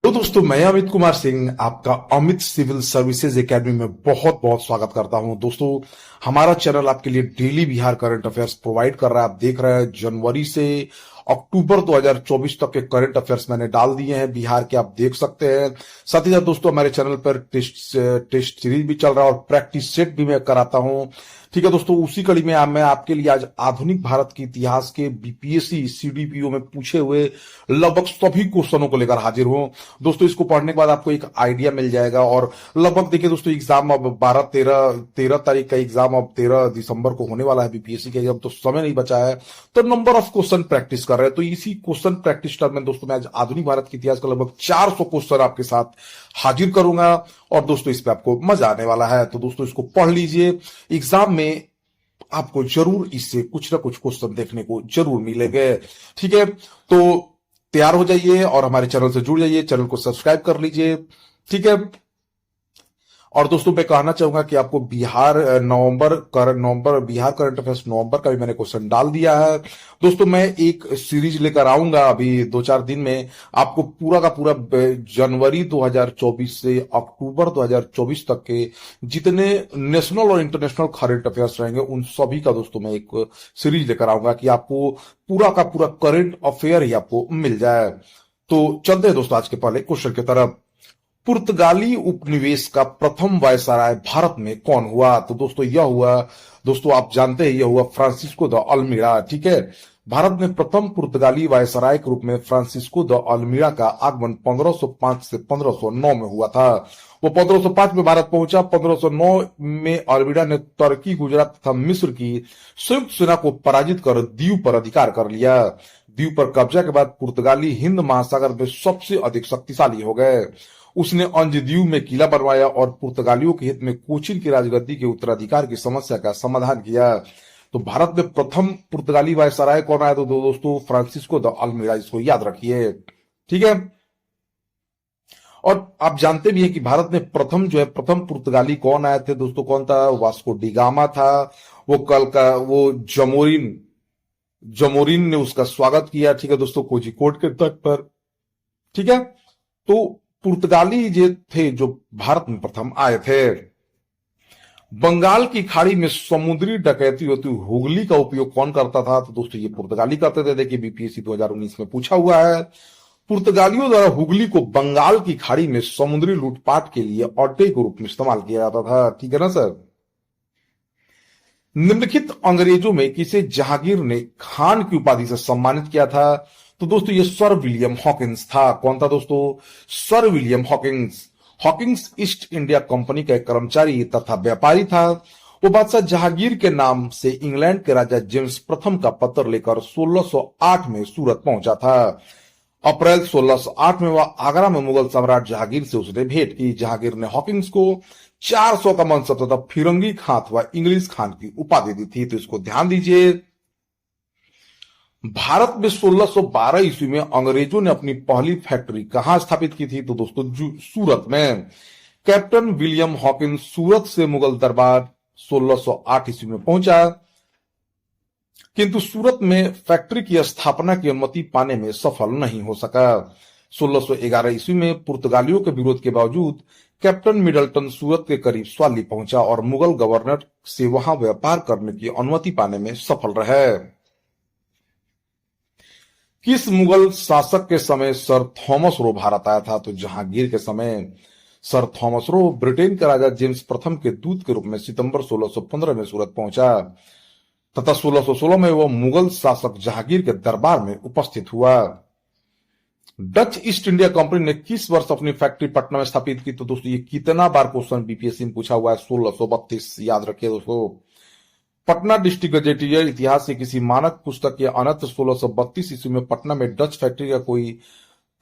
तो दोस्तों, मैं अमित कुमार सिंह आपका अमित सिविल सर्विसेज एकेडमी में बहुत बहुत स्वागत करता हूं। दोस्तों, हमारा चैनल आपके लिए daily Bihar current affairs provide कर रहा है। आप देख रहे हैं जनवरी से अक्टूबर 2024 तक के करंट अफेयर्स मैंने डाल दिए हैं बिहार के, आप देख सकते हैं। साथ ही साथ दोस्तों, हमारे चैनल पर टेस्ट सीरीज भी चल रहा है और प्रैक्टिस सेट भी मैं कराता हूं। ठीक है दोस्तों, उसी कड़ी में मैं आपके लिए आज आधुनिक भारत के इतिहास के बीपीएससी सीडीपीओ में पूछे हुए लगभग सभी क्वेश्चनों को लेकर हाजिर हूं। दोस्तों, इसको पढ़ने के बाद आपको एक आइडिया मिल जाएगा। और लगभग देखिए दोस्तों, एग्जाम अब 12-13 तारीख का एग्जाम अब 13 दिसंबर को होने वाला है बीपीएससी के एग्जाम, तो समय नहीं बचा है। तो नंबर ऑफ क्वेश्चन प्रैक्टिस कर रहे हैं। तो इसी क्वेश्चन प्रैक्टिस में दोस्तों, मैं आज आधुनिक भारत के इतिहास का लगभग 400 क्वेश्चन आपके साथ हाजिर करूंगा। और दोस्तों, इस पे आपको मजा आने वाला है। तो दोस्तों, इसको पढ़ लीजिए। एग्जाम में आपको जरूर इससे कुछ ना कुछ क्वेश्चन देखने को जरूर मिलेंगे। ठीक है, तो तैयार हो जाइए और हमारे चैनल से जुड़ जाइए। चैनल को सब्सक्राइब कर लीजिए। ठीक है, और दोस्तों, मैं कहना चाहूंगा कि आपको नवंबर बिहार करंट अफेयर्स नवंबर का भी मैंने क्वेश्चन डाल दिया है। दोस्तों, मैं एक सीरीज लेकर आऊंगा अभी 2-4 दिन में। आपको पूरा का पूरा जनवरी 2024 से अक्टूबर 2024 तक के जितने नेशनल और इंटरनेशनल करंट अफेयर्स रहेंगे, उन सभी का दोस्तों मैं एक सीरीज लेकर आऊंगा कि आपको पूरा का पूरा करंट अफेयर ही आपको मिल जाए। तो चलते हैं दोस्तों आज के पहले क्वेश्चन की तरफ। पुर्तगाली उपनिवेश का प्रथम वायसराय भारत में कौन हुआ? तो दोस्तों, यह हुआ, दोस्तों आप जानते हैं, यह हुआ फ्रांसिस्को द अल्मीड़ा। ठीक है, भारत में प्रथम पुर्तगाली वायसराय के रूप में फ्रांसिस्को द अल्मीड़ा का आगमन 1505 से 1509 में हुआ था। वो 1505 में भारत पहुंचा। 1509 में अल्मीड़ा ने तुर्की, गुजरात तथा मिस्र की संयुक्त सेना को पराजित कर दीव पर अधिकार कर लिया। दीव पर कब्जा के बाद पुर्तगाली हिंद महासागर में सबसे अधिक शक्तिशाली हो गए। उसने अंजदीव में किला बनवाया और पुर्तगालियों के हित में कोचीन की राजगद्दी के उत्तराधिकार की समस्या का समाधान किया। तो भारत में प्रथम पुर्तगाली वायसराय कौन आया? तो दोस्तों, फ्रांसिस्को द अल्मीड़ा, इसको याद रखिए। ठीक है, और आप जानते भी हैं कि भारत में प्रथम पुर्तगाली कौन आए थे दोस्तों? कौन था? वास्को डी गामा था। वो जमोरिन ने उसका स्वागत किया। ठीक है दोस्तों, कोझिकोड के तट पर। ठीक है, तो पुर्तगाली जो थे, जो भारत में प्रथम आए थे। बंगाल की खाड़ी में समुद्री डकैती होती हुगली का उपयोग कौन करता था? तो दोस्तों, ये पुर्तगाली करते थे। देखिए, बीपीएससी 2019 में पूछा हुआ है। पुर्तगालियों द्वारा हुगली को बंगाल की खाड़ी में समुद्री लूटपाट के लिए अड्डे के रूप में इस्तेमाल किया जाता था। ठीक है ना सर? निम्नलिखित अंग्रेजों में किसे जहांगीर ने खान की उपाधि से सम्मानित किया था? तो दोस्तों, ये सर विलियम हॉकिंस था। कौन था दोस्तों? Sir William Hawkins. Hawkins east India company का एक कर्मचारी तथा व्यापारी था। वो बादशाह जहांगीर के नाम से इंग्लैंड के राजा जेम्स प्रथम का पत्र लेकर 1608 में सूरत पहुंचा था। अप्रैल 1608 में वह आगरा में मुगल सम्राट जहांगीर से उसने भेंट की। जहांगीर ने हॉकिंस को 400 का मनसब तथा फिरंगी खान अथवा इंग्लिश खान की उपाधि दी थी। तो इसको ध्यान दीजिए। भारत में 1612 ईस्वी में अंग्रेजों ने अपनी पहली फैक्ट्री कहां स्थापित की थी? तो दोस्तों, सूरत में। कैप्टन विलियम हॉकिंस सूरत से मुगल दरबार 1608 ईस्वी में पहुंचा, किंतु सूरत में फैक्ट्री की स्थापना की अनुमति पाने में सफल नहीं हो सका। 1611 ईस्वी में पुर्तगालियों के विरोध के बावजूद कैप्टन मिडल्टन सूरत के करीब स्वाली पहुंचा और मुगल गवर्नर से वहां व्यापार करने की अनुमति पाने में सफल रहे। किस मुगल शासक के समय सर थॉमस रो भारत आया था? तो जहांगीर के समय सर थॉमस रो ब्रिटेन के राजा जेम्स प्रथम के दूत के रूप में सितंबर 1615 में सूरत पहुंचा तथा 1616 में वह मुगल शासक जहांगीर के दरबार में उपस्थित हुआ। डच ईस्ट इंडिया कंपनी ने किस वर्ष अपनी फैक्ट्री पटना में स्थापित की? तो दोस्तों, ये कितना बार क्वेश्चन बीपीएससी में पूछा हुआ है? 1632। याद रखिए दोस्तों। पटना डिस्ट्रिक्ट गजेटियर इतिहास की किसी मानक पुस्तक के अनंत 1632 ईस्वी में पटना में डच फैक्ट्री का कोई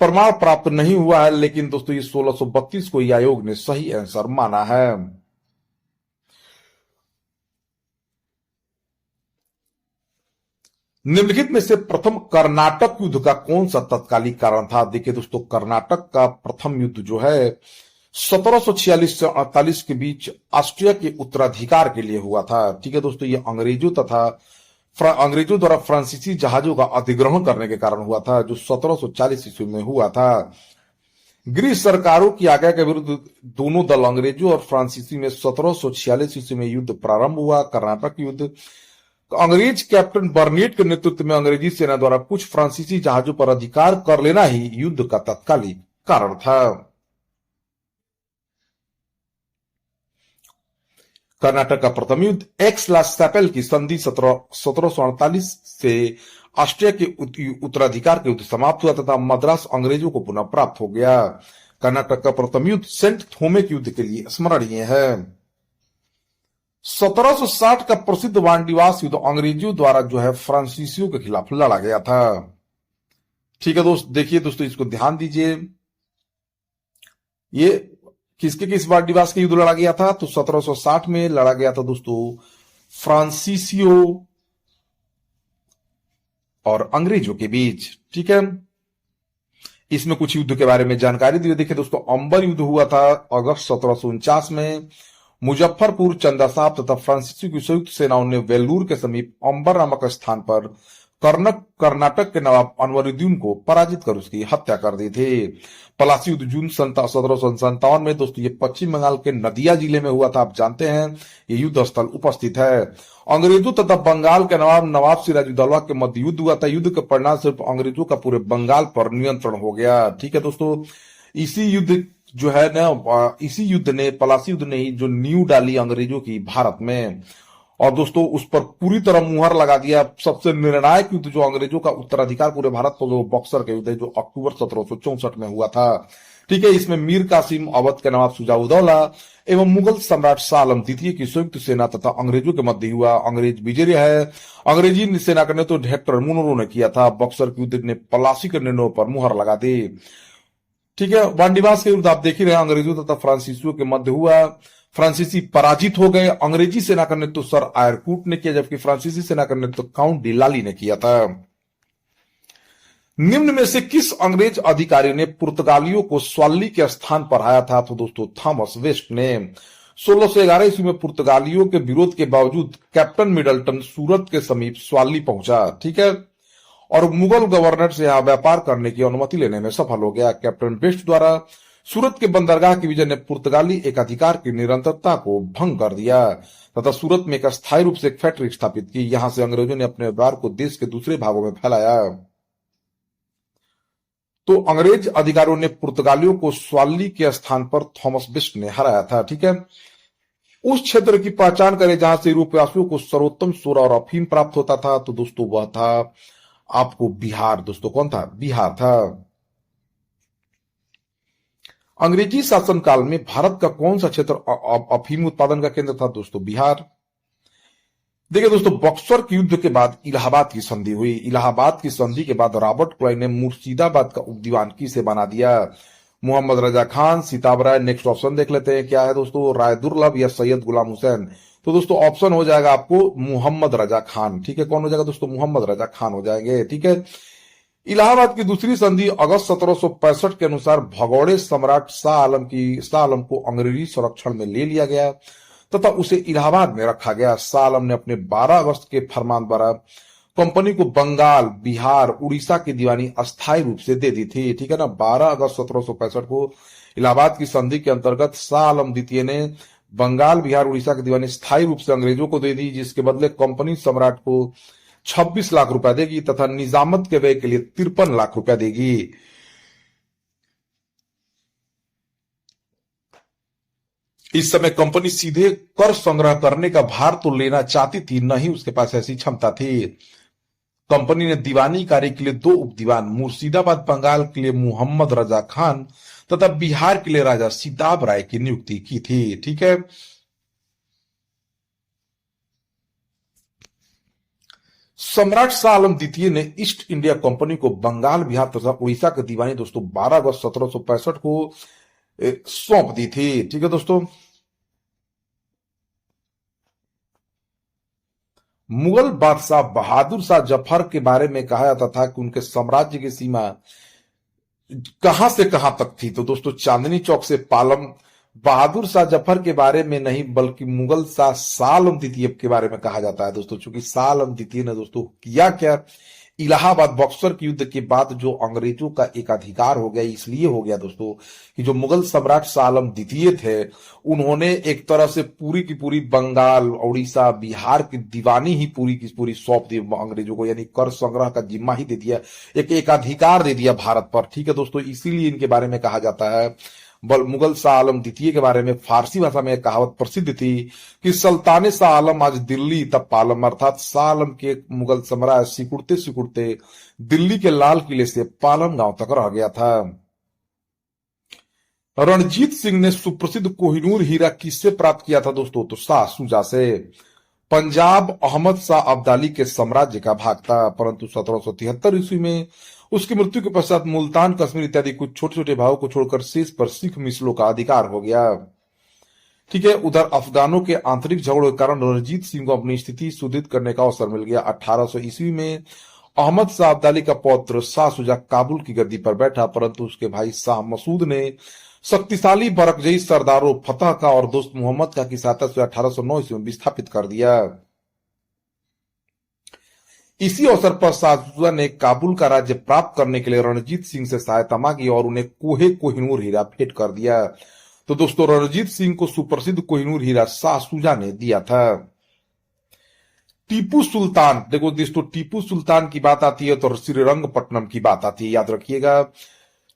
प्रमाण प्राप्त नहीं हुआ है, लेकिन दोस्तों, ये 1632 को आयोग ने सही आंसर माना है। निम्नलिखित में से प्रथम कर्नाटक युद्ध का कौन सा तत्कालिक कारण था? देखिए दोस्तों, कर्नाटक का प्रथम युद्ध जो है 1746 से 48 के बीच ऑस्ट्रिया के उत्तराधिकार के लिए हुआ था। ठीक है दोस्तों, ये अंग्रेजों द्वारा फ्रांसीसी जहाजों का अधिग्रहण करने के कारण हुआ था, जो 1740 ईस्वी में हुआ था। ग्रीस सरकारों की आज्ञा के विरुद्ध दोनों दल अंग्रेजों और फ्रांसीसी में 1746 ईस्वी में युद्ध प्रारंभ हुआ। कर्नाटक युद्ध। अंग्रेज कैप्टन बर्नेट के नेतृत्व में अंग्रेजी सेना द्वारा कुछ फ्रांसीसी जहाजों पर अधिकार कर लेना ही युद्ध का तत्कालिक कारण था। कर्नाटक का प्रथम युद्ध एक्स ला सैपेल की संधि 1748 से ऑस्ट्रिया के उत्तराधिकार के युद्ध समाप्त हुआ तथा मद्रास अंग्रेजों को पुनः प्राप्त हो गया। कर्नाटक का प्रथम युद्ध सेंट थोमे के युद्ध के लिए स्मरणीय है। 1760 का प्रसिद्ध वांडीवास युद्ध अंग्रेजों द्वारा जो है फ्रांसीसियों के खिलाफ लड़ा गया था। ठीक है दोस्त, देखिए दोस्तों, इसको ध्यान दीजिए। ये किसके किस वांडीवास के युद्ध लड़ा गया था? तो 1760 में लड़ा गया था दोस्तों फ्रांसीसियों और अंग्रेजों के बीच। ठीक है, इसमें कुछ युद्ध के बारे में जानकारी दी। देखिए दोस्तों, अंबर युद्ध हुआ था अगस्त 1749 में। मुजफ्फरपुर, चंदा साहब तथा फ्रांसीसी की संयुक्त सेनाओं ने वेल्लूर के समीप अंबर नामक स्थान पर कर्नाटक के नवाब अनवरुद्दीन को पराजित कर उसकी हत्या कर दी थी। पलासी युद्ध जून 1757 में दोस्तों ये पश्चिम बंगाल के नदिया जिले में हुआ था। आप जानते हैं ये युद्ध स्थल उपस्थित है। अंग्रेजों तथा बंगाल के नवाब सिराजुद्दौला के मध्य युद्ध हुआ था। युद्ध के परिणाम स्वरूप अंग्रेजों का पूरे बंगाल पर नियंत्रण हो गया। ठीक है दोस्तों, इसी युद्ध जो है ना, इसी युद्ध ने, पलासी युद्ध ने ही जो नींव डाली अंग्रेजों की भारत में, और दोस्तों उस पर पूरी तरह मुहर लगा दिया। सबसे निर्णायक युद्ध जो अंग्रेजों का उत्तराधिकार पूरे भारत पर, जो बक्सर का युद्ध है, जो अक्टूबर 1764 में हुआ था। ठीक है, इसमें मीर कासिम, अवध के नवाब शुजाउद्दौला एवं मुगल सम्राट शाह आलम द्वितीय की संयुक्त सेना तथा अंग्रेजों के मध्य हुआ। अंग्रेज विजय है। अंग्रेजी सेना का नेतृत्व हेक्टर मुनरो ने किया था। बक्सर के युद्ध ने पलासी के निर्णयों पर मुहर लगा दी। ठीक है, वांडीवास के युद्ध आप देख ही रहे, अंग्रेजों तथा फ्रांसीसियों के मध्य हुआ। फ्रांसीसी पराजित हो गए। अंग्रेजी सेना का नेतृत्व सर आयरकूट ने किया, जबकि फ्रांसीसी सेना का नेतृत्व काउंट डिलाली ने किया था। निम्न में से किस अंग्रेज अधिकारी ने पुर्तगालियों को स्वाली के स्थान पर हराया था? तो दोस्तों थॉमस वेस्ट ने। 1611 ईस्वी में पुर्तगालियों के विरोध के बावजूद कैप्टन मिडल्टन सूरत के समीप स्वाली पहुंचा। ठीक है, और मुगल गवर्नर से यहां व्यापार करने की अनुमति लेने में सफल हो गया। कैप्टन वेस्ट द्वारा सूरत के बंदरगाह की विजय ने पुर्तगाली एकाधिकार की निरंतरता को भंग कर दिया तथा सूरत में एक अस्थायी रूप से एक फैक्ट्री स्थापित की। यहां से अंग्रेजों ने अपने व्यापार को देश के दूसरे भागों में फैलाया। तो अंग्रेज अधिकारियों ने पुर्तगालियों को स्वाली के स्थान पर थॉमस वेस्ट ने हराया था। ठीक है, उस क्षेत्र की पहचान करें जहां से यूरोपवासियों को सर्वोत्तम सोना और अफीम प्राप्त होता था। तो दोस्तों वह था आपको बिहार। दोस्तों कौन था? बिहार था। अंग्रेजी शासनकाल में भारत का कौन सा क्षेत्र अफीम उत्पादन का केंद्र था? दोस्तों बिहार। देखिए दोस्तों, बक्सर के युद्ध के बाद इलाहाबाद की संधि हुई। इलाहाबाद की संधि के बाद रॉबर्ट क्लाइव ने मुर्शिदाबाद का उपदीवान किसे बना दिया? मोहम्मद रजा खान, सिताब राय। नेक्स्ट ऑप्शन देख लेते हैं क्या है दोस्तों, राय दुर्लभ या सैयद गुलाम हुसैन। तो दोस्तों ऑप्शन हो जाएगा आपको मोहम्मद रजा खान। ठीक है, कौन हो जाएगा दोस्तों? मोहम्मद रजा खान हो जाएंगे। ठीक है, इलाहाबाद की दूसरी संधि अगस्त 1765 के अनुसार भगौड़े सम्राट शाह आलम को अंग्रेजी संरक्षण में ले लिया गया तथा उसे इलाहाबाद में रखा गया। शाह आलम ने अपने 12 अगस्त के फरमान द्वारा कंपनी को बंगाल, बिहार, उड़ीसा की दीवानी अस्थायी रूप से दे दी थी। ठीक है ना, 12 अगस्त 1765 को इलाहाबाद की संधि के अंतर्गत शाह आलम द्वितीय ने बंगाल, बिहार, उड़ीसा की दीवानी स्थायी रूप से अंग्रेजों को दे दी, जिसके बदले कंपनी सम्राट को 26 लाख रुपया देगी तथा निजामत के व्यय के लिए 53 लाख रुपया देगी। इस समय कंपनी सीधे कर संग्रह करने का भार तो लेना चाहती थी, न ही उसके पास ऐसी क्षमता थी। कंपनी ने दीवानी कार्य के लिए 2 उपदीवान, मुर्शिदाबाद बंगाल के लिए मोहम्मद रजा खान तथा बिहार के लिए राजा सिताब राय की नियुक्ति की थी। ठीक है, सम्राट शाह आलम द्वितीय ने ईस्ट इंडिया कंपनी को बंगाल, बिहार तथा उड़ीसा की दीवानी दोस्तों 12 अगस्त 1765 को सौंप दी थी। ठीक है दोस्तों, मुगल बादशाह बहादुर शाह जफर के बारे में कहा जाता था कि उनके साम्राज्य की सीमा कहां से कहां तक थी? तो दोस्तों चांदनी चौक से पालम। बहादुर शाह जफर के बारे में नहीं बल्कि मुगल शाह आलम द्वितीय के बारे में कहा जाता है दोस्तों, चूंकि शाह आलम द्वितीय ने दोस्तों किया क्या, इलाहाबाद बक्सर के युद्ध के बाद जो अंग्रेजों का एक अधिकार हो गया, इसलिए हो गया दोस्तों कि जो मुगल सम्राट शाह आलम द्वितीय थे, उन्होंने एक तरह से पूरी की पूरी बंगाल, उड़ीसा, बिहार की दीवानी ही पूरी की पूरी सौंप दी अंग्रेजों को, यानी कर संग्रह का जिम्मा ही दे दिया, एक अधिकार दे दिया भारत पर। ठीक है दोस्तों, इसीलिए इनके बारे में कहा जाता है, मुगल शाह आलम द्वितीय के बारे में फारसी भाषा में एक कहावत प्रसिद्ध थी कि सुल्तान शाह आलम आज दिल्ली तब पालम, अर्थात शाह आलम के मुगल साम्राज्य सिकुड़ते सिकुड़ते दिल्ली के लाल किले से पालम गांव तक रह गया था। रणजीत सिंह ने सुप्रसिद्ध कोहिनूर हीरा किससे प्राप्त किया था दोस्तों? तो शाह शुजा से। पंजाब अहमद शाह अब्दाली के साम्राज्य का भाग था, परंतु 1773 ईस्वी में उसकी मृत्यु के पश्चात मुल्तान, कश्मीर इत्यादि कुछ छोटे छोटे भागों को छोड़कर शेष पर सिख मिसलों का अधिकार हो गया। ठीक है, उधर अफगानों के आंतरिक झगड़ों के कारण रणजीत सिंह को अपनी स्थिति सुदृढ़ करने का अवसर मिल गया। 1800 ईस्वी में अहमद शाह अब्दाली का पौत्र शाह शुजा काबुल की गद्दी पर बैठा, परंतु उसके भाई शाह मसूद ने शक्तिशाली बरकजई सरदारों फतह का और दोस्त मोहम्मद का की सहायता से 1809 ईस्वी में विस्थापित कर दिया। इसी अवसर पर शाह शुजा ने काबुल का राज्य प्राप्त करने के लिए रणजीत सिंह से सहायता मांगी और उन्हें कोहिनूर हीरा भेंट कर दिया। तो दोस्तों, रणजीत सिंह को सुप्रसिद्ध कोहिनूर हीरा शाह शुजा ने दिया था। टीपू सुल्तान, देखो दोस्तों, टीपू सुल्तान की बात आती है तो श्रीरंगपट्टनम की बात आती है, याद रखिएगा।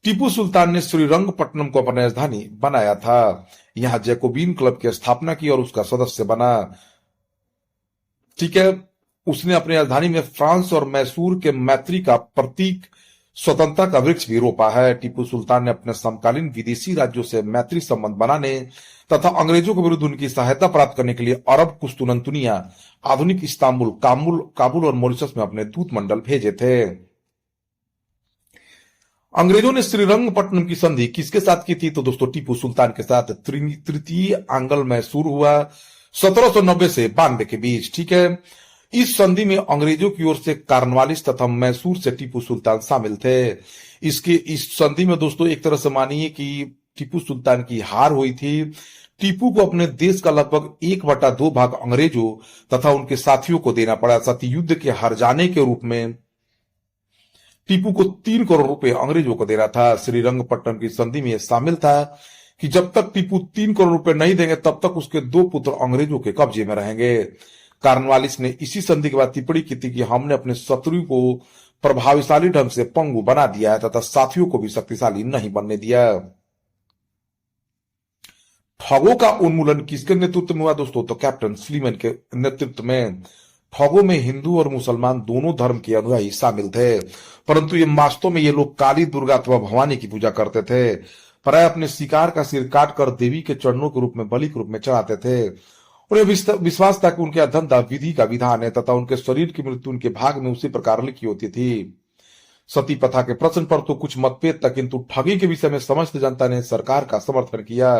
टीपू सुल्तान ने श्रीरंगपट्टनम को अपनी राजधानी बनाया था। यहां जैकोबिन क्लब की स्थापना की और उसका सदस्य बना। ठीक है, उसने अपनी राजधानी में फ्रांस और मैसूर के मैत्री का प्रतीक स्वतंत्रता का वृक्ष भी रोपा है। टीपू सुल्तान ने अपने समकालीन विदेशी राज्यों से मैत्री संबंध बनाने तथा अंग्रेजों के विरुद्ध उनकी सहायता प्राप्त करने के लिए अरब, कुस्तुनतुनिया, आधुनिक इस्तांबुल, काबुल और मॉरिशस में अपने दूत मंडल भेजे थे। अंग्रेजों ने श्रीरंगपट्टनम की संधि किसके साथ की थी? तो दोस्तों, टीपू सुल्तान के साथ। तृतीय आंग्ल मैसूर हुआ 1790 से 92 के बीच। ठीक है, इस संधि में अंग्रेजों की ओर से कार्नवालिस तथा मैसूर से टीपू सुल्तान शामिल थे। इस संधि में दोस्तों एक तरह से मानिए कि टीपू सुल्तान की हार हुई थी। टीपू को अपने देश का लगभग 1/2 भाग अंग्रेजों तथा उनके साथियों को देना पड़ा। साथ ही युद्ध के हार जाने के रूप में टीपू को 3 करोड़ रुपए अंग्रेजों को देना था। श्रीरंगपट्टनम की संधि में यह शामिल था कि जब तक टीपू 3 करोड़ रुपए नहीं देंगे तब तक उसके 2 पुत्र अंग्रेजों के कब्जे में रहेंगे। कार्नवालिस ने इसी संधि के बाद टिप्पणी की थी कि हमने अपने शत्रु को प्रभावशाली ढंग से पंगु बना दिया है तथा साथियों को भी शक्तिशाली नहीं बनने दिया। ठगों का उन्मूलन किसके नेतृत्व में हुआ दोस्तों? तो कैप्टन स्लीमन के नेतृत्व में। ठगों में हिंदू और मुसलमान दोनों धर्म के अनुयायी शामिल थे, परंतु ये वास्तव में ये लोग काली, दुर्गा अथवा भवानी की पूजा करते थे। प्राय अपने शिकार का सिर काट कर देवी के चरणों के रूप में बलि के रूप में चढ़ाते थे। उन्हें विश्वास था कि उनके धंधा विधि का विधान है तथा उनके शरीर की मृत्यु उनके भाग में उसी प्रकार लिखी होती थी। सती प्रथा के प्रश्न पर तो कुछ मतभेद था, किंतु ठगी के विषय में समस्त जनता ने सरकार का समर्थन किया।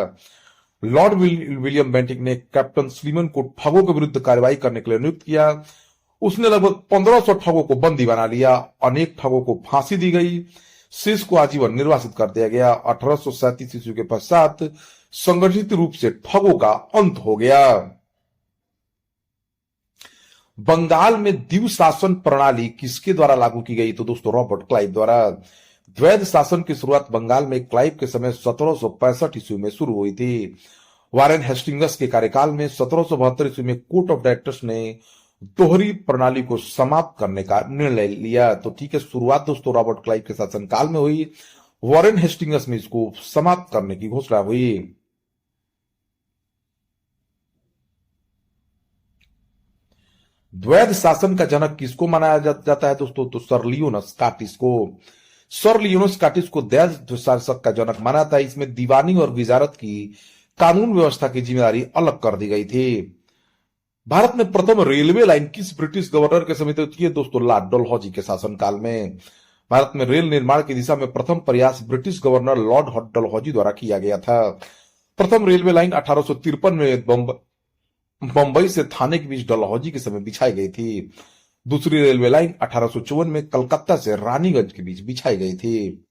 लॉर्ड विलियम बेंटिक ने कैप्टन स्लीमन को ठगों के विरुद्ध कार्रवाई करने के लिए नियुक्त किया। उसने लगभग 1500 ठगों को बंदी बना लिया। अनेक ठगों को फांसी दी गई, शेष को आजीवन निर्वासित कर दिया गया। 1837 ईस्वी के पश्चात संगठित रूप से ठगों का अंत हो गया। बंगाल में द्विज शासन प्रणाली किसके द्वारा लागू की गई? तो दोस्तों, रॉबर्ट क्लाइव द्वारा। द्वैध शासन की शुरुआत बंगाल में क्लाइव के समय 1765 ईस्वी में शुरू हुई थी। वारेन हेस्टिंग्स के कार्यकाल में 1772 ईस्वी में कोर्ट ऑफ डायरेक्टर्स ने दोहरी प्रणाली को समाप्त करने का निर्णय लिया। तो ठीक है, शुरुआत दोस्तों रॉबर्ट क्लाइव के शासनकाल में हुई। वारेन हेस्टिंग्स में इसको समाप्त करने की घोषणा हुई। द्वैध शासन का जनक किसको माना जाता है दोस्तों? तो सर लियोनस स्कॉटिश को। सर लियोनस स्कॉटिश को द्वैध शासक का जनक माना था। इसमें दीवानी और विजारत की कानून व्यवस्था की जिम्मेदारी अलग कर दी गई थी। भारत में प्रथम रेलवे लाइन किस ब्रिटिश गवर्नर के समय की है दोस्तों? लॉर्ड डलहौजी के शासनकाल में। भारत में रेल निर्माण की दिशा में प्रथम प्रयास ब्रिटिश गवर्नर लॉर्ड डलहौजी द्वारा किया गया था। प्रथम रेलवे लाइन 1853 में बंबई से थाने के बीच डलहौजी के समय बिछाई गई थी। दूसरी रेलवे लाइन 1854 में कलकत्ता से रानीगंज के बीच बिछाई गई थी।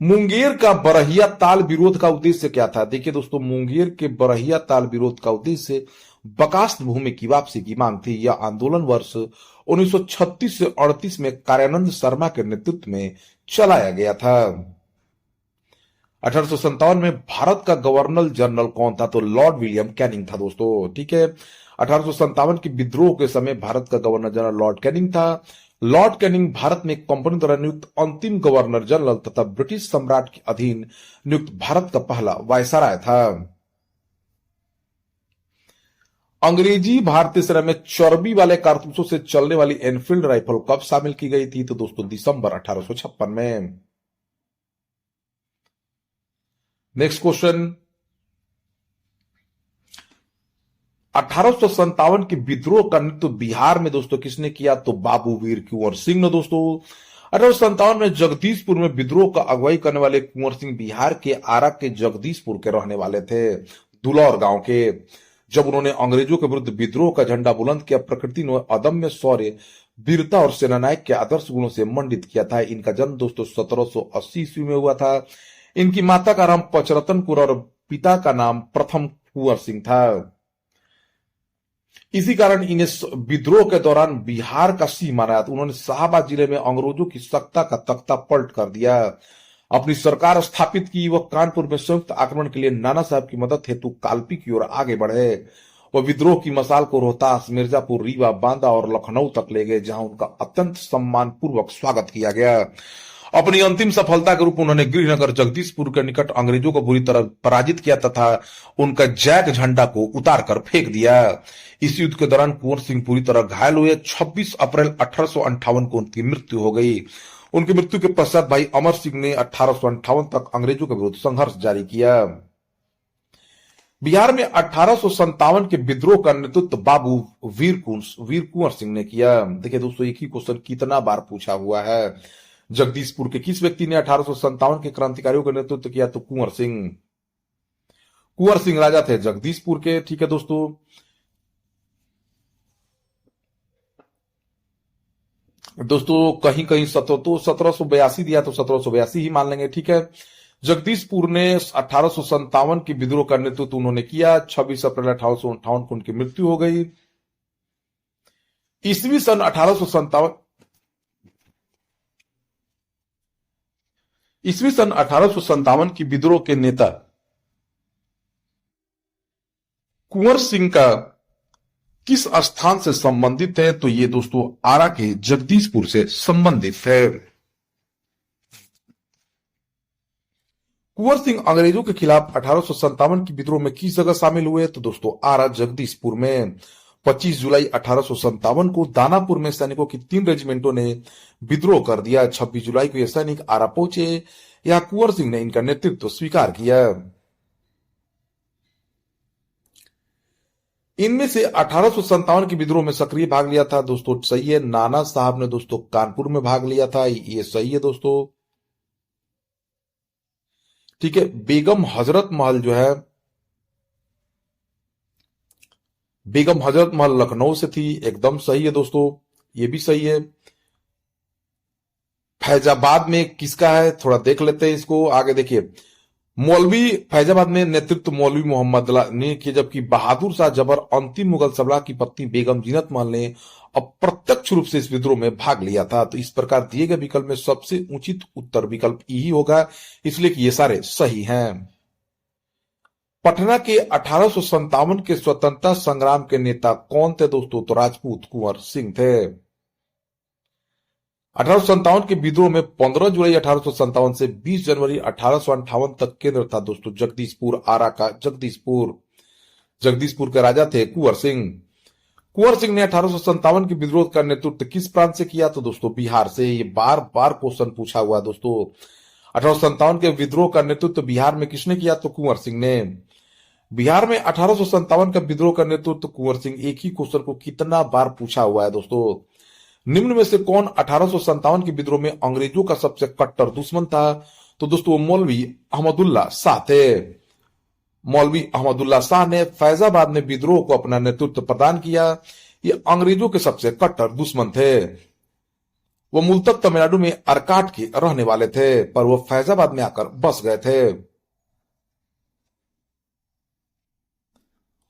मुंगेर का बरहिया ताल विरोध का उद्देश्य क्या था? देखिए दोस्तों, मुंगेर के बरहिया ताल विरोध का उद्देश्य बकास्त भूमि की वापसी की मांग थी। यह आंदोलन वर्ष 1936 से 38 में कार्यानंद शर्मा के नेतृत्व में चलाया गया था। 1857 में भारत का गवर्नर जनरल कौन था? तो लॉर्ड विलियम कैनिंग था दोस्तों। ठीक है, 1857 के विद्रोह के समय भारत का गवर्नर जनरल लॉर्ड कैनिंग था। लॉर्ड कैनिंग भारत में कंपनी द्वारा नियुक्त अंतिम गवर्नर जनरल तथा ब्रिटिश सम्राट के अधीन नियुक्त भारत का पहला वायसराय था। अंग्रेजी भारतीय सेना में चर्बी वाले कारतूसों से चलने वाली एनफील्ड राइफल कब शामिल की गई थी? तो दोस्तों दिसंबर 1856 में। नेक्स्ट क्वेश्चन, 1857 के विद्रोह का नेतृत्व बिहार में दोस्तों किसने किया? तो बाबू वीर कुंवर सिंह ने दोस्तों। 1857 में जगदीशपुर में विद्रोह का अगुवाई करने वाले कुंवर सिंह बिहार के आरा के जगदीशपुर के रहने वाले थे, दुलौर गांव के। जब उन्होंने अंग्रेजों के विरुद्ध विद्रोह का झंडा बुलंद किया, प्रकृति ने अदम्य शौर्य, वीरता और सेनानायक के आदर्श गुणों से मंडित किया था। इनका जन्म दोस्तों 1780 ईस्वी में हुआ था। इनकी माता का नाम पचरतन कौर और पिता का नाम प्रथम कुंवर सिंह था। इसी कारण इन्हें विद्रोह के दौरान बिहार का सिंह माना जाता। उन्होंने शाहबाद जिले में अंग्रेजों की सत्ता का तख्ता पलट कर दिया, अपनी सरकार स्थापित की। वह कानपुर में संयुक्त आक्रमण के लिए नाना साहब की मदद हेतु कालपी की ओर आगे बढ़े। वह विद्रोह की मसाल को रोहतास, मिर्जापुर, रीवा, बांदा और लखनऊ तक ले गए, जहां उनका अत्यंत सम्मान पूर्वक स्वागत किया गया। अपनी अंतिम सफलता के रूप में उन्होंने गृहनगर जगदीशपुर के निकट अंग्रेजों को बुरी तरह पराजित किया तथा उनका जैक झंडा को उतार कर फेंक दिया। इस युद्ध के दौरान कुंवर सिंह पूरी तरह घायल हुए। 26 अप्रैल 1858 को उनकी मृत्यु हो गई। उनकी मृत्यु के पश्चात भाई अमर सिंह ने 1858 तक अंग्रेजों के विरुद्ध संघर्ष जारी किया। बिहार में 1857 के विद्रोह का नेतृत्व बाबू वीर कुंवर सिंह ने किया। देखिए दोस्तों, एक ही क्वेश्चन कितना बार पूछा हुआ है। जगदीशपुर के किस व्यक्ति ने 1857 के क्रांतिकारियों का नेतृत्व किया? तो कुंवर सिंह। कुंवर सिंह राजा थे जगदीशपुर के। ठीक है दोस्तों, कहीं कहीं 1782 दिया तो 1782 ही मान लेंगे। ठीक है, जगदीशपुर ने 1857 के विद्रोह का नेतृत्व उन्होंने किया। 26 अप्रैल 1858 को उनकी मृत्यु हो गई। ईस्वी सन 1857 की विद्रोह के नेता कुंवर सिंह का किस स्थान से संबंधित है? तो ये दोस्तों आरा के जगदीशपुर से संबंधित है। कुंवर सिंह अंग्रेजों के खिलाफ 1857 की विद्रोह में किस जगह शामिल हुए? तो दोस्तों आरा जगदीशपुर में। 25 जुलाई 1857 को दानापुर में सैनिकों की 3 रेजिमेंटों ने विद्रोह कर दिया। 26 जुलाई को ये सैनिक आरा पहुंचे। यहां कुंवर सिंह ने इनका नेतृत्व स्वीकार किया। इनमें से 1857 के विद्रोह में सक्रिय भाग लिया था दोस्तों, सही है, नाना साहब ने दोस्तों कानपुर में भाग लिया था, ये सही है दोस्तों। ठीक है, बेगम हजरत महल जो है, बेगम हजरत महल लखनऊ से थी, एकदम सही है दोस्तों, ये भी सही है। फैजाबाद में किसका है, थोड़ा देख लेते हैं इसको। आगे देखिए, मौलवी फैजाबाद में नेतृत्व मौलवी मोहम्मद ने किया, जबकि बहादुर शाह जबर अंतिम मुगल सरदार की पत्नी बेगम जीनत महल ने अप्रत्यक्ष रूप से इस विद्रोह में भाग लिया था। तो इस प्रकार दिए गए विकल्प में सबसे उचित उत्तर विकल्प यही होगा, इसलिए कि ये सारे सही हैं। पटना के 1857 के स्वतंत्रता संग्राम के नेता कौन थे दोस्तों? तो राजपूत कुंवर सिंह थे। 1857 के विद्रोह में 15 जुलाई 1857 से 20 जनवरी 1858 तक केंद्र था दोस्तों जगदीशपुर, आरा का जगदीशपुर। जगदीशपुर के राजा थे कुंवर सिंह। कुंवर सिंह ने 1857 के विद्रोह का नेतृत्व किस प्रांत से किया? तो दोस्तों बिहार से। ये बार बार क्वेश्चन पूछा हुआ दोस्तों। 1857 के विद्रोह का नेतृत्व बिहार में किसने किया? तो कुंवर सिंह ने। बिहार में 1857 का विद्रोह का नेतृत्व कुंवर सिंह। एक ही क्वेश्चन को कितना बार पूछा हुआ है दोस्तों। निम्न में से कौन 1857 के विद्रोह में अंग्रेजों का सबसे कट्टर दुश्मन था? तो दोस्तों मौलवी अहमदुल्ला शाह थे। मौलवी अहमदुल्ला शाह ने फैजाबाद में विद्रोह को अपना नेतृत्व प्रदान किया। ये अंग्रेजों के सबसे कट्टर दुश्मन थे। वो मूलतः तमिलनाडु में अरकाट के रहने वाले थे, पर वो फैजाबाद में आकर बस गए थे।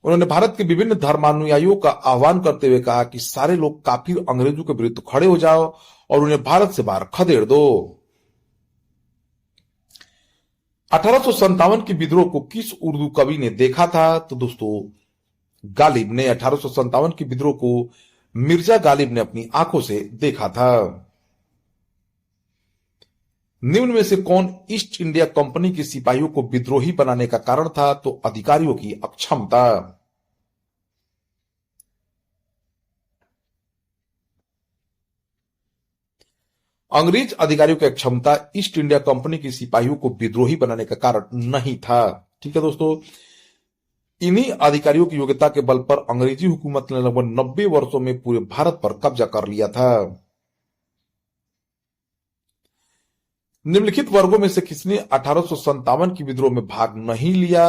उन्होंने भारत के विभिन्न धर्मानुयायियों का आह्वान करते हुए कहा कि सारे लोग काफिर अंग्रेजों के विरुद्ध खड़े हो जाओ और उन्हें भारत से बाहर खदेड़ दो। 1857 के विद्रोह को किस उर्दू कवि ने देखा था? तो दोस्तों गालिब ने 1857 के विद्रोह को मिर्जा गालिब ने अपनी आंखों से देखा था। निम्न में से कौन ईस्ट इंडिया कंपनी के सिपाहियों को विद्रोही बनाने का कारण था? तो अधिकारियों की अक्षमता। अंग्रेज अधिकारियों की अक्षमता ईस्ट इंडिया कंपनी के सिपाहियों को विद्रोही बनाने का कारण नहीं था। ठीक है दोस्तों, इन्हीं अधिकारियों की योग्यता के बल पर अंग्रेजी हुकूमत ने लगभग 90 वर्षों में पूरे भारत पर कब्जा कर लिया था। निम्नलिखित वर्गों में से किसने 1857 की विद्रोह में भाग नहीं लिया?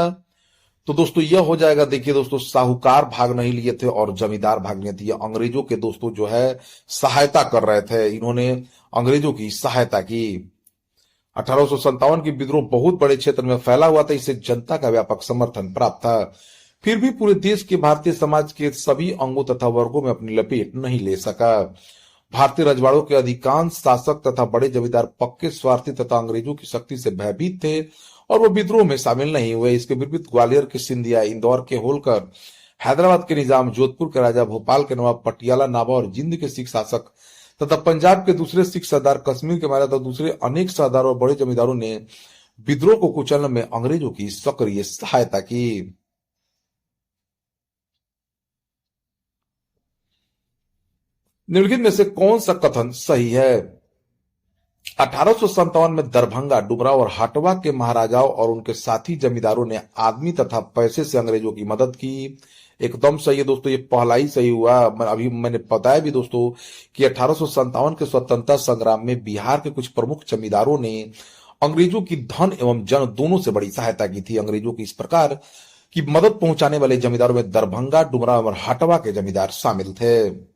तो दोस्तों यह हो जाएगा, देखिए दोस्तों, साहूकार भाग नहीं लिए थे और जमींदार भाग लिए थे। ये अंग्रेजों के दोस्तों जो है सहायता कर रहे थे, इन्होंने अंग्रेजों की सहायता की। 1857 की विद्रोह बहुत बड़े क्षेत्र में फैला हुआ था, इसे जनता का व्यापक समर्थन प्राप्त था। फिर भी पूरे देश के भारतीय समाज के सभी अंगों तथा वर्गों में अपनी लपेट नहीं ले सका। भारतीय रजवाड़ों के अधिकांश शासक तथा बड़े जमींदार पक्के स्वार्थी तथा अंग्रेजों की शक्ति से भयभीत थे और वो विद्रोह में शामिल नहीं हुए। इसके विपरीत ग्वालियर के सिंधिया, इंदौर के होलकर, हैदराबाद के निजाम, जोधपुर के राजा, भोपाल के नवाब, पटियाला नाभा और जिंद के सिख शासक तथा पंजाब के दूसरे सिख सरदार, कश्मीर के महाराजा तथा दूसरे अनेक सरदारों और बड़े जमींदारों ने विद्रोह को कुचलने में अंग्रेजों की सक्रिय सहायता की। निम्नलिखित में से कौन सा कथन सही है? 1857 में दरभंगा, डुमराव और हटवा के महाराजाओं और उनके साथी जमींदारों ने आदमी तथा पैसे से अंग्रेजों की मदद की। एकदम सही है दोस्तों, ये पहला ही सही हुआ। अभी मैंने बताया भी दोस्तों कि 1857 के स्वतंत्रता संग्राम में बिहार के कुछ प्रमुख जमींदारों ने अंग्रेजों की धन एवं जन दोनों से बड़ी सहायता की थी। अंग्रेजों की इस प्रकार की मदद पहुंचाने वाले जमींदारों में दरभंगा, डुमराव और हटवा के जमींदार शामिल थे।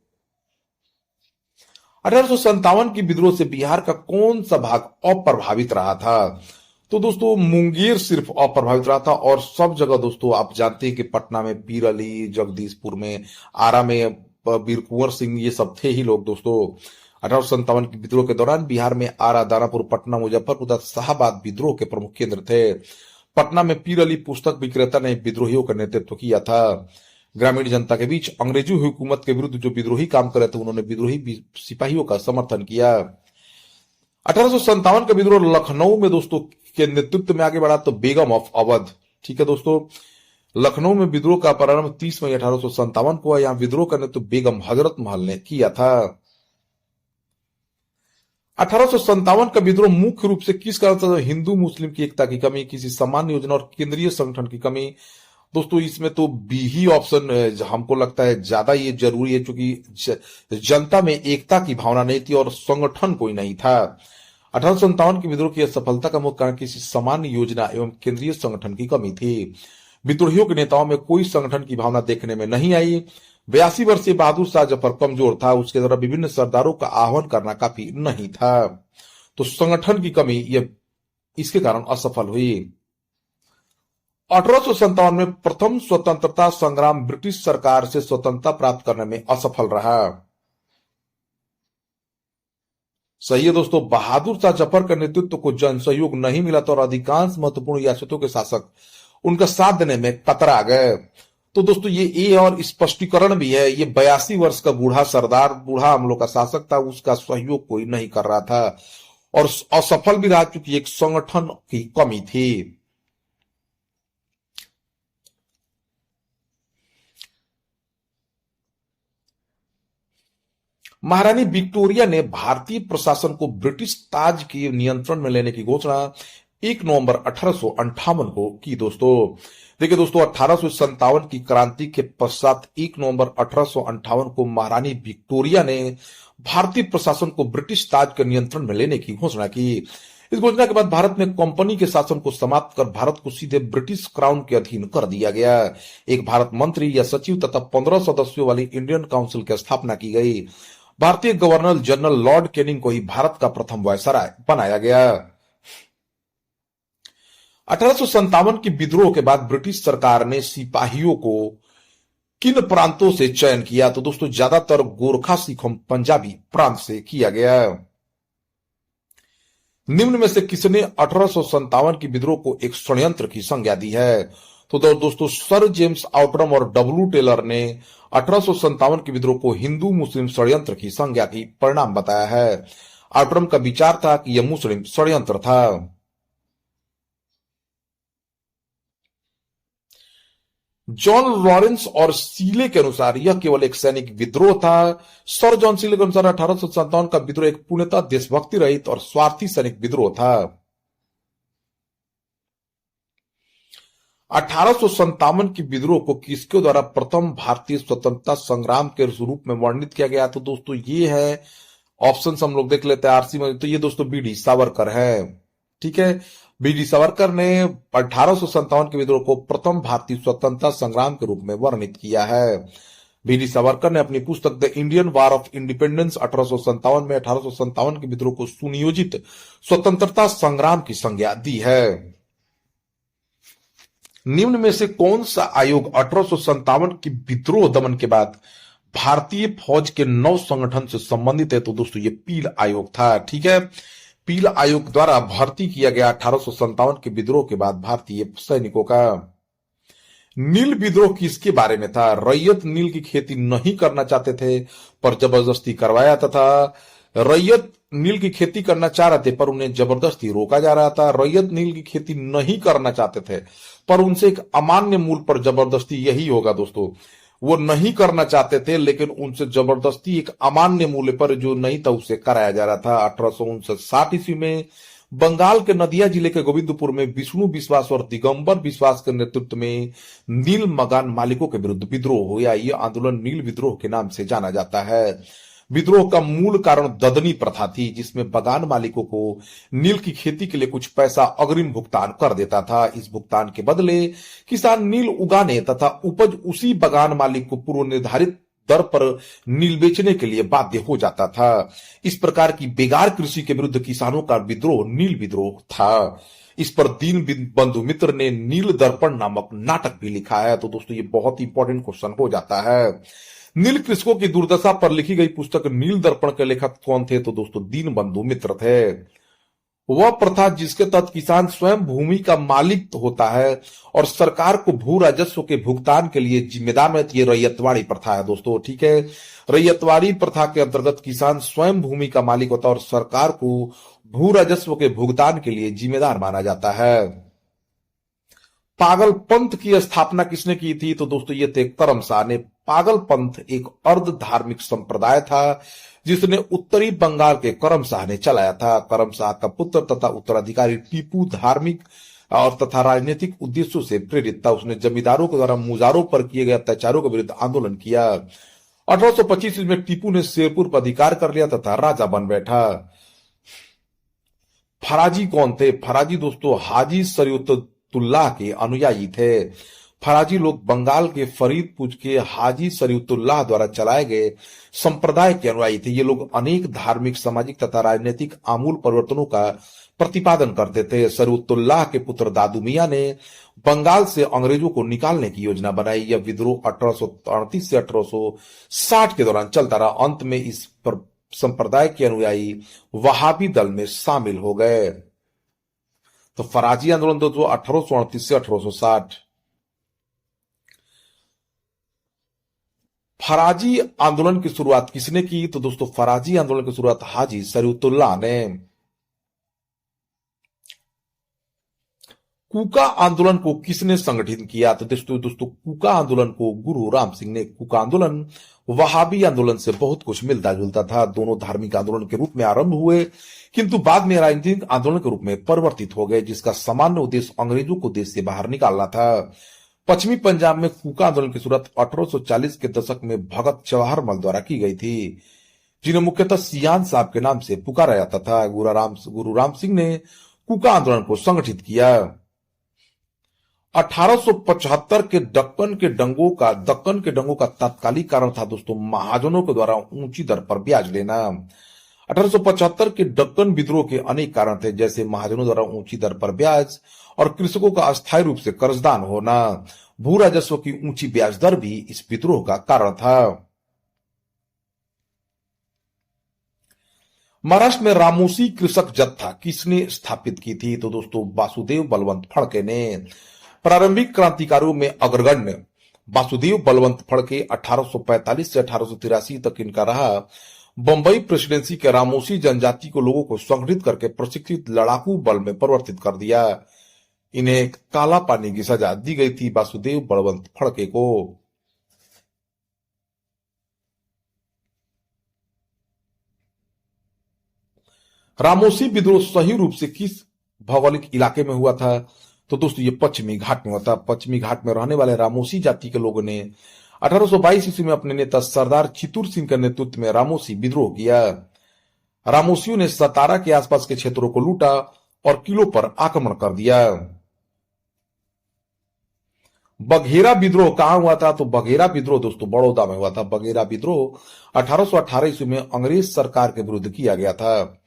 1857 की विद्रोह से बिहार का कौन सा भाग अप्रभावित रहा था? तो दोस्तों मुंगेर सिर्फ अप्रभावित रहा था और सब जगह दोस्तों आप जानते हैं कि पटना में पीर अली, जगदीशपुर में, आरा में वीर कुंवर सिंह, ये सब थे ही लोग दोस्तों। 1857 की विद्रोह के दौरान बिहार में आरा, दानापुर, पटना, मुजफ्फरपुर तथा शाहाबाद विद्रोह के प्रमुख केंद्र थे। पटना में पीर अली पुस्तक विक्रेता ने विद्रोहियों का नेतृत्व किया था। ग्रामीण जनता के बीच अंग्रेजी हुकूमत के विरुद्ध जो विद्रोही काम कर रहे थे, उन्होंने विद्रोही सिपाहियों का समर्थन किया। 1857 का विद्रोह लखनऊ में दोस्तों के नेतृत्व में आगे बढ़ा तो बेगम ऑफ अवध। ठीक है दोस्तों, लखनऊ में विद्रोह का प्रारंभ 30 मई 1857 को हुआ। यहां विद्रोह का नेतृत्व बेगम हजरत महल ने किया था। 1857 का विद्रोह मुख्य रूप से किस कारण था? हिंदू मुस्लिम की एकता की कमी, किसी सामान्य योजना और केंद्रीय संगठन की कमी। दोस्तों इसमें तो बी ही ऑप्शन हमको लगता है ज्यादा ये जरूरी है, क्योंकि जनता में एकता की भावना नहीं थी और संगठन कोई नहीं था। 1857 की विद्रोह की सफलता का मुख्य कारण किसी सामान्य योजना एवं केंद्रीय संगठन की कमी थी। विद्रोहियों के नेताओं में कोई संगठन की भावना देखने में नहीं आई। 82 वर्षीय बहादुर शाह जफर कमजोर था, उसके द्वारा विभिन्न सरदारों का आह्वान करना काफी नहीं था, तो संगठन की कमी यह इसके कारण असफल हुई। 1857 में प्रथम स्वतंत्रता संग्राम ब्रिटिश सरकार से स्वतंत्रता प्राप्त करने में असफल रहा। सही है दोस्तों, बहादुर शाह जफर का नेतृत्व को जन सहयोग नहीं मिला था और अधिकांश महत्वपूर्ण रियासतों के शासक उनका साथ देने में कतरा गए। तो दोस्तों ये और स्पष्टीकरण भी है, ये 82 वर्ष का बूढ़ा सरदार, बूढ़ा हम लोग का शासक था, उसका सहयोग कोई नहीं कर रहा था और असफल भी रहा क्योंकि एक संगठन की कमी थी। महारानी विक्टोरिया ने भारतीय प्रशासन को ब्रिटिश ताज के नियंत्रण में लेने की घोषणा 1 नवंबर 1858 को की। दोस्तों देखिए दोस्तों, 1857 की क्रांति के पश्चात 1 नवंबर 1858 को महारानी विक्टोरिया ने भारतीय प्रशासन को ब्रिटिश ताज के नियंत्रण में लेने की घोषणा की। इस घोषणा के बाद भारत में कंपनी के शासन को समाप्त कर भारत को सीधे ब्रिटिश क्राउन के अधीन कर दिया गया। एक भारत मंत्री या सचिव तथा 15 सदस्यों वाली इंडियन काउंसिल की स्थापना की गई। भारतीय गवर्नर जनरल लॉर्ड कैनिंग को ही भारत का प्रथम वायसराय बनाया गया। 1857 के विद्रोह के बाद ब्रिटिश सरकार ने सिपाहियों को किन प्रांतों से चयन किया? तो दोस्तों ज्यादातर गोरखा, सिख, पंजाबी प्रांत से किया गया। निम्न में से किसने 1857 के विद्रोह को एक षड्यंत्र की संज्ञा दी है? तो दोस्तों सर जेम्स आउटरम और डब्ल्यू टेलर ने 1857 के विद्रोह को हिंदू मुस्लिम षड्यंत्र की संज्ञा की परिणाम बताया है। आउटरम का विचार था कि यह मुस्लिम षड्यंत्र था। जॉन लॉरेंस और सीले के अनुसार यह केवल एक सैनिक विद्रोह था। सर जॉन सीले के अनुसार 1857 का विद्रोह एक पूर्णतः देशभक्ति रहित और स्वार्थी सैनिक विद्रोह था। 1857 की विद्रोह को किसके द्वारा प्रथम भारतीय स्वतंत्रता संग्राम के रूप में वर्णित किया गया? तो दोस्तों ये है ऑप्शन, हम लोग देख लेते हैं आरसी में। तो ये दोस्तों बी डी सावरकर है। ठीक है, बी डी सावरकर ने 1857 के विद्रोह को प्रथम भारतीय स्वतंत्रता संग्राम के रूप में वर्णित किया है। बी डी सावरकर ने अपनी पुस्तक the Indian war of independence 1857 में 1857 के विद्रोह को सुनियोजित स्वतंत्रता संग्राम की संज्ञा दी है। निम्न में से कौन सा आयोग 1857 की विद्रोह दमन के बाद भारतीय फौज के नव संगठन से संबंधित है? तो दोस्तों ये पील आयोग था। ठीक है, पील आयोग द्वारा भर्ती किया गया 1857 के विद्रोह के बाद भारतीय सैनिकों का। नील विद्रोह किसके बारे में था? रैयत नील की खेती नहीं करना चाहते थे पर जबरदस्ती करवाया तथा रैयत नील की खेती करना चाह रहे थे पर उन्हें जबरदस्ती रोका जा रहा था। रैयत नील की खेती नहीं करना चाहते थे पर उनसे एक अमान्य मूल्य पर जबरदस्ती, यही होगा दोस्तों, वो नहीं करना चाहते थे लेकिन उनसे जबरदस्ती एक अमान्य मूल्य पर जो नहीं था उसे कराया जा रहा था। 1859 ईस्वी में बंगाल के नदिया जिले के गोविंदपुर में विष्णु विश्वास और दिगंबर विश्वास के नेतृत्व में नील मकान मालिकों के विरुद्ध विद्रोह हुआ। यह आंदोलन नील विद्रोह के नाम से जाना जाता है। विद्रोह का मूल कारण ददनी प्रथा थी, जिसमें बगान मालिकों को नील की खेती के लिए कुछ पैसा अग्रिम भुगतान कर देता था। इस भुगतान के बदले किसान नील उगाने तथा उपज उसी बगान मालिक को पूर्व निर्धारित दर पर नील बेचने के लिए बाध्य हो जाता था। इस प्रकार की बेगार कृषि के विरुद्ध किसानों का विद्रोह नील विद्रोह था। इस पर दीन बंधु मित्र ने नील दर्पण नामक नाटक भी लिखा है। तो दोस्तों ये बहुत इंपॉर्टेंट क्वेश्चन हो जाता है। नील कृषकों की दुर्दशा पर लिखी गई पुस्तक नील दर्पण के लेखक कौन थे? तो दोस्तों दीन बंधु मित्र थे। वह प्रथा जिसके तहत किसान स्वयं भूमि का मालिक होता है और सरकार को भू राजस्व के भुगतान के लिए जिम्मेदार है, ये रैयतवाड़ी प्रथा है दोस्तों। ठीक है, रैयतवाड़ी प्रथा के अंतर्गत किसान स्वयं भूमि का मालिक होता है और सरकार को भू राजस्व के भुगतान के लिए जिम्मेदार माना जाता है। पागल पंथ की स्थापना किसने की थी? तो दोस्तों ये थे करमशाह ने। पागल पंथ एक अर्ध धार्मिक संप्रदाय था जिसने उत्तरी बंगाल के करमशाह ने चलाया था। करमशाह का पुत्र तथा उत्तराधिकारी टीपू धार्मिक और तथा राजनीतिक उद्देश्यों से प्रेरित था। उसने जमींदारों के द्वारा मुजारों पर किए गए अत्याचारों के विरुद्ध आंदोलन किया। 1825 में टीपू ने शेरपुर पर अधिकार कर लिया तथा राजा बन बैठा। फराजी कौन थे? फराजी दोस्तों हाजी शरीयतुल्लाह के अनुयायी थे। फराजी लोग बंगाल के फरीदपुर के हाजी शरीयतुल्लाह द्वारा चलाए गए संप्रदाय के अनुयायी थे। ये लोग अनेक धार्मिक, सामाजिक तथा राजनीतिक आमूल परिवर्तनों का प्रतिपादन करते थे। शरीयतुल्लाह के पुत्र दादू मियां ने बंगाल से अंग्रेजों को निकालने की योजना बनाई। यह विद्रोह 1838 से 1860 के दौरान चलता रहा। अंत में इस पर संप्रदाय के अनुयायी वहाबी दल में शामिल हो गए। तो फराजी आंदोलन दोस्तों 1838 से 1860। फराजी आंदोलन की शुरुआत किसने की? तो दोस्तों फराजी आंदोलन की शुरुआत हाजी शरीयतुल्लाह ने। कूका आंदोलन को किसने संगठित किया? तो दोस्तों कूका आंदोलन को गुरु राम सिंह ने। कूका आंदोलन वहाबी आंदोलन से बहुत कुछ मिलता जुलता था। दोनों धार्मिक आंदोलन के रूप में आरंभ हुए किंतु बाद में राजनीतिक आंदोलन के रूप में परिवर्तित हो गए, जिसका सामान्य उद्देश्य अंग्रेजों को देश से बाहर निकालना था। पश्चिमी पंजाब में कूका आंदोलन की शुरुआत 1840 के दशक में भगत जवाहरलाल द्वारा की गई थी, जिन्हें मुख्यतः सियान साहब के नाम से पुकारा जाता था। गुरु राम सिंह ने कूका आंदोलन को संगठित किया। 1875 के दक्कन के दंगों का तात्कालिक कारण था दोस्तों महाजनों के द्वारा ऊंची दर पर ब्याज लेना। 1875 के दक्कन विद्रोह के अनेक कारण थे, जैसे महाजनों द्वारा ऊंची दर पर ब्याज और कृषकों का अस्थायी रूप से कर्जदान होना। भू राजस्व की ऊंची ब्याज दर भी इस विद्रोह का कारण था। महाराष्ट्र में रामोसी कृषक जत्था किसने स्थापित की थी? तो दोस्तों वासुदेव बलवंत फड़के ने। प्रारंभिक क्रांतिकारियों में अग्रगण्य वासुदेव बलवंत फड़के 1845 से 1883 तक इनका रहा। बंबई प्रेसिडेंसी के रामोसी जनजाति को लोगों को संगठित करके प्रशिक्षित लड़ाकू बल में परिवर्तित कर दिया। इन्हें काला पानी की सजा दी गई थी वासुदेव बलवंत फड़के को। रामोसी विद्रोह सही रूप से किस भौगोलिक इलाके में हुआ था? तो दोस्तों ये पश्चिमी घाट में हुआ था। पश्चिमी घाट में रहने वाले रामोसी जाति के लोगों ने 1822 ईस्वी में अपने नेता सरदार चित्तूर सिंह के नेतृत्व में रामोसी विद्रोह किया। रामोसियों ने सतारा के आसपास के क्षेत्रों को लूटा और किलों पर आक्रमण कर दिया। बघेरा विद्रोह कहां हुआ था? तो बघेरा विद्रोह दोस्तों बड़ौदा में हुआ था। बघेरा विद्रोह 1818 ईस्वी में अंग्रेज सरकार के विरुद्ध किया गया था।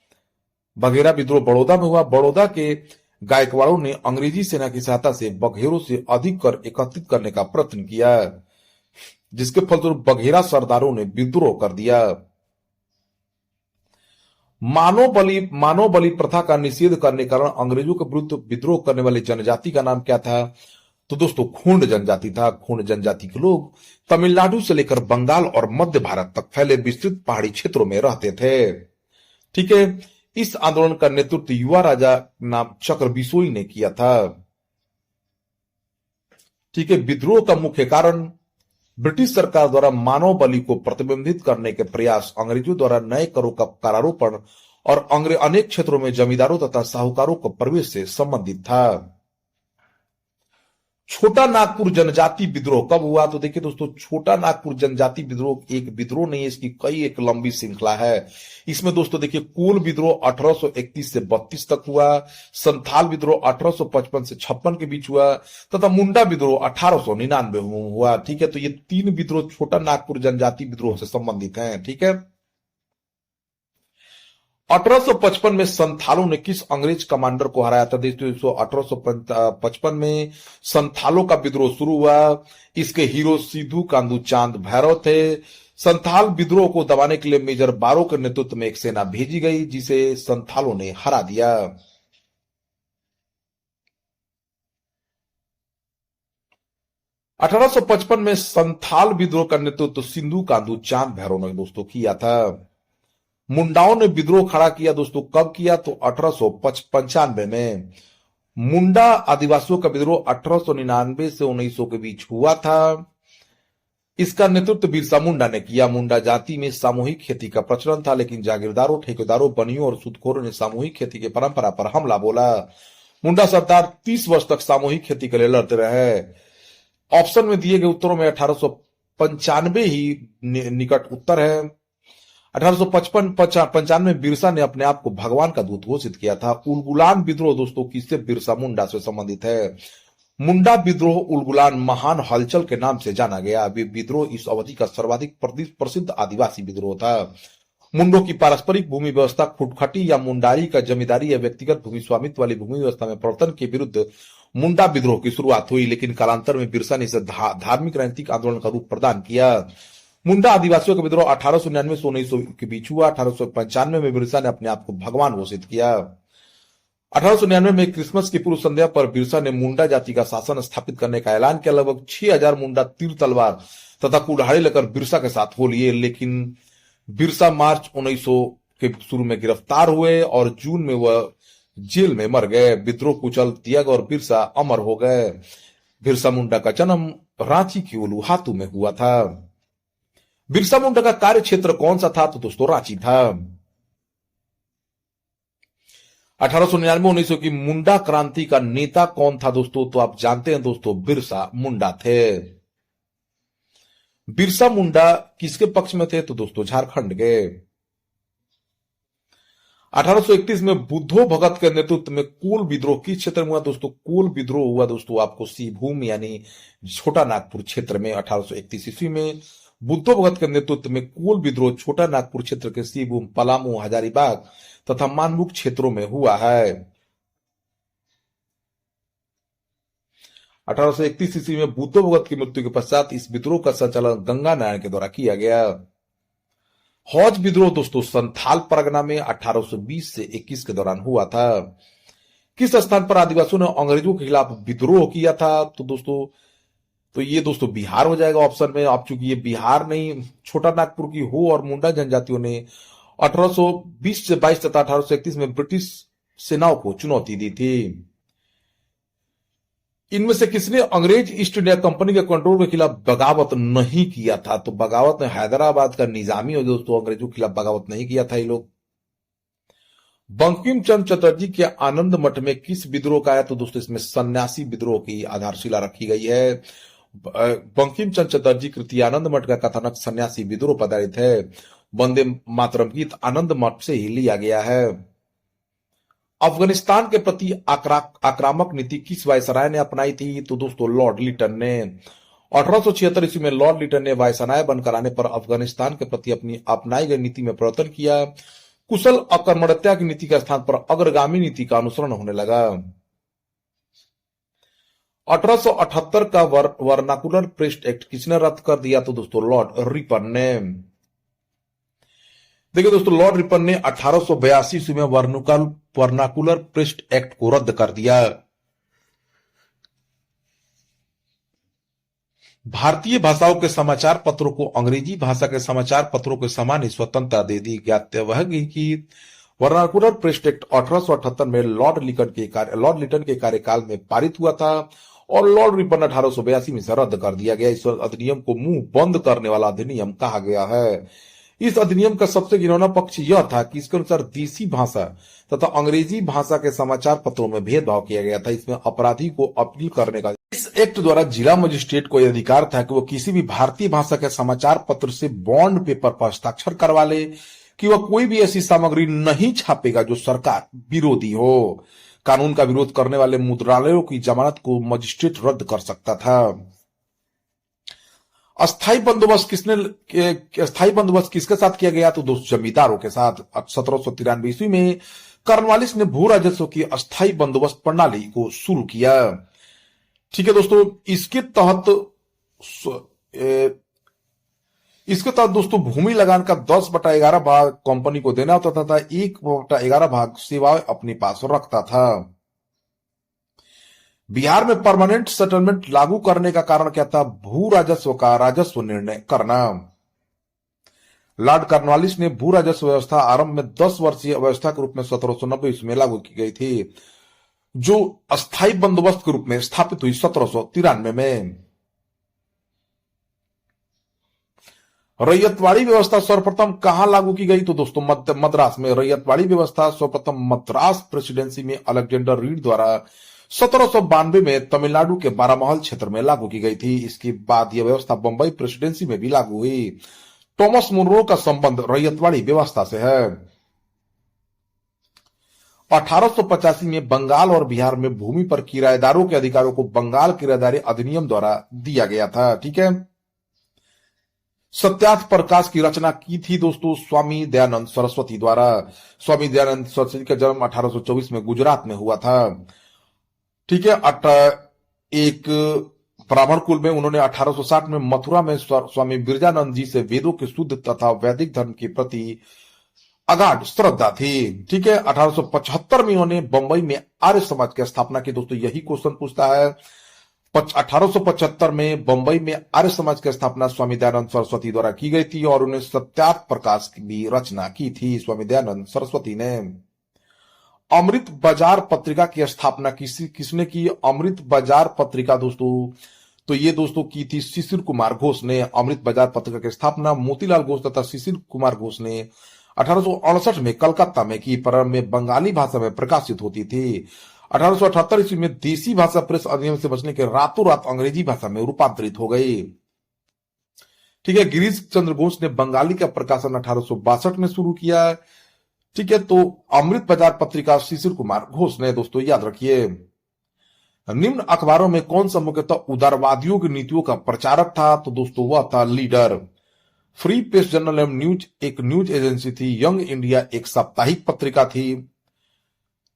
बघेरा विद्रोह बड़ौदा में हुआ। बड़ौदा के गायकवाड़ों ने अंग्रेजी सेना की सहायता से बघेरों से अधिक कर एकत्रित करने का प्रयत्न किया, जिसके फलस्वरूप बघेरा सरदारों ने विद्रोह कर दिया। मानव बलि प्रथा का निषेध करने के कारण अंग्रेजों के विरुद्ध विद्रोह करने वाली जनजाति का नाम क्या था? तो दोस्तों खूंड जनजाति था। खूंड जनजाति के लोग तमिलनाडु से लेकर बंगाल और मध्य भारत तक फैले विस्तृत पहाड़ी क्षेत्रों में रहते थे। ठीक है, इस आंदोलन का नेतृत्व युवा राजा नाम चक्र बिसोई ने किया था। ठीक है, विद्रोह का मुख्य कारण ब्रिटिश सरकार द्वारा मानव बलि को प्रतिबंधित करने के प्रयास, अंग्रेजों द्वारा नए करों का करारोपण और अनेक क्षेत्रों में जमींदारों तथा साहूकारों का प्रवेश से संबंधित था। छोटा नागपुर जनजाति विद्रोह कब हुआ? तो देखिए दोस्तों, छोटा नागपुर जनजाति विद्रोह एक विद्रोह नहीं है, इसकी कई एक लंबी श्रृंखला है। इसमें दोस्तों देखिए, कोल विद्रोह 1831 से 32 तक हुआ, संथाल विद्रोह 1855 से 56 के बीच हुआ तथा मुंडा विद्रोह 1899 में हुआ। ठीक है, तो ये तीन विद्रोह छोटा नागपुर जनजाति विद्रोह से संबंधित हैं। ठीक है, 1855 में संथालों ने किस अंग्रेज कमांडर को हराया था? दोस्तों 1855 में संथालों का विद्रोह शुरू हुआ। इसके हीरो सिद्धू कांदू चांद भैरव थे। संथाल विद्रोह को दबाने के लिए मेजर बारो के नेतृत्व में एक सेना भेजी गई, जिसे संथालों ने हरा दिया। 1855 में संथाल विद्रोह का नेतृत्व सिद्धू कांदू चांद भैरव ने दोस्तों किया था। मुंडाओं ने विद्रोह खड़ा किया दोस्तों, कब किया? तो 1895 में। मुंडा आदिवासियों का विद्रोह 1899 से 1900 के बीच हुआ था। इसका नेतृत्व बिरसा मुंडा ने किया। मुंडा जाति में सामूहिक खेती का प्रचलन था, लेकिन जागीरदारों, ठेकेदारों, बनियों और सूदखोरों ने सामूहिक खेती की परंपरा पर हमला बोला। मुंडा सरदार 30 वर्ष तक सामूहिक खेती के लिए लड़ते रहे। ऑप्शन में दिए गए उत्तरों में 1895 ही निकट उत्तर है। 1855 में बिरसा ने अपने आप को भगवान का दूत घोषित किया था। उलगुलान विद्रोह दोस्तों किससे? बिरसा मुंडा से संबंधित है। मुंडा विद्रोह उलगुलान महान हलचल के नाम से जाना गया। विद्रोह इस अवधि का सर्वाधिक प्रसिद्ध आदिवासी विद्रोह था। मुंडों की पारस्परिक भूमि व्यवस्था खुटखटी या मुंडारी का जमींदारी या व्यक्तिगत भूमि स्वामित्व वाली भूमि व्यवस्था में परिवर्तन के विरुद्ध मुंडा विद्रोह की शुरुआत हुई, लेकिन कालांतर में बिरसा ने इसे धार्मिक राजनीतिक आंदोलन का रूप प्रदान किया। मुंडा आदिवासियों का विद्रोह 1899 से 1900 के बीच हुआ। 1895 में बिरसा ने अपने आप को भगवान घोषित किया। 1899 में क्रिसमस की पूर्व संध्या पर बिरसा ने मुंडा जाति का शासन स्थापित करने का ऐलान किया। लगभग 6000 मुंडा तीर तलवार तथा कुल्हाड़ी लेकर बिरसा के साथ हो लिए, लेकिन बिरसा मार्च 1900 के शुरू में गिरफ्तार हुए और जून में वह जेल में मर गए। विद्रोह कुचल दिया गया और बिरसा अमर हो गए। बिरसा मुंडा का जन्म रांची की उलुहातू में हुआ था। बिरसा मुंडा का कार्य क्षेत्र कौन सा था? तो दोस्तों रांची था। 1899-1900 की मुंडा क्रांति का नेता कौन था दोस्तों? तो आप जानते हैं दोस्तों, बिरसा मुंडा थे। बिरसा मुंडा किसके पक्ष में थे? तो दोस्तों झारखंड के। 1831 में बुद्धो भगत के नेतृत्व में कोल विद्रोह किस क्षेत्र में हुआ दोस्तों? कोल विद्रोह हुआ दोस्तों आपको सिंहभूम यानी छोटा नागपुर क्षेत्र में 1831 ईस्वी में बुद्धो भगत के नेतृत्व में कोल विद्रोह छोटा नागपुर क्षेत्र के सिंहभूम, पलामू, हजारीबाग तथा मानमुख क्षेत्रों में हुआ है। 1831 ईस्वी में बुद्धो भगत की मृत्यु के पश्चात इस विद्रोह का संचालन गंगा नारायण के द्वारा किया गया। हौज विद्रोह दोस्तों संथाल परगना में 1820 से 21 के दौरान हुआ था। किस स्थान पर आदिवासियों ने अंग्रेजों के खिलाफ विद्रोह किया था? तो दोस्तों तो ये दोस्तों बिहार हो जाएगा ऑप्शन में। आप चूंकि ये बिहार नहीं छोटा नागपुर की हो और मुंडा जनजातियों ने 1820 से 22 तथा 1831 में ब्रिटिश सेनाओं को चुनौती दी थी। इनमें से किसने अंग्रेज ईस्ट इंडिया कंपनी के कंट्रोल के खिलाफ बगावत नहीं किया था? तो बगावत में हैदराबाद का निजामी हो दोस्तों अंग्रेजों के खिलाफ बगावत नहीं किया था ये लोग। बंकिम चंद्र चटर्जी के आनंद मठ में किस विद्रोह का है? तो दोस्तों इसमें सन्यासी विद्रोह की आधारशिला रखी गई है। बंकिम चंद्र चटर्जी कृति आनंद मठ का कथानक सन्यासी विद्रोह पर आधारित है। वंदे मातरम गीत आनंद मठ से ही लिया गया है। अफगानिस्तान के प्रति आक्रामक नीति किस वायसराय ने अपनाई थी? तो दोस्तों लॉर्ड लिटन ने। 1876 ईस्वी में लॉर्ड लिटन ने वायसराय बनकर आने पर अफगानिस्तान के प्रति अपनी अपनाई गई नीति में परिवर्तन किया। कुशल अकर्मण्यता की नीति के स्थान पर अग्रगामी नीति का अनुसरण होने लगा। 1878 का वर्नाकुलर प्रेस्ट एक्ट किसने रद्द कर दिया? तो दोस्तों लॉर्ड रिपन ने। देखिए दोस्तों लॉर्ड रिपन ने 1882 ईस्वी में वर्नाकुलर प्रेस्ट एक्ट को रद्द कर दिया। भारतीय भाषाओं के समाचार पत्रों को अंग्रेजी भाषा के समाचार पत्रों के समान ही स्वतंत्रता दे दी। ज्ञातव्य वह कि वर्नाकुलर प्रेस्ट एक्ट 1878 में लॉर्ड लिटन के कार्यकाल में पारित हुआ था और लॉर्ड रिपन 1882 में से रद्द कर दिया गया। इस अधिनियम को मुंह बंद करने वाला अधिनियम कहा गया है। इस अधिनियम का सबसे घिनौना पक्ष यह था कि इसके अनुसार देसी भाषा तथा अंग्रेजी भाषा के समाचार पत्रों में भेदभाव किया गया था। इसमें अपराधी को अपील करने का इस एक्ट द्वारा जिला मजिस्ट्रेट को यह अधिकार था कि वो किसी भी भारतीय भाषा के समाचार पत्र से बॉन्ड पेपर पर हस्ताक्षर करवा ले कि वह कोई भी ऐसी सामग्री नहीं छापेगा जो सरकार विरोधी हो। कानून का विरोध करने वाले मुद्रालयों की जमानत को मजिस्ट्रेट रद्द कर सकता था। अस्थाई बंदोबस्त किसके साथ किया गया? तो दोस्तों जमींदारों के साथ। 1793 ईस्वी में कॉर्नवालिस ने भू राजस्व की अस्थाई बंदोबस्त प्रणाली को शुरू किया। ठीक है दोस्तों, इसके तहत दोस्तों भूमि लगान का 10/11 भाग कंपनी को देना होता था, 1/11 भाग सेवाएं अपने पास रखता था। बिहार में परमानेंट सेटलमेंट लागू करने का कारण क्या था? भू राजस्व का राजस्व निर्णय करना। लॉर्ड कॉर्नवालिस ने भू राजस्व व्यवस्था आरंभ में 10 वर्षीय व्यवस्था के रूप में 1790 ईस्वी में लागू की गई थी, जो अस्थायी बंदोबस्त के रूप में स्थापित हुई 1793 में। रैयतवाड़ी व्यवस्था सर्वप्रथम कहां लागू की गई? तो दोस्तों मद्रास में। रैयतवाड़ी व्यवस्था सर्वप्रथम मद्रास प्रेसिडेंसी में अलेक्जेंडर रीड द्वारा 1792 में तमिलनाडु के बारामहल क्षेत्र में लागू की गई थी। इसके बाद यह व्यवस्था बंबई प्रेसिडेंसी में भी लागू हुई। टॉमस मुनरो का संबंध रैयतवाड़ी व्यवस्था से है। 1885 में बंगाल और बिहार में भूमि पर किराएदारों के अधिकारों को बंगाल किराएदारी अधिनियम द्वारा दिया गया था। ठीक है। सत्यार्थ प्रकाश की रचना की थी दोस्तों स्वामी दयानंद सरस्वती द्वारा। स्वामी दयानंद सरस्वती का जन्म 1824 में गुजरात में हुआ था। ठीक है। एक ब्राह्मण कुल में उन्होंने 1860 में मथुरा में स्वामी बिरजानंद जी से वेदों के शुद्ध तथा वैदिक धर्म के प्रति अगाध श्रद्धा थी। ठीक है। 1875 में उन्होंने बंबई में आर्य समाज की स्थापना की। दोस्तों यही क्वेश्चन पूछता है। 1875 में बंबई में आर्य समाज की स्थापना स्वामी दयानंद सरस्वती द्वारा की गई थी और उन्हें सत्यार्थ प्रकाश की भी रचना की थी स्वामी दयानंद सरस्वती ने। अमृत बाजार पत्रिका की स्थापना किसने की? अमृत बाजार पत्रिका दोस्तों तो ये दोस्तों की थी शिशिर कुमार घोष ने। अमृत बाजार पत्रिका की स्थापना मोतीलाल घोष तथा शिशिर कुमार घोष ने 1868 में कलकत्ता में की। प्रारंभ में बंगाली भाषा में प्रकाशित होती थी। 1878 ईस्वी में देसी भाषा प्रेस अधिनियम से बचने के रातों रात अंग्रेजी भाषा में रूपांतरित हो गई। ठीक है। गिरीश चंद्र घोष ने बंगाली का प्रकाशन 1862 में शुरू किया। ठीक है, तो अमृत बाजार पत्रिका शिशिर कुमार घोष ने, दोस्तों याद रखिए, निम्न अखबारों में कौन सा मुख्यतः उदारवादियों की नीतियों का प्रचारक था? तो दोस्तों वह था लीडर। फ्री प्रेस जर्नल एवं न्यूज एक न्यूज एजेंसी थी। यंग इंडिया एक साप्ताहिक पत्रिका थी,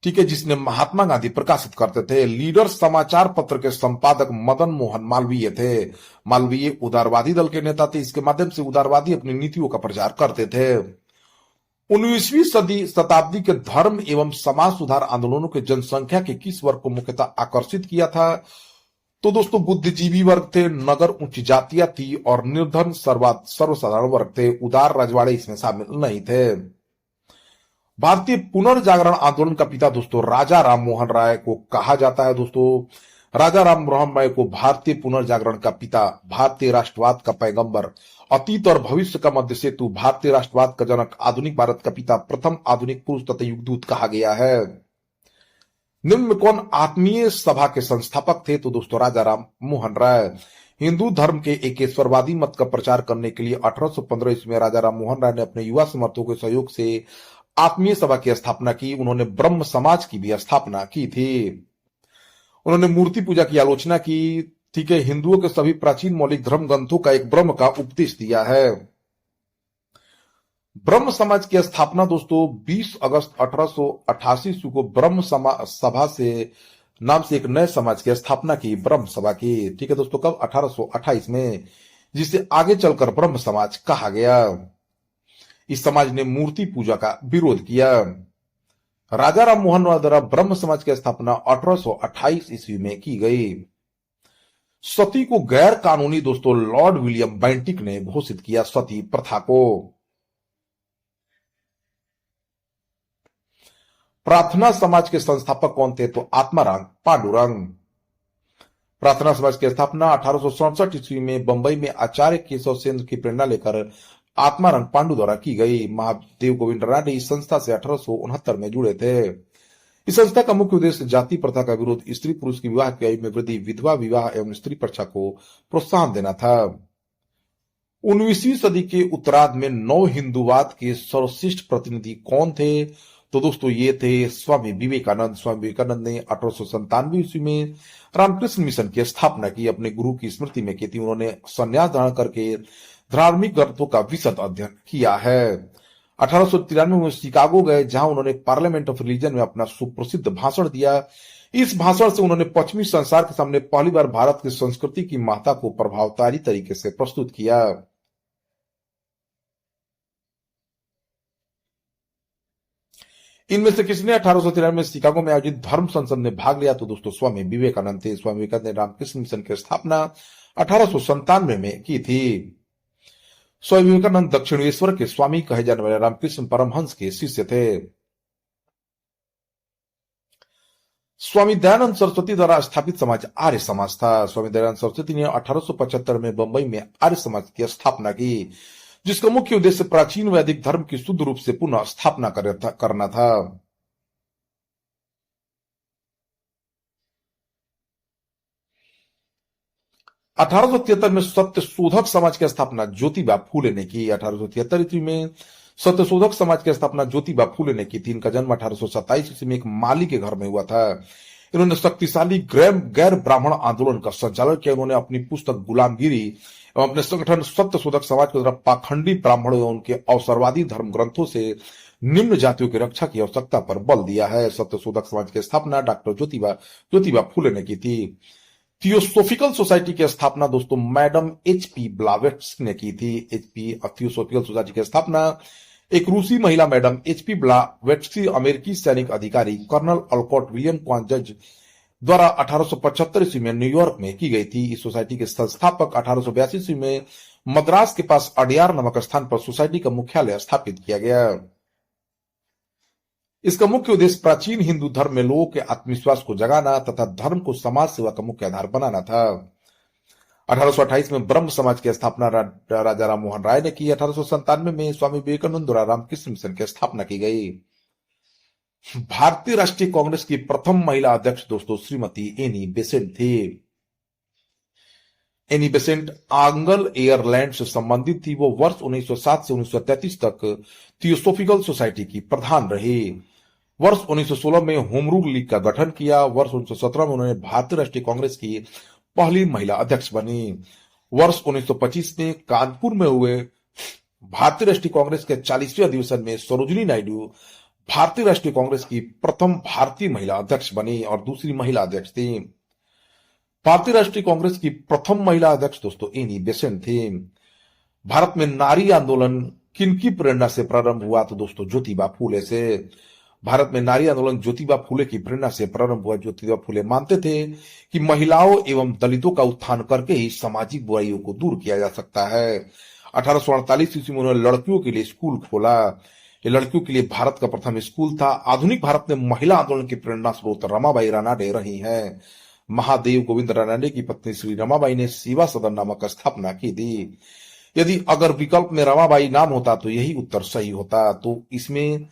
ठीक है, जिसने महात्मा गांधी प्रकाशित करते थे। लीडर समाचार पत्र के संपादक मदन मोहन मालवीय थे। मालवीय उदारवादी दल के नेता थे। इसके माध्यम से उदारवादी अपनी नीतियों का प्रचार करते थे। 19वीं शताब्दी के धर्म एवं समाज सुधार आंदोलनों के जनसंख्या के किस वर्ग को मुख्यतः आकर्षित किया था? तो दोस्तों बुद्धिजीवी वर्ग थे, नगर उच्च जातियां थी और निर्धन सर्वसाधारण वर्ग थे। उदार रजवाड़े इसमें शामिल नहीं थे। भारतीय पुनर्जागरण आंदोलन का पिता दोस्तों राजा राम मोहन राय को कहा जाता है। दोस्तों राजा राम मोहन राय को भारतीय पुनर्जागरण का पिता, भारतीय राष्ट्रवाद का पैगंबर, अतीत और भविष्य का मध्य सेतु, भारतीय राष्ट्रवाद का जनक, आधुनिक भारत का पिता, प्रथम आधुनिक पुरुष तथा युगदूत कहा गया है। निम्न में कौन आत्मीय सभा के संस्थापक थे? तो दोस्तों राजा राम मोहन राय। हिंदू धर्म के एकेश्वरवादी मत का प्रचार करने के लिए 1815 ईस्वी में राजा राम मोहन राय ने अपने युवा समर्थकों के सहयोग से आत्मीय सभा की स्थापना की। उन्होंने ब्रह्म समाज की भी स्थापना की थी। उन्होंने मूर्ति पूजा की आलोचना की, ठीक है, हिंदुओं के सभी प्राचीन मौलिक धर्म ग्रंथों का एक ब्रह्म का उपदेश दिया है। ब्रह्म समाज की स्थापना दोस्तों 20 अगस्त 1888 ईस्वी को ब्रह्म सभा से नाम से एक नए समाज की स्थापना की, ब्रह्म सभा की। ठीक है दोस्तों, कब? 1828 में, जिसे आगे चलकर ब्रह्म समाज कहा गया। इस समाज ने मूर्ति पूजा का विरोध किया। राजा राम मोहन राय द्वारा ब्रह्म समाज की स्थापना 1828 ईस्वी में की गई। सती को गैर कानूनी दोस्तों लॉर्ड विलियम बेंटिक ने घोषित किया सती प्रथा को। प्रार्थना समाज के संस्थापक कौन थे? तो आत्माराम पांडुरंग। प्रार्थना समाज की स्थापना 1867 ईस्वी में बंबई में आचार्य केशव सेन की प्रेरणा लेकर आत्माराम पांडु द्वारा की गई। महादेव गोविंद राय ने इस संस्था से 1869 में जुड़े थे। इस संस्था का मुख्य उद्देश्य जाति प्रथा का विरोध, स्त्री पुरुष की विवाह की आयु में वृद्धि, विधवा विवाह एवं स्त्री प्रथा को प्रोत्साहन देना था। 19वीं सदी के उत्तरार्ध में नव हिंदूवाद के सर्वश्रेष्ठ प्रतिनिधि कौन थे? तो दोस्तों ये थे स्वामी विवेकानंद। स्वामी विवेकानंद ने 1897 ईस्वी में रामकृष्ण मिशन की स्थापना की, अपने गुरु की स्मृति में की थी। उन्होंने संन्यास धारण करके धार्मिक ग्रंथों का विशद अध्ययन किया है। 1893 में शिकागो गए, जहां उन्होंने पार्लियामेंट ऑफ रिलीजन में अपना सुप्रसिद्ध भाषण दिया। इस भाषण से उन्होंने पश्चिमी संसार के सामने पहली बार भारत की संस्कृति की महत्ता को प्रभावकारी तरीके से प्रस्तुत किया। इनमें से किसने 1893 में शिकागो में आयोजित धर्म संसद में भाग लिया? तो दोस्तों स्वामी विवेकानंद थे। स्वामी विवेकानंद ने रामकृष्ण मिशन की स्थापना 1897 में की थी। स्वामी विवेकानंद दक्षिणेश्वर के स्वामी कहे जाने वाले रामकृष्ण परमहंस के शिष्य थे। स्वामी दयानंद सरस्वती द्वारा स्थापित समाज आर्य समाज था। स्वामी दयानंद सरस्वती ने 1875 में बंबई में आर्य समाज की स्थापना की, जिसका मुख्य उद्देश्य प्राचीन वैदिक धर्म की शुद्ध रूप से पुनः स्थापना करना था। अठारह सौ तिहत्तर में सत्य शोधक समाज की स्थापना ज्योतिबा फूले ने की। 1873 ईस्वी में सत्य शोधक समाज की स्थापना ज्योतिबा फूले ने की थी। इनका जन्म 1827 ईस्वी में एक माली के घर में हुआ था। इन्होंने शक्तिशाली गैर ब्राह्मण आंदोलन का संचालन किया। उन्होंने अपनी पुस्तक गुलामगिरी एवं अपने संगठन सत्य शोधक समाज के द्वारा पाखंडी ब्राह्मणों एवं उनके अवसरवादी धर्म ग्रंथों से निम्न जातियों की रक्षा की आवश्यकता पर बल दिया है। सत्य शोधक समाज की स्थापना डॉक्टर ज्योतिबा फूले ने की थी। थियोसोफिकल सोसाइटी की स्थापना दोस्तों मैडम एच.पी. ब्लावेट्स्की ने की थी। थियोसोफिकल सोसाइटी की स्थापना एक रूसी महिला मैडम एच.पी. ब्लावेट्स्की अमेरिकी सैनिक अधिकारी कर्नल अल्कोट विलियम क्वांजज द्वारा 1875 ईस्वी में न्यूयॉर्क में की गई थी। इस सोसाइटी के संस्थापक 1882 ईस्वी में मद्रास के पास अडियार नामक स्थान पर सोसाइटी का मुख्यालय स्थापित किया गया। इसका मुख्य उद्देश्य प्राचीन हिंदू धर्म में लोगों के आत्मविश्वास को जगाना तथा धर्म को समाज सेवा का मुख्य आधार बनाना था। 1828 में ब्रह्म समाज की स्थापना राजा राम मोहन राय ने की। 1897 में स्वामी विवेकानंद द्वारा रामकृष्ण मिशन की स्थापना की गई। भारतीय राष्ट्रीय कांग्रेस की प्रथम महिला अध्यक्ष दोस्तों श्रीमती एनी बेसेंट थी। एनी बेसेंट आंगल एयरलैंड से संबंधित थी। वो वर्ष 1907 से 1933 तक थियोसोफिकल सोसाइटी की प्रधान रही। वर्ष 1916 में होम रूल लीग का गठन किया। वर्ष 1917 में उन्होंने भारतीय राष्ट्रीय कांग्रेस की पहली महिला अध्यक्ष बनी। वर्ष 1925 में कानपुर में हुए भारतीय राष्ट्रीय कांग्रेस के 40वें अधिवेशन में सरोजिनी नायडू भारतीय राष्ट्रीय कांग्रेस की प्रथम भारतीय महिला अध्यक्ष बनी और दूसरी महिला अध्यक्ष थी। भारतीय राष्ट्रीय कांग्रेस की प्रथम महिला अध्यक्ष दोस्तों एनी बेसेंट थी। भारत में नारी आंदोलन किनकी प्रेरणा से प्रारंभ हुआ? तो दोस्तों ज्योतिबा फूले से। भारत में नारी आंदोलन ज्योतिबा फूले की प्रेरणा से प्रारंभ हुआ। ज्योतिबा फूले मानते थे कि महिलाओं एवं दलितों का उत्थान करके ही सामाजिक बुराइयों को दूर किया जा सकता है। 1848 ईस्वी में उन्होंने लड़कियों के लिए स्कूल खोला। ये लड़कियों के लिए भारत का प्रथम स्कूल था। आधुनिक भारत में महिला आंदोलन की प्रेरणा स्रोत रमाबाई रानाडे रही हैं। महादेव गोविंद रानाडे की पत्नी श्री रमाबाई ने सेवा सदन नामक स्थापना की थी। यदि अगर विकल्प में रमाबाई नाम होता तो यही उत्तर सही होता। तो इसमें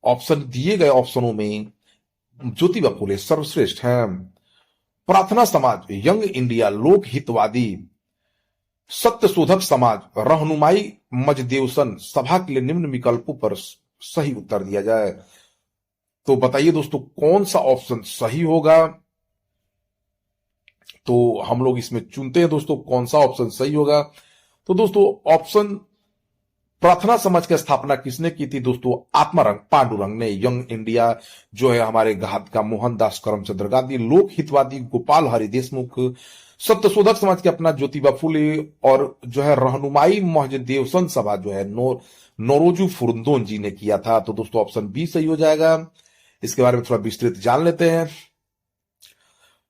ऑप्शन दिए गए ऑप्शनों में ज्योतिबा फूले सर्वश्रेष्ठ हैं। प्रार्थना समाज, यंग इंडिया, लोक हितवादी, सत्य शोधक समाज, रहनुमाई मजदेवसन सभा के लिए निम्न विकल्पों पर सही उत्तर दिया जाए। तो बताइए दोस्तों कौन सा ऑप्शन सही होगा? तो हम लोग इसमें चुनते हैं दोस्तों कौन सा ऑप्शन सही होगा। तो दोस्तों ऑप्शन प्रार्थना समाज की स्थापना किसने की थी? दोस्तों आत्मारंग पांडुरंग ने। यंग इंडिया जो है हमारे घात का मोहनदास करमचंद्र गांधी। लोक हितवादी गोपाल हरि देशमुख। सत्यशोधक समाज के अपना ज्योतिबा फूले। और जो है रहनुमाई महजदेवसन सभा जो है नौरोजी फुरंदोन जी ने किया था। तो दोस्तों ऑप्शन बी सही हो जाएगा। इसके बारे में थोड़ा विस्तृत जान लेते हैं।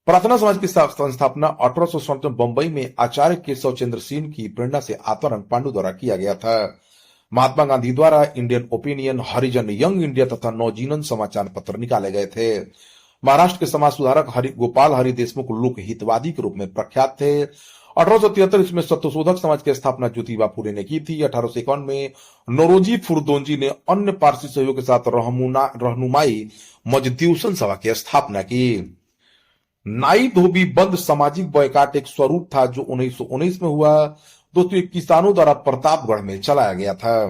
प्रार्थना समाज की स्थापना 1867 बंबई में आचार्य केशव चंद्र सेन की प्रेरणा से आत्मारंग पांडु द्वारा किया गया था। महात्मा गांधी द्वारा इंडियन ओपिनियन, हरिजन, यंग इंडिया तथा नवजीवन समाचार पत्र निकाले गए थे। महाराष्ट्र के समाज सुधारक गोपाल हरि देशमुख लोक हितवादी के रूप में प्रख्यात थे। 1873 में सत्यशोधक समाज की स्थापना ज्योतिबा फूले ने की थी। 1851 में नौरोजी फुरदोंजी ने अन्य पारसी सहयोग के साथ रहनुमाई मजदूसन सभा की स्थापना की। नाई धोबी बंद सामाजिक बॉयकाट एक स्वरूप था जो 1919 में हुआ। दोस्तों ये किसानों द्वारा प्रतापगढ़ में चलाया गया था।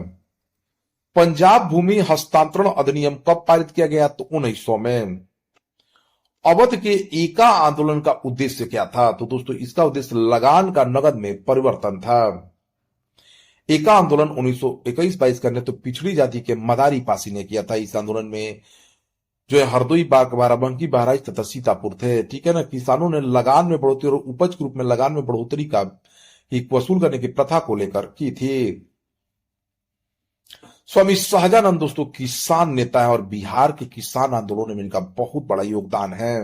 पंजाब भूमि हस्तांतरण अधिनियम कब पारित किया गया? तो 1900 में। अवध के एका आंदोलन का उद्देश्य क्या था? तो दोस्तों इसका उद्देश्य लगान का नगद में परिवर्तन था। एका आंदोलन 1921-22 का नेतृत्व पिछड़ी जाति के मदारी पासी ने किया था। इस आंदोलन में जो है हरदोई, बाराबंकी, बहराइच तथा सीतापुर थे। ठीक है ना। किसानों ने लगान में बढ़ोतरी और उपज के रूप में लगान में बढ़ोतरी का वसूल करने की प्रथा को लेकर की थी। स्वामी सहजानंद दोस्तों किसान नेता है और बिहार के किसान आंदोलनों में इनका बहुत बड़ा योगदान है।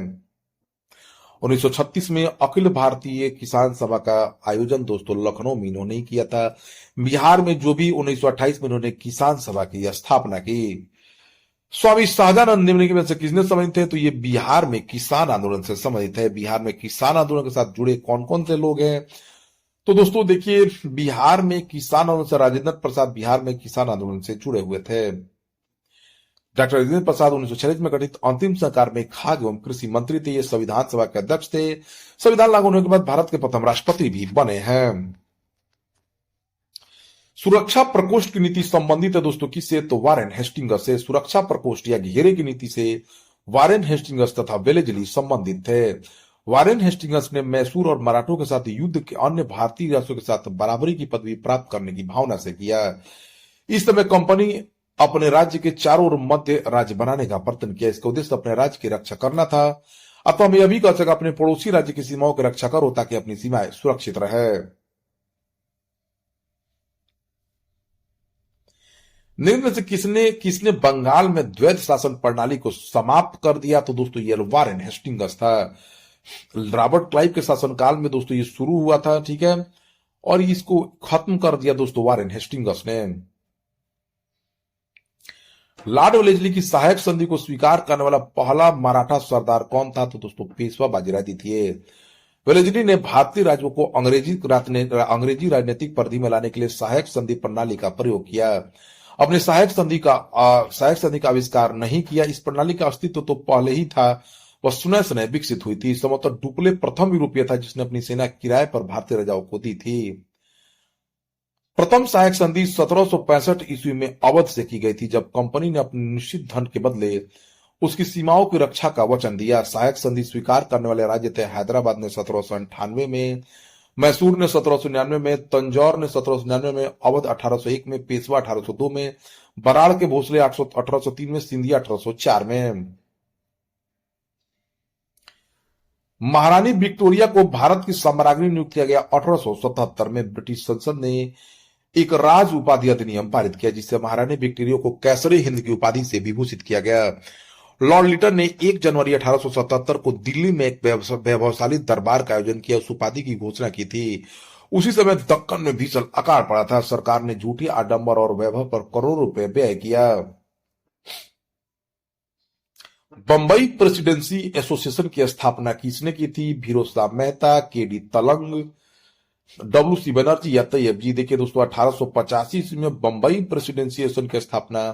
1936 में अखिल भारतीय किसान सभा का आयोजन दोस्तों लखनऊ में इन्होंने किया था। बिहार में जो भी 1928 में इन्होंने किसान सभा की स्थापना की। स्वामी सहजानंद निम्न में से किसने संबंधित है? तो ये बिहार में किसान आंदोलन से संबंधित है। बिहार में किसान आंदोलन के साथ जुड़े कौन कौन से लोग हैं? तो दोस्तों देखिए बिहार में किसान आंदोलन से राजेंद्र प्रसाद बिहार में किसान आंदोलन से जुड़े हुए थे। डॉक्टर राजेंद्र प्रसाद 1946 में गठित अंतिम सरकार में खाद्य एवं कृषि मंत्री थे। ये संविधान सभा के अध्यक्ष थे। संविधान लागू होने के बाद भारत के प्रथम राष्ट्रपति भी बने हैं। सुरक्षा प्रकोष्ठ की नीति संबंधित है दोस्तों किससे? तो वारेन हेस्टिंग्स से। सुरक्षा प्रकोष्ठ या घेरे की नीति से वारेन हेस्टिंग्स तथा वेलेस्ली संबंधित थे। वारेन हेस्टिंग्स ने मैसूर और मराठों के साथ युद्ध के अन्य भारतीय राष्ट्रों के साथ बराबरी की पदवी प्राप्त करने की भावना से किया। इस समय कंपनी अपने राज्य के चारों ओर मध्य राज्य बनाने का प्रयत्न किया। इसका उद्देश्य अपने राज्य की रक्षा करना था। अब तो हम यह भी कह सकते अपने पड़ोसी राज्य की सीमाओं की रक्षा करो ताकि अपनी सीमाएं सुरक्षित रहे। निम्न में से किसने बंगाल में द्वैध शासन प्रणाली को समाप्त कर दिया? तो दोस्तों ये वारेन हेस्टिंग्स था। रॉबर्ट क्लाइव के शासनकाल में दोस्तों ये शुरू हुआ था। ठीक है। और इसको खत्म कर दिया दोस्तों वारेन हेस्टिंग्स ने। लॉर्ड वेलेस्ली की सहायक संधि को स्वीकार करने वाला पहला मराठा सरदार कौन था? तो दोस्तों पेशवा बाजीराव थे। वेलेस्ली ने भारतीय राज्यों को अंग्रेजी राजनीतिक परिधि में लाने के लिए सहायक संधि प्रणाली का प्रयोग किया। अपने सहायक संधि का आविष्कार नहीं किया। इस प्रणाली का अस्तित्व तो पहले ही था। वह सुनह सुनह विकसित हुई थी। संभवतः डुप्ले प्रथम यूरोपीय था जिसने अपनी सेना किराए पर भारतीय राजाओं को दी थी। प्रथम सहायक संधि 1765 ईस्वी में अवध से की गई थी, जब कंपनी ने अपने निश्चित धन के बदले उसकी सीमाओं की रक्षा का वचन दिया। सहायक संधि स्वीकार करने वाले राज्य थे हैदराबाद ने 1798 में, मैसूर ने 1799 में, तंजौर ने 1799 में, अवध 1801 में, पेशवा 1802 में, बराड़ के भोसले 1803 में, सिंधिया 1804 में। महारानी विक्टोरिया को भारत की सम्राज्ञी नियुक्त किया गया 1877 में। ब्रिटिश संसद ने एक राज उपाधि अधिनियम पारित किया जिससे महारानी विक्टोरिया को कैसरे हिंद की उपाधि से विभूषित किया गया। लॉर्ड लिटन ने 1 जनवरी 1877 को दिल्ली में एक वैभवशाली दरबार का आयोजन किया, उस उपाधि की घोषणा की थी। उसी समय दक्कन में भीषण अकाल पड़ा था। सरकार ने झूठी आडंबर और वैभव पर करोड़ों रुपए व्यय किया। बंबई प्रेसिडेंसी एसोसिएशन की स्थापना किसने की थी? फिरोज शाह मेहता, केडी तलंग, डब्ल्यू.सी. बनर्जी या तैयब जी। देखिए दोस्तों, 1885 ईस्वी में बंबई प्रेसिडेंसी एसोसिएशन की स्थापना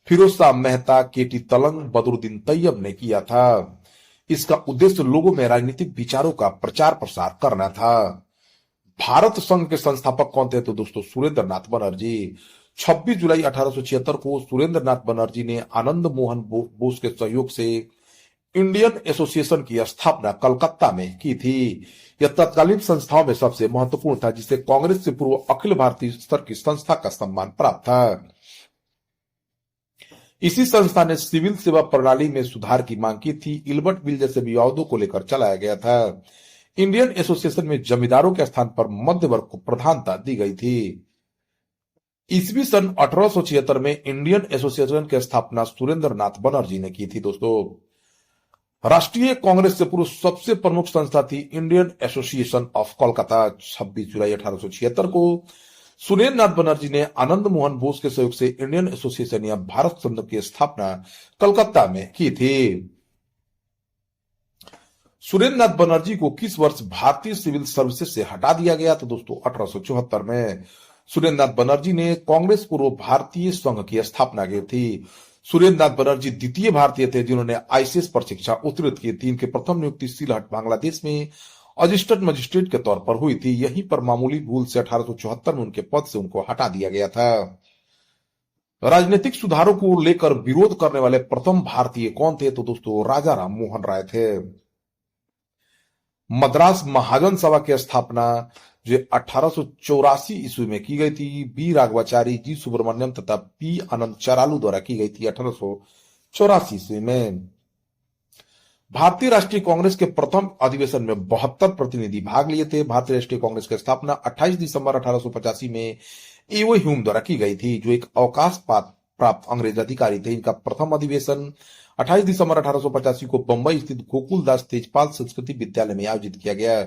फिरोज शाह मेहता, केटी तलंग, बदरुद्दीन तैयब ने किया था। इसका उद्देश्य लोगों में राजनीतिक विचारों का प्रचार प्रसार करना था। भारत संघ के संस्थापक कौन थे? तो दोस्तों सुरेंद्र नाथ बनर्जी। 26 जुलाई 1876 को सुरेंद्र नाथ बनर्जी ने आनंद मोहन बोस के सहयोग से इंडियन एसोसिएशन की स्थापना कलकत्ता में की थी। यह तत्कालीन संस्थाओं में सबसे महत्वपूर्ण था, जिसे कांग्रेस से पूर्व अखिल भारतीय स्तर की संस्था का सम्मान प्राप्त था। इसी संस्था ने सिविल सेवा प्रणाली में सुधार की मांग की थी। इल्बर्ट बिल जैसे विवादों को लेकर चलाया गया था। इंडियन एसोसिएशन में जमींदारों के स्थान पर मध्य वर्ग को प्रधानता दी गई थी। ईस्वी सन 1876 में इंडियन एसोसिएशन की स्थापना सुरेंद्र नाथ बनर्जी ने की थी। दोस्तों, राष्ट्रीय कांग्रेस से पूर्व सबसे प्रमुख संस्था थी इंडियन एसोसिएशन ऑफ कोलकाता। 26 जुलाई 1876 को सुरेंद्र नाथ बनर्जी ने आनंद मोहन बोस के सहयोग से इंडियन एसोसिएशन या भारत संघ की स्थापना कलकत्ता में की थी। सुरेंद्र नाथ बनर्जी को किस वर्ष भारतीय सिविल सर्विसेज से हटा दिया गया? तो दोस्तों 1874 में सुरेंद्र नाथ बनर्जी ने कांग्रेस पूर्व भारतीय संघ की स्थापना की थी। सुरेंद्र नाथ बनर्जी द्वितीय भारतीय थे जिन्होंने आईसीएस परीक्षा उत्तीर्ण की थी। इनकी प्रथम नियुक्ति सिलहट बांग्लादेश में असिस्टेंट मजिस्ट्रेट के तौर पर हुई थी। यहीं पर मामूली भूल से 1874 में उनके पद से उनको हटा दिया गया था। राजनीतिक सुधारों को लेकर विरोध करने वाले प्रथम भारतीय कौन थे? तो दोस्तों राजा राम मोहन राय थे। मद्रास महाजन सभा की स्थापना जो 1884 ईस्वी में की गई थी, बी राघवाचारी, जी सुब्रमण्यम तथा पी आनंद चरालू द्वारा की गई थी 1884 ईस्वी में। भारतीय राष्ट्रीय कांग्रेस के प्रथम अधिवेशन में 72 प्रतिनिधि भाग लिए थे। भारतीय राष्ट्रीय कांग्रेस की स्थापना 28 दिसंबर 1885 में एओ ह्यूम द्वारा की गई थी, जो एक अवकाश प्राप्त अंग्रेज अधिकारी थे। इनका प्रथम अधिवेशन 28 दिसंबर 1885 को बंबई स्थित गोकुलदास तेजपाल संस्कृति विद्यालय में आयोजित किया गया।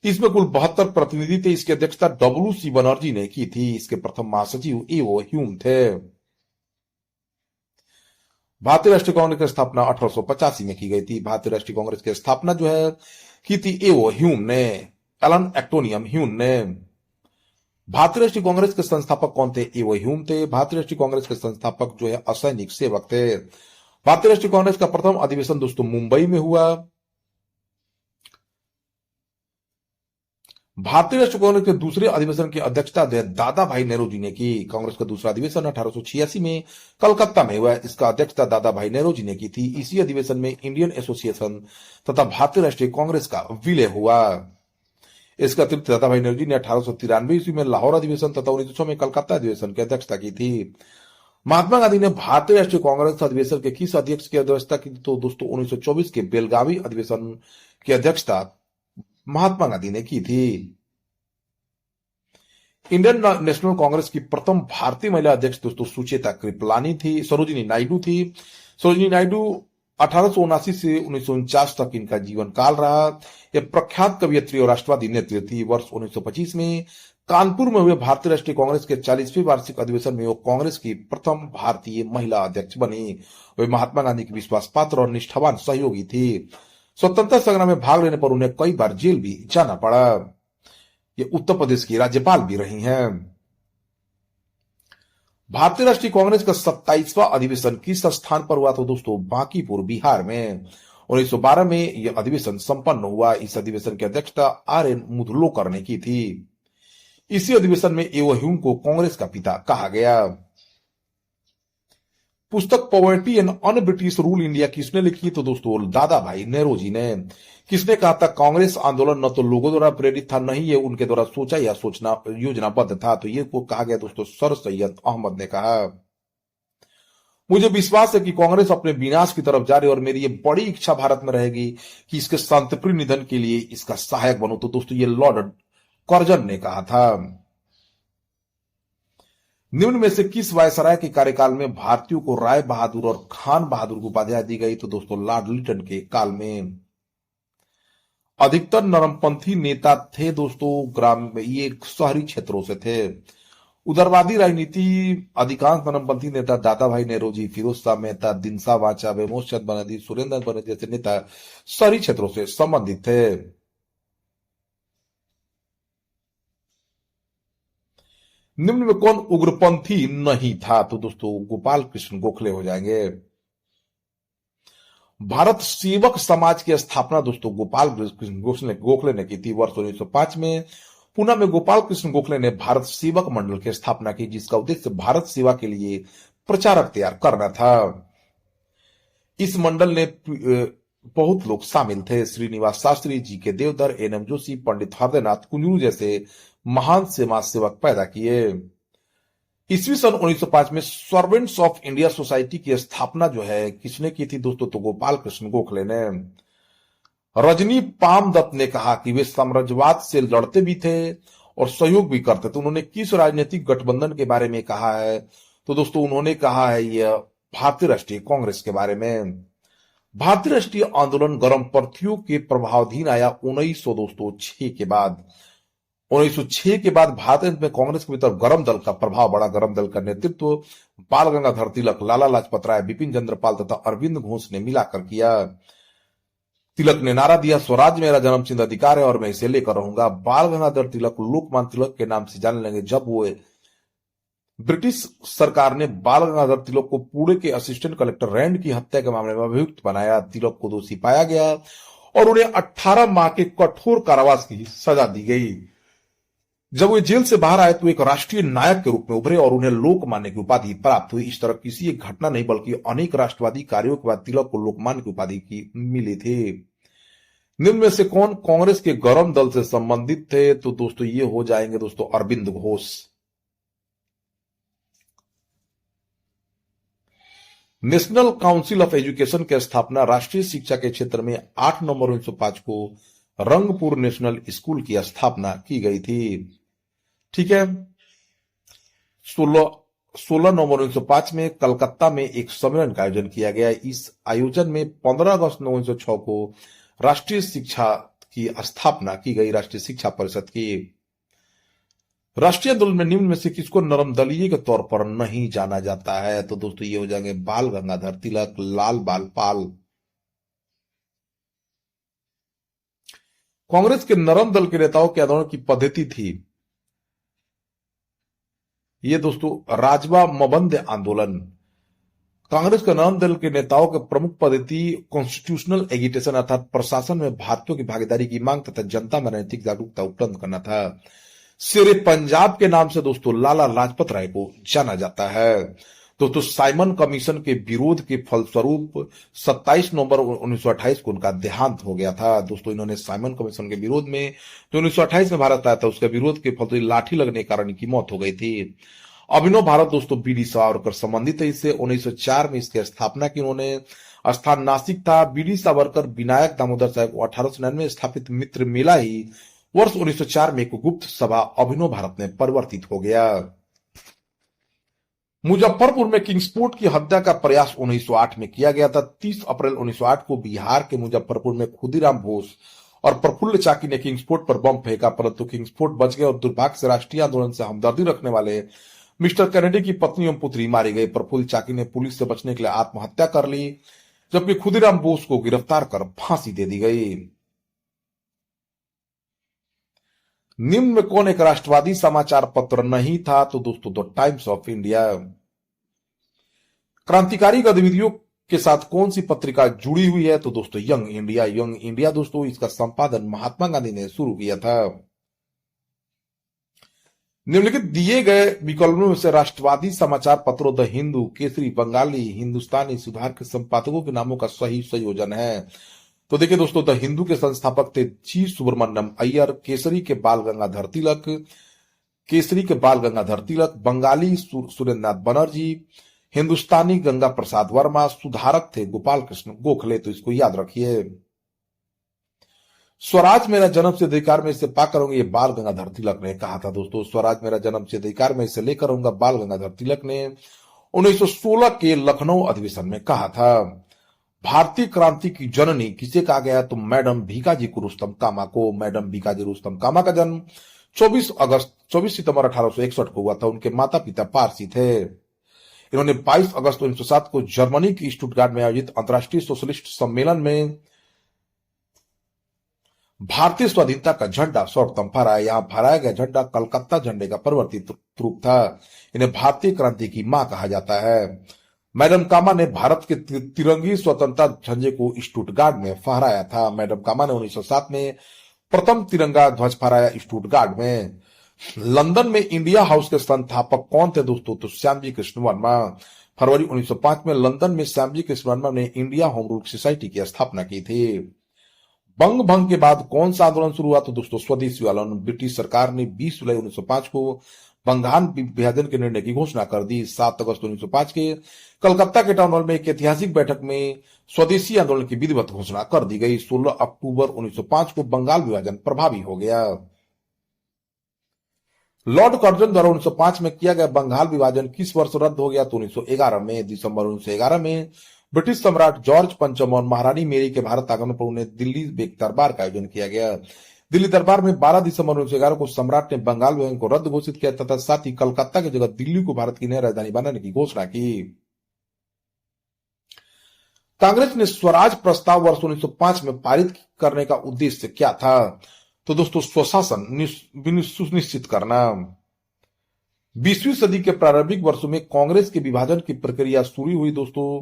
इसमें कुल 72 प्रतिनिधि थे। इसकी अध्यक्षता डब्ल्यू.सी. बनर्जी ने की थी। इसके प्रथम महासचिव एओ ह्यूम थे। भारतीय राष्ट्रीय कांग्रेस की स्थापना 1885 में की गई थी। भारतीय राष्ट्रीय कांग्रेस की स्थापना जो है की थी एओ ह्यूम ने, एलन एक्टोनियम ह्यूम ने। भारतीय राष्ट्रीय कांग्रेस के संस्थापक कौन थे? एओ ह्यूम थे। भारतीय राष्ट्रीय कांग्रेस के संस्थापक जो है असैनिक सेवक थे। भारतीय राष्ट्रीय कांग्रेस का प्रथम अधिवेशन दोस्तों मुंबई में हुआ। भारतीय राष्ट्रीय कांग्रेस के दूसरे अधिवेशन की अध्यक्षता दादा भाई नेहरू जी ने की। कांग्रेस का दूसरा अधिवेशन 1886 में कलकत्ता में हुआ। इसका अध्यक्षता दादा भाई नेहरू जी ने की थी। इसी अधिवेशन में इंडियन एसोसिएशन तथा भारतीय राष्ट्रीय कांग्रेस का विलय हुआ। इसका अतिरिक्त दादा भाई नेहरू जी ने 1893 ईस्वी में लाहौर अधिवेशन तथा 1906 में कलकत्ता अधिवेशन की अध्यक्षता की थी। महात्मा गांधी ने भारतीय राष्ट्रीय कांग्रेस अधिवेशन के किस अध्यक्ष की अध्यक्षता की? तो दोस्तों 1924 के बेलगावी अधिवेशन की अध्यक्षता महात्मा गांधी ने की थी। इंडियन नेशनल कांग्रेस की प्रथम भारतीय महिला अध्यक्ष दोस्तों सुचेता कृपलानी थी, सरोजिनी नायडू थी। सरोजिनी नायडू 1879 से 1949 तक इनका जीवन काल रहा। यह प्रख्यात कवियत्री और राष्ट्रवादी नेत्री थी। वर्ष 1925 में कानपुर में हुए भारतीय राष्ट्रीय कांग्रेस के 40वें वार्षिक अधिवेशन में वो कांग्रेस की प्रथम भारतीय महिला अध्यक्ष बनी। वे महात्मा गांधी की विश्वास पात्र और निष्ठावान सहयोगी थी। स्वतंत्रता संग्राम में भाग लेने पर उन्हें कई बार जेल भी जाना पड़ा। ये उत्तर प्रदेश की राज्यपाल भी रही हैं। भारतीय राष्ट्रीय कांग्रेस का 27वां अधिवेशन किस स्थान पर हुआ? तो दोस्तों बांकीपुर बिहार में। 1912 में यह अधिवेशन संपन्न हुआ। इस अधिवेशन की अध्यक्षता RN मुधलोकर ने की थी। इसी अधिवेशन में एओ ह्यूम को कांग्रेस का पिता कहा गया। पुस्तक poverty and un British rule India किसने लिखी? तो दोस्तों दादा भाई नेहरू ने। किसने कहा था कांग्रेस आंदोलन न तो लोगों द्वारा प्रेरित था, नहीं ये उनके द्वारा सोचा या सोचना योजनाबद्ध था? तो ये को कहा गया दोस्तों सर सैयद अहमद ने कहा। मुझे विश्वास है कि कांग्रेस अपने विनाश की तरफ जा रही है और मेरी ये बड़ी इच्छा भारत में रहेगी कि इसके शांतिप्रिय निधन के लिए इसका सहायक बनूं। तो दोस्तों ये लॉर्ड कर्जन ने कहा था। निम्न में से किस वायसराय के कार्यकाल में भारतीयों को राय बहादुर और खान बहादुर की उपाधियां दी गई? तो दोस्तों लॉर्ड लिटन के काल में। अधिकतर नरमपंथी नेता थे दोस्तों ग्राम ये शहरी क्षेत्रों से थे। उदारवादी राजनीति अधिकांश नरमपंथी नेता दादा भाई नेहरू, फिरोज शाह मेहता, दिनसा वाचा, वेमोस चंद बनर्जी, सुरेंद्र बनर्जी जैसे नेता शहरी क्षेत्रों से संबंधित थे। निम्न में कौन उग्रपंथी नहीं था? तो दोस्तों गोपाल कृष्ण गोखले हो जाएंगे। भारत सेवक समाज की स्थापना दोस्तों गोपाल कृष्ण गोखले ने की थी। वर्ष 1905 में पुणे में गोपाल कृष्ण गोखले ने भारत सेवक मंडल की स्थापना की, जिसका उद्देश्य भारत सेवा के लिए प्रचारक तैयार करना था। इस मंडल ने बहुत लोग शामिल थे। श्रीनिवास शास्त्री, जी.के. देवधर, एन.एम. जोशी, पंडित हृदयनाथ कुंजरू जैसे महान समाज सेवक पैदा किए। ईस्वी सन 1905 में सर्वेंट्स ऑफ इंडिया सोसाइटी की स्थापना जो है किसने की थी दोस्तों? तो गोपाल कृष्ण गोखले ने। रजनी पामदत्त ने कहा कि वे साम्राज्यवाद से लड़ते भी थे और सहयोग भी करते थे। उन्होंने किस राजनीतिक गठबंधन के बारे में कहा है? तो दोस्तों उन्होंने कहा है यह भारतीय राष्ट्रीय कांग्रेस के बारे में। भारतीय राष्ट्रीय आंदोलन गर्मपंथियों के प्रभावाधीन आया 1906 के बाद। 1906 के बाद भारत में कांग्रेस के भीतर गर्म दल का प्रभाव बढ़ा। गर्म दल का नेतृत्व बाल गंगाधर तिलक, लाला लाजपत राय, बिपिन चंद्र पाल तथा अरविंद घोष ने मिलाकर किया। तिलक ने नारा दिया, स्वराज मेरा जन्मसिद्ध अधिकार है और मैं इसे लेकर रहूंगा। बाल गंगाधर तिलक लोकमान्य तिलक के नाम से जाने लगे जब वो ब्रिटिश सरकार ने बाल गंगाधर तिलक को पुणे के असिस्टेंट कलेक्टर रैंड की हत्या के मामले में अभियुक्त बनाया। तिलक को दोषी पाया गया और उन्हें 18 माह के कठोर कारावास की सजा दी गई। जब वे जेल से बाहर आए तो एक राष्ट्रीय नायक के रूप में उभरे और उन्हें लोकमान्य की उपाधि प्राप्त हुई। इस तरह किसी एक घटना नहीं बल्कि अनेक राष्ट्रवादी कार्यों के बाद तिलक को लोकमान्य की उपाधि की मिली थी। निम्न में से कौन कांग्रेस के गर्म दल से संबंधित थे? तो दोस्तों ये हो जाएंगे दोस्तों Arvind Ghosh. National council of education की स्थापना राष्ट्रीय शिक्षा के क्षेत्र में 8 नवंबर 1905 को रंगपुर नेशनल स्कूल की स्थापना की गई थी। ठीक है। 16 नवंबर 1905 में कलकत्ता में एक सम्मेलन का आयोजन किया गया। इस आयोजन में 15 अगस्त 1906 को राष्ट्रीय शिक्षा की स्थापना की गई, राष्ट्रीय शिक्षा परिषद की। राष्ट्रीय आंदोलन में निम्न में से किसको नरम दलीय के तौर पर नहीं जाना जाता है? तो दोस्तों ये हो जाएंगे बाल गंगाधर तिलक, लाल बाल पाल। कांग्रेस के नरम दल के नेताओं के आंदोलन की पद्धति थी ये दोस्तों राजवा मबंद आंदोलन। कांग्रेस के नरम दल के नेताओं के प्रमुख पद्धति कॉन्स्टिट्यूशनल एगिटेशन अर्थात प्रशासन में भारतीयों की भागीदारी की मांग तथा जनता में राजनीतिक जागरूकता उत्पन्न करना था। शेरे पंजाब के नाम से दोस्तों लाला लाजपत राय को जाना जाता है। दोस्तों साइमन कमीशन के विरोध के फलस्वरूप 27 नवंबर 1928 को उनका देहांत हो गया था। दोस्तों इन्होंने साइमन कमीशन के विरोध में जो 1928 में भारत आया था उसके विरोध के फलस्वरूप लाठी लगने के कारण इनकी मौत हो गई थी। अभिनव भारत दोस्तों बी डी सावरकर संबंधित है इससे। 1904 में इसकी स्थापना की उन्होंने। स्थान नासिक था। बी डी सावरकर विनायक दामोदर साहब को 1899 स्थापित मित्र मेला ही वर्ष 1904 में एक गुप्त सभा अभिनव भारत में परिवर्तित हो गया। मुजफ्फरपुर में किंग्सपोर्ट की हत्या का प्रयास 1908 में किया गया था। 30 अप्रैल 1908 को बिहार के मुजफ्फरपुर में खुदीराम बोस और प्रफुल्ल चाकी ने किंग्सपोर्ट पर बम फेंका, परंतु किंग्सपोर्ट बच गए और दुर्भाग्य से राष्ट्रीय आंदोलन से हमदर्दी रखने वाले मिस्टर कैनेडी की पत्नी एवं पुत्री मारी गई। प्रफुल्ल चाकी ने पुलिस से बचने के लिए आत्महत्या कर ली, जबकि खुदीराम बोस को गिरफ्तार कर फांसी दे दी गई। निम्न में कौन एक राष्ट्रवादी समाचार पत्र नहीं था? तो दोस्तों द टाइम्स ऑफ इंडिया। क्रांतिकारी गतिविधियों के साथ कौन सी पत्रिका जुड़ी हुई है? तो दोस्तों यंग इंडिया। यंग इंडिया दोस्तों, इसका संपादन महात्मा गांधी ने शुरू किया था। निम्नलिखित दिए गए विकल्पों में से राष्ट्रवादी समाचार पत्रों द हिंदू, केसरी, बंगाली, हिंदुस्तानी सुधार के संपादकों के नामों का सही संयोजन है? तो देखिए दोस्तों, द हिंदू के संस्थापक थे जी सुब्रमण्यम अय्यर, केसरी के बाल गंगाधर तिलक, बंगाली सुरेंद्रनाथ बनर्जी, हिंदुस्तानी गंगा प्रसाद वर्मा, सुधारक थे गोपाल कृष्ण गोखले। तो इसको याद रखिए। स्वराज मेरा जन्म से अधिकार में इसे पाकर होंगे, ये बाल गंगाधर तिलक ने कहा था दोस्तों। स्वराज मेरा जन्म से अधिकार में इसे लेकर होगा, बाल गंगाधर तिलक ने 1916 के लखनऊ अधिवेशन में कहा था। भारतीय क्रांति की जननी किसे कहा गया? तो मैडम भीकाजी रुस्तम कामा को। मैडम भीकाजी रुस्तम कामा का जन्म 24 सितंबर 1861 को हुआ था। उनके माता पिता पारसी थे। इन्होंने 22 अगस्त 1907 को जर्मनी की स्टुटगार्ट में आयोजित अंतर्राष्ट्रीय सोशलिस्ट सम्मेलन में भारतीय स्वाधीनता का झंडा सर्वप्रथम फहराया। यहां फहराया गया झंडा कलकत्ता झंडे का परिवर्तित रूप था। इन्हें भारतीय क्रांति की मां कहा जाता है। मैडम कामा ने भारत के तिरंगी स्वतंत्रता झंडे को स्टुटगार्ट में फहराया था। मैडम कामा ने 1907 में प्रथम तिरंगा ध्वज फहराया स्टुटगार्ट में। लंदन में इंडिया हाउस के संस्थापक कौन थे दोस्तों? तो श्यामजी कृष्ण वर्मा। फरवरी 1905 में लंदन में श्यामजी कृष्ण वर्मा ने इंडिया होम रूल सोसाइटी की स्थापना की थी। बंग भंग के बाद कौन सा आंदोलन शुरू हुआ? तो दोस्तों स्वदेशी आंदोलन। ब्रिटिश सरकार ने 20 जुलाई 1905 को बंगाल विभाजन के निर्णय की घोषणा कर दी। 7 अगस्त 1905 के कलकत्ता के टाउन हॉल में एक ऐतिहासिक बैठक में स्वदेशी आंदोलन की विधिवत घोषणा कर दी गई। 16 अक्टूबर 1905 को बंगाल विभाजन प्रभावी हो गया। लॉर्ड कर्जन द्वारा 1905 में किया गया बंगाल विभाजन किस वर्ष रद्द हो गया? तो 1911 में। दिसंबर 1911 में ब्रिटिश सम्राट जॉर्ज पंचम और महारानी मेरी के भारत आगमन पर उन्हें दिल्ली में दरबार का आयोजन किया गया। दिल्ली दरबार में 12 दिसंबर 1911 को सम्राट ने बंगाल विभाजन को रद्द घोषित किया तथा साथ ही कलकत्ता की जगह दिल्ली को भारत की नई राजधानी बनाने की घोषणा की। कांग्रेस ने स्वराज प्रस्ताव वर्ष 1905 में पारित करने का उद्देश्य क्या था? तो दोस्तों स्वशासन सुनिश्चित करना। 20वीं सदी के प्रारंभिक वर्षों में कांग्रेस के विभाजन की प्रक्रिया शुरू हुई दोस्तों।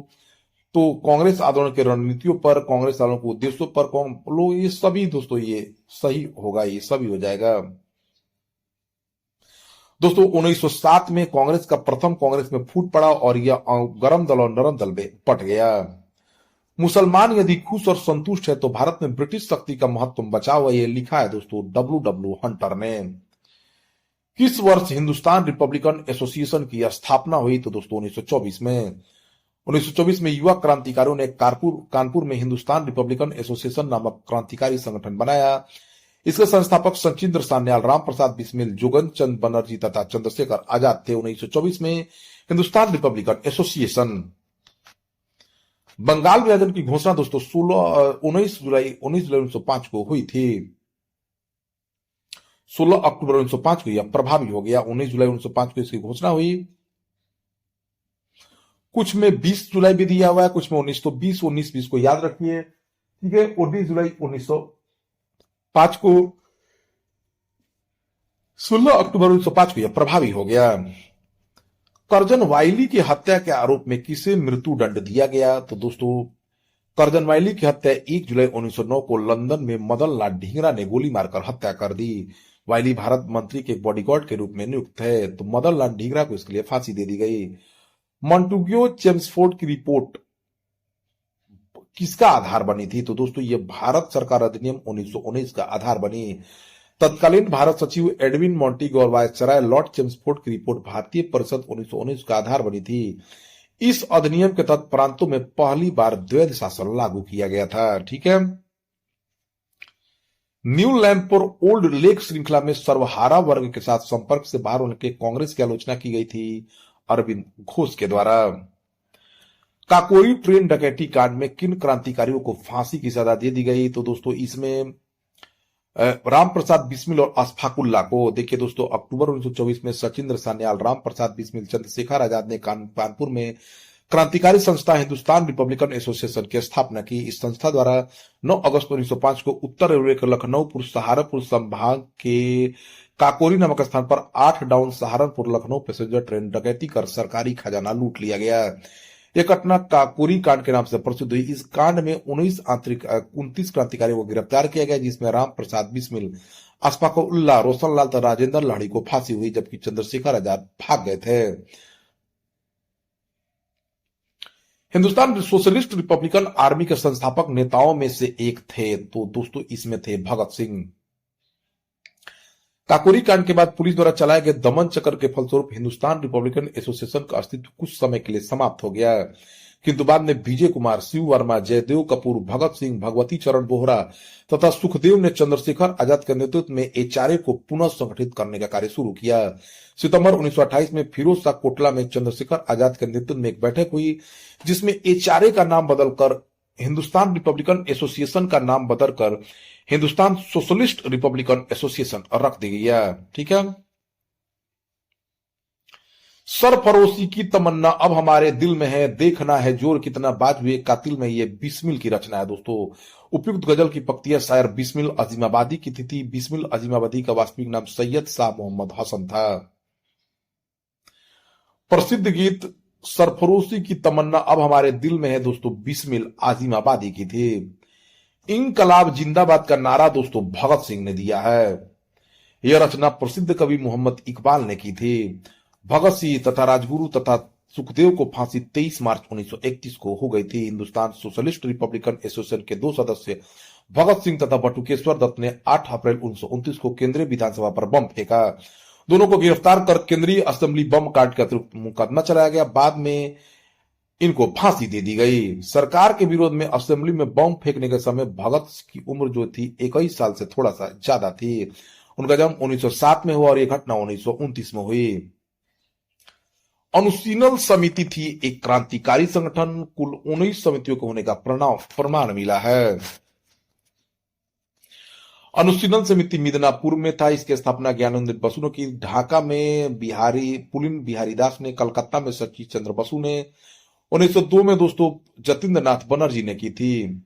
तो कांग्रेस आंदोलन के रणनीतियों पर, कांग्रेस आंदोलन के उद्देश्यों पर ये सभी दोस्तों ये सही होगा, ये सभी हो जाएगा दोस्तों। 1907 में कांग्रेस का प्रथम कांग्रेस में फूट पड़ा और यह गर्म दल और नरम दल में बट गया। मुसलमान यदि खुश और संतुष्ट है तो भारत में ब्रिटिश शक्ति का महत्व बचा हुआ, ये लिखा है दोस्तों W. हंटर ने। किस वर्ष हिंदुस्तान रिपब्लिकन एसोसिएशन की स्थापना हुई? तो दोस्तों 1924 में। 1924 में युवा क्रांतिकारियों ने कानपुर में हिंदुस्तान रिपब्लिकन एसोसिएशन नामक क्रांतिकारी संगठन बनाया। इसके संस्थापक सचिंद्र सान्याल, राम प्रसाद बिस्मिल, जोगन चंद बनर्जी तथा चंद्रशेखर आजाद थे। 1924 में हिंदुस्तान रिपब्लिकन एसोसिएशन। बंगाल विभाजन की घोषणा दोस्तों 19 जुलाई 1905 को हुई थी। 16 अक्टूबर 1905 को यह प्रभावी हो गया। 19 जुलाई 1905 को इसकी घोषणा हुई। कुछ में 20 जुलाई भी दिया हुआ है, कुछ में 1920, 1920 को याद रखिए, ठीक है। 19 जुलाई 1905 को, 16 अक्टूबर 1905 को यह प्रभावी हो गया। कर्जन वाइली की हत्या के आरोप में किसे मृत्यु दंड दिया गया? तो दोस्तों कर्जन वाइली की हत्या 1 जुलाई 1909 को लंदन में मदन लाल ढींगरा ने गोली मारकर हत्या कर दी। वाइली भारत मंत्री के बॉडीगार्ड के रूप में नियुक्त है, तो मदन लाल ढींगरा को इसके लिए फांसी दे दी गई। मॉन्टेग्यू चेम्सफोर्ड की रिपोर्ट किसका आधार बनी थी? तो दोस्तों ये भारत सरकार अधिनियम 1919 का आधार बनी। तत्कालीन भारत सचिव एडविन मॉन्टेग्यू और वायसराय लॉर्ड चेम्सफोर्ड की रिपोर्ट भारतीय परिषद 1919 का आधार बनी थी। इस अधिनियम के तहत प्रांतों में पहली बार द्वैध शासन लागू किया गया था, ठीक है। न्यू लैंडपोर ओल्ड लेक श्रृंखला में सर्वहारा वर्ग के साथ संपर्क से बाहर होने के कांग्रेस की आलोचना की गई थी अरविंद घोष के द्वारा। काकोरी ट्रेन डकैती कांड में किन क्रांतिकारियों को फांसी की सजा दे दी गई? तो दोस्तों इसमें राम प्रसाद बिस्मिल और अशफाकुल्ला को। देखिए दोस्तों अक्टूबर 1924 में सचिंद्र सान्याल, राम प्रसाद बिस्मिल, चंद्रशेखर आजाद ने कानपुर में क्रांतिकारी संस्था हिंदुस्तान रिपब्लिकन एसोसिएशन की स्थापना की। इस संस्था द्वारा 9 अगस्त 1905 को उत्तर रेलवे के लखनऊ सहारनपुर संभाग के काकोरी नामक स्थान पर 8 down Saharanpur Lucknow passenger train डकैती कर सरकारी खजाना लूट लिया गया। यह घटना काकोरी कांड के नाम से प्रसिद्ध हुई। इस कांड में 29 क्रांतिकारियों को गिरफ्तार किया गया, जिसमें राम प्रसाद बिस्मिल, अशफाक उल्लाह, रोशन लाल तथा राजेंद्र लाड़ी को फांसी हुई, जबकि चंद्रशेखर आजाद भाग गए थे। हिंदुस्तान सोशलिस्ट रिपब्लिकन आर्मी के संस्थापक नेताओं में से एक थे, तो दोस्तों इसमें थे भगत सिंह। काकोरी कांड के बाद पुलिस द्वारा चलाए गए दमन चक्र के फलस्वरूप हिंदुस्तान रिपब्लिकन एसोसिएशन का अस्तित्व कुछ समय के लिए समाप्त हो गया, किंतु बाद में विजय कुमार, शिव वर्मा, जयदेव कपूर, भगत सिंह, भगवती चरण बोहरा तथा सुखदेव ने चंद्रशेखर आजाद के नेतृत्व में एचआरए को पुनः संगठित करने का कार्य शुरू किया। सितंबर 1928 में फिरोज शाह कोटला में चंद्रशेखर आजाद के नेतृत्व में एक बैठक हुई, जिसमें एचआरए का नाम बदलकर हिंदुस्तान रिपब्लिकन एसोसिएशन का नाम बदलकर हिंदुस्तान सोशलिस्ट रिपब्लिकन एसोसिएशन रख दी गया। ठीक है। सरफरोशी की तमन्ना अब हमारे दिल में है, देखना है जोर कितना बाज हुए कातिल में, ये बिस्मिल की रचना है। दोस्तों उपयुक्त गजल की पक्तियां शायर बिस्मिल अजीमाबादी की थी। बिस्मिल अजीमाबादी का वास्तविक नाम सैयद शाह मोहम्मद हसन था। प्रसिद्ध गीत सरफरोशी की तमन्ना अब हमारे दिल में है दोस्तों बिस्मिल आजिमाबादी की थी। इनकलाब जिंदाबाद का नारा दोस्तों भगत सिंह ने दिया है। यह रचना प्रसिद्ध कवि मोहम्मद इकबाल ने की थी। भगत सिंह तथा राजगुरु तथा सुखदेव को फांसी 23 मार्च 1931 को हो गई थी। हिंदुस्तान सोशलिस्ट रिपब्लिकन एसोसिएशन के दो सदस्य भगत सिंह तथा बटुकेश्वर दत्त ने 8 अप्रैल 1929 को केंद्रीय विधानसभा पर बम फेंका। दोनों को गिरफ्तार कर केंद्रीय असेंबली बम कांड के अतिरिक्त मुकदमा चलाया गया। बाद में इनको फांसी दे दी गई। सरकार के विरोध में असेंबली में बम फेंकने के समय भगत की उम्र जो थी 21 साल से थोड़ा सा ज्यादा थी। उनका जन्म 1907 में हुआ और यह घटना 1929 में हुई। अनुशीलन समिति थी एक क्रांतिकारी संगठन। कुल 19 समितियों के होने का प्रमाण मिला है। अनुशीलन समिति मिदनापुर में था। इसकी स्थापना ज्ञानोदय बसु ने की। ढाका में पुलिन बिहारी दास ने, कलकत्ता में सचिव चंद्र बसु ने, 1902 में दोस्तों जतीन्द्र नाथ बनर्जी ने की थी।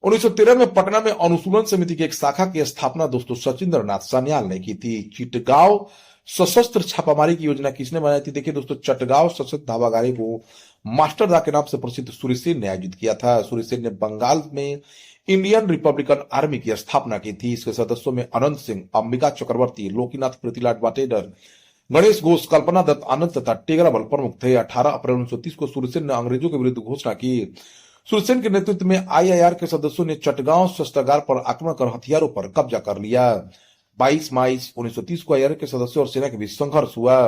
1913 में पटना में अनुशीलन समिति की एक शाखा की स्थापना दोस्तों सचिंद्र नाथ सान्याल ने की थी। चिटगांव सशस्त्र छापामारी की योजना किसने बनाई थी? देखिए दोस्तों, चटगांव सशस्त्र धावागारी को मास्टरदा के नाम से प्रसिद्ध सूर्यसेन ने आयोजित किया था। सूर्यसेन ने बंगाल में इंडियन रिपब्लिकन आर्मी की स्थापना की थी। इसके सदस्यों में अनंत सिंह, अंबिका चक्रवर्ती, लोकीनाथ पृथ्वीलाल वाटेडर, गणेश घोष, कल्पना दत्त आनंद तथा टेगरा बल प्रमुख थे। 18 अप्रैल 1930 को सूर्यसेन ने अंग्रेजों के विरुद्ध घोषणा की। सूर्यसेन के नेतृत्व में आईआईआर के सदस्यों ने चटगांव शस्त्रागार पर आक्रमण कर हथियारों पर कब्जा कर लिया। 22 मई 1930 को आईआईआर के सदस्यों और सेना के बीच संघर्ष हुआ।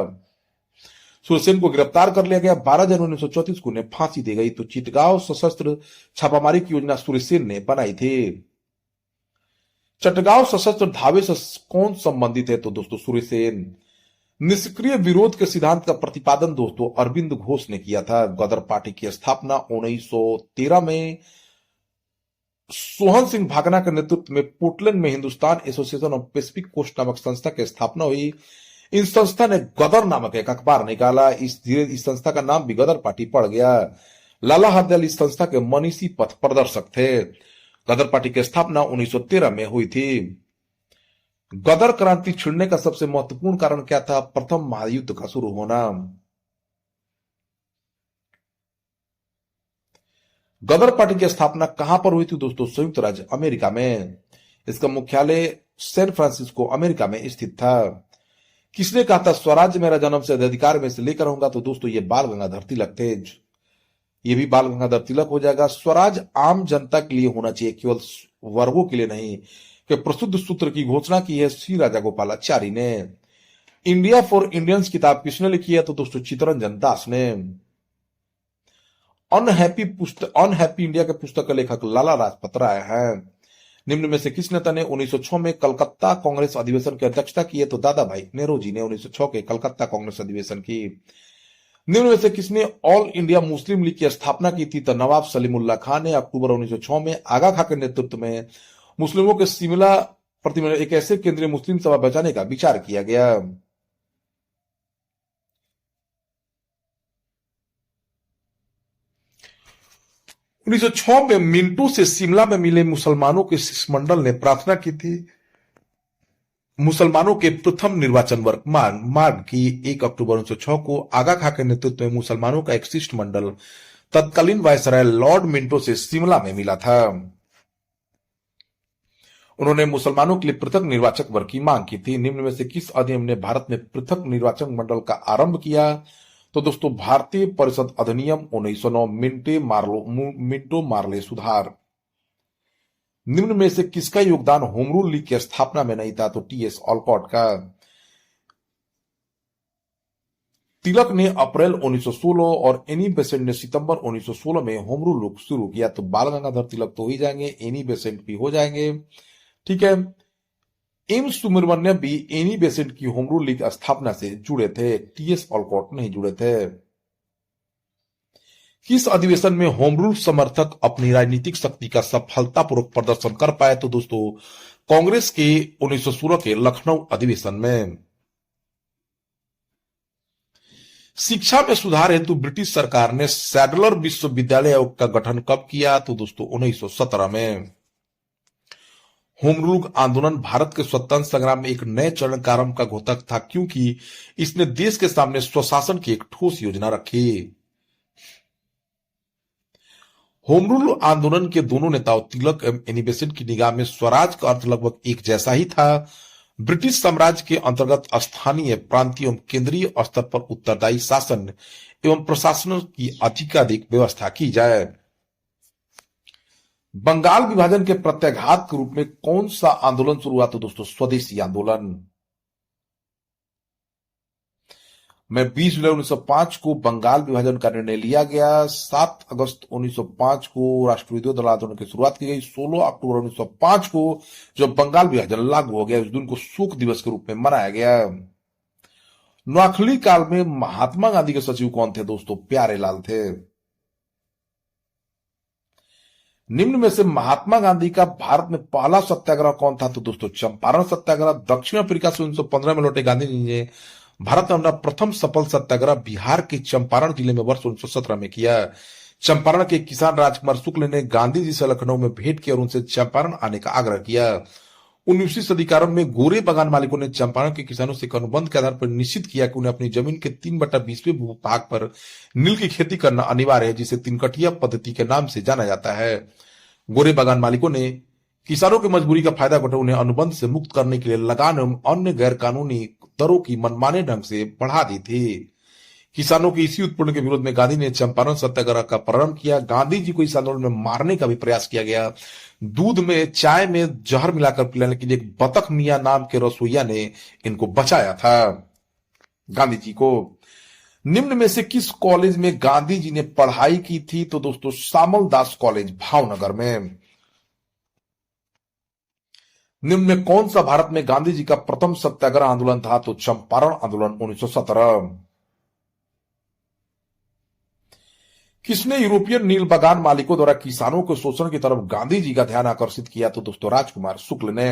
सूर्यसेन को गिरफ्तार कर लिया गया। 12 जनवरी 1934 को उन्हें फांसी दी गई। तो चिटगांव सशस्त्र छापामारी की योजना सूर्यसेन ने बनाई थी। चटगांव सशस्त्र धावे से कौन संबंधित है? तो दोस्तों सूर्यसेन। निष्क्रिय विरोध के सिद्धांत का प्रतिपादन दोस्तों अरविंद घोष ने किया था। गदर पार्टी की स्थापना 1913 में सोहन सिंह भागना के नेतृत्व में पोर्टलैंड में Hindustan association of Pacific coast नामक संस्था की स्थापना हुई। इन संस्था ने गदर नामक एक अखबार निकाला। इस संस्था का नाम भी गदर पार्टी पड़ गया। लाला हरदयाल इस संस्था के मनीषी पथ प्रदर्शक थे। गदर पार्टी की स्थापना 1913 में हुई थी। गदर क्रांति छिड़ने का सबसे महत्वपूर्ण कारण क्या था? प्रथम महायुद्ध का शुरू होना। गदर पार्टी की स्थापना कहां पर हुई थी दोस्तों? संयुक्त राज्य अमेरिका में। इसका मुख्यालय सैन फ्रांसिस्को अमेरिका में स्थित था। किसने कहा था स्वराज्य मेरा जन्म से अधिकार में से लेकर होगा? तो दोस्तों ये बाल गंगाधर तिलक थे। ये भी बाल गंगाधर तिलक हो जाएगा। स्वराज आम जनता के लिए होना चाहिए, केवल वर्गों के लिए नहीं, के प्रसिद्ध सूत्र की घोषणा की है श्री राजा गोपालाचारी ने। इंडिया फॉर इंडियंस किताब किसने लिखी है? तो दोस्तों चित्तरंजन दास ने। अनहैप्पी इंडिया के पुस्तक के लेखक लाला लाजपत राय हैं। निम्न में से किस नेता ने 1906 में कलकत्ता कांग्रेस अधिवेशन की अध्यक्षता की है? तो दादा भाई नेहरू ने 1906 के कलकत्ता कांग्रेस अधिवेशन की। निम्न में से किसने ऑल इंडिया मुस्लिम लीग की स्थापना की थी? तो नवाब सलीमुल्लाह खान ने। अक्टूबर 1906 में आगा खां के नेतृत्व में मुस्लिमों के शिमला प्रतिमा एक ऐसे केंद्रीय मुस्लिम सभा बचाने का विचार किया गया। 1906 में मिंटू से शिमला में मिले मुसलमानों के शिष्टमंडल ने प्रार्थना की थी मुसलमानों के प्रथम निर्वाचन वर्तमान मार्ग की 1 अक्टूबर 1906 को आगा खां के नेतृत्व में मुसलमानों का एक शिष्टमंडल तत्कालीन वायसराय लॉर्ड मिंटो से शिमला में मिला था। उन्होंने मुसलमानों के लिए पृथक निर्वाचक वर्ग की मांग की थी। निम्न में से किस अधिनियम ने भारत में पृथक निर्वाचक मंडल का आरंभ किया? तो दोस्तों, भारतीय परिषद अधिनियम 1909, मिंटो मार्ले सुधार। निम्न में से किसका योगदान होम रूल लीग की स्थापना में नहीं था? तो टीएस ऑलकॉट का। तिलक ने अप्रैल 1916 और एनी बेसेंट ने सितंबर 1916 में होम रूल लीग शुरू किया। तो बाल गंगाधर तिलक तो हो ही जाएंगे, एनी बेसेंट भी हो जाएंगे। ठीक है। एम सुब्रमण्यम भी एनी बेसेंट की होम रूल लीग स्थापना से जुड़े थे, टीएस ऑलकॉट नहीं जुड़े थे। किस अधिवेशन में होम रूल समर्थक अपनी राजनीतिक शक्ति का सफलतापूर्वक प्रदर्शन कर पाए? तो दोस्तों, कांग्रेस के 1916 के लखनऊ अधिवेशन में। शिक्षा में सुधार हेतु ब्रिटिश सरकार ने सैडलर विश्वविद्यालय आयोग का गठन कब किया? तो दोस्तों, 1917 में। होम रूल आंदोलन भारत के स्वतंत्र संग्राम में एक नए चरण का आरंभ का घोतक था, क्योंकि इसने देश के सामने स्वशासन की एक ठोस योजना रखी। होम रूल आंदोलन के दोनों नेताओं तिलक एवं एनी बेसेंट की निगाह में स्वराज का अर्थ लगभग एक जैसा ही था। ब्रिटिश साम्राज्य के अंतर्गत स्थानीय, प्रांतीय एवं केंद्रीय स्तर पर उत्तरदायी शासन एवं प्रशासन की अधिकाधिक व्यवस्था की जाए। बंगाल विभाजन के प्रत्याघात के रूप में कौन सा आंदोलन शुरू हुआ? तो दोस्तों, स्वदेशी आंदोलन। में 20 जुलाई 1905 को बंगाल विभाजन का निर्णय लिया गया। 7 अगस्त 1905 को राष्ट्रविरोधी दल आंदोलन की शुरुआत की गई। 16 अक्टूबर 1905 को जब बंगाल विभाजन लागू हो गया, उस दिन को शोक दिवस के रूप में मनाया गया। नोआखली काल में महात्मा गांधी के सचिव कौन थे? दोस्तों, प्यारेलाल थे। निम्न में से महात्मा गांधी का भारत में पहला सत्याग्रह कौन था? तो दोस्तों, चंपारण सत्याग्रह। दक्षिण अफ्रीका से 1915 में लौटे गांधी जी ने भारत में अपना प्रथम सफल सत्याग्रह बिहार के चंपारण जिले में वर्ष 1917 में किया। चंपारण के किसान राजकुमार शुक्ल ने गांधी जी से लखनऊ में भेंट की और उनसे चंपारण आने का आग्रह किया। 19वीं सदी के आरंभ में गोरे बागान मालिकों ने चंपारण के किसानों से एक अनुबंध के आधार पर निश्चित किया कि उन्हें अपनी जमीन के 3/20वें भूभाग पर नील की खेती करना अनिवार्य है, जिसे तिनकटिया पद्धति के नाम से जाना जाता है। गोरे बागान मालिकों ने किसानों की मजबूरी का फायदा उठाकर उन्हें अनुबंध से मुक्त करने के लिए लगान एवं अन्य गैर कानूनी दरों की मनमाने ढंग से बढ़ा दी थी। किसानों की इसी उत्पीड़न के विरोध में गांधी ने चंपारण सत्याग्रह का प्रारंभ किया। गांधी जी को इस आंदोलन में मारने का भी प्रयास किया गया। दूध में, चाय में जहर मिलाकर पिलाने के लिए एक बतख मियां नाम के रसोईया ने इनको बचाया था, गांधी जी को। निम्न में से किस कॉलेज में गांधी जी ने पढ़ाई की थी? तो दोस्तों, सामल दास कॉलेज, भावनगर में। निम्न में कौन सा भारत में गांधी जी का प्रथम सत्याग्रह आंदोलन था? तो चंपारण आंदोलन 1917। किसने यूरोपियन नील बागान मालिकों द्वारा किसानों के शोषण की तरफ गांधी जी का ध्यान आकर्षित किया? तो दोस्तों, राजकुमार शुक्ल ने।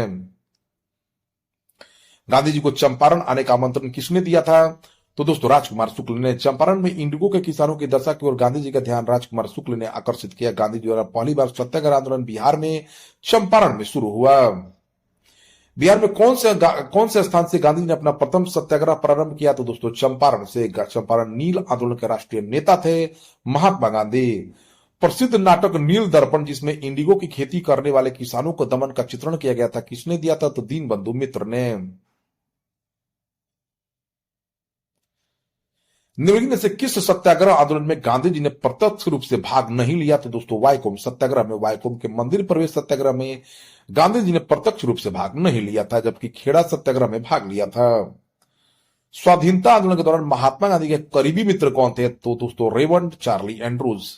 गांधी जी को चंपारण आने का आमंत्रण किसने दिया था? तो दोस्तों, राजकुमार शुक्ल ने। चंपारण में इंडिगो के किसानों की दशा की ओर गांधी जी का ध्यान राजकुमार शुक्ल ने आकर्षित किया। गांधी जी द्वारा पहली बार सत्याग्रह आंदोलन बिहार में चंपारण में शुरू हुआ। बिहार में कौन से स्थान से गांधी जी ने अपना प्रथम सत्याग्रह प्रारंभ किया? तो दोस्तों, चंपारण से। चंपारण नील आंदोलन के राष्ट्रीय नेता थे महात्मा गांधी। प्रसिद्ध नाटक नील दर्पण, जिसमें इंडिगो की खेती करने वाले किसानों को दमन का चित्रण किया गया था, किसने दिया था? तो दीनबंधु मित्र ने। निम्न में से किस सत्याग्रह आंदोलन में गांधी जी ने प्रत्यक्ष रूप से भाग नहीं लिया? तो दोस्तों, वायकोम सत्याग्रह में। वायकोम के मंदिर प्रवेश सत्याग्रह में गांधी जी ने प्रत्यक्ष रूप से भाग नहीं लिया था, जबकि खेड़ा सत्याग्रह में भाग लिया था। स्वाधीनता आंदोलन के दौरान महात्मा गांधी के करीबी मित्र कौन थे? तो दोस्तों, रेवंड चार्ली एंड्रूज।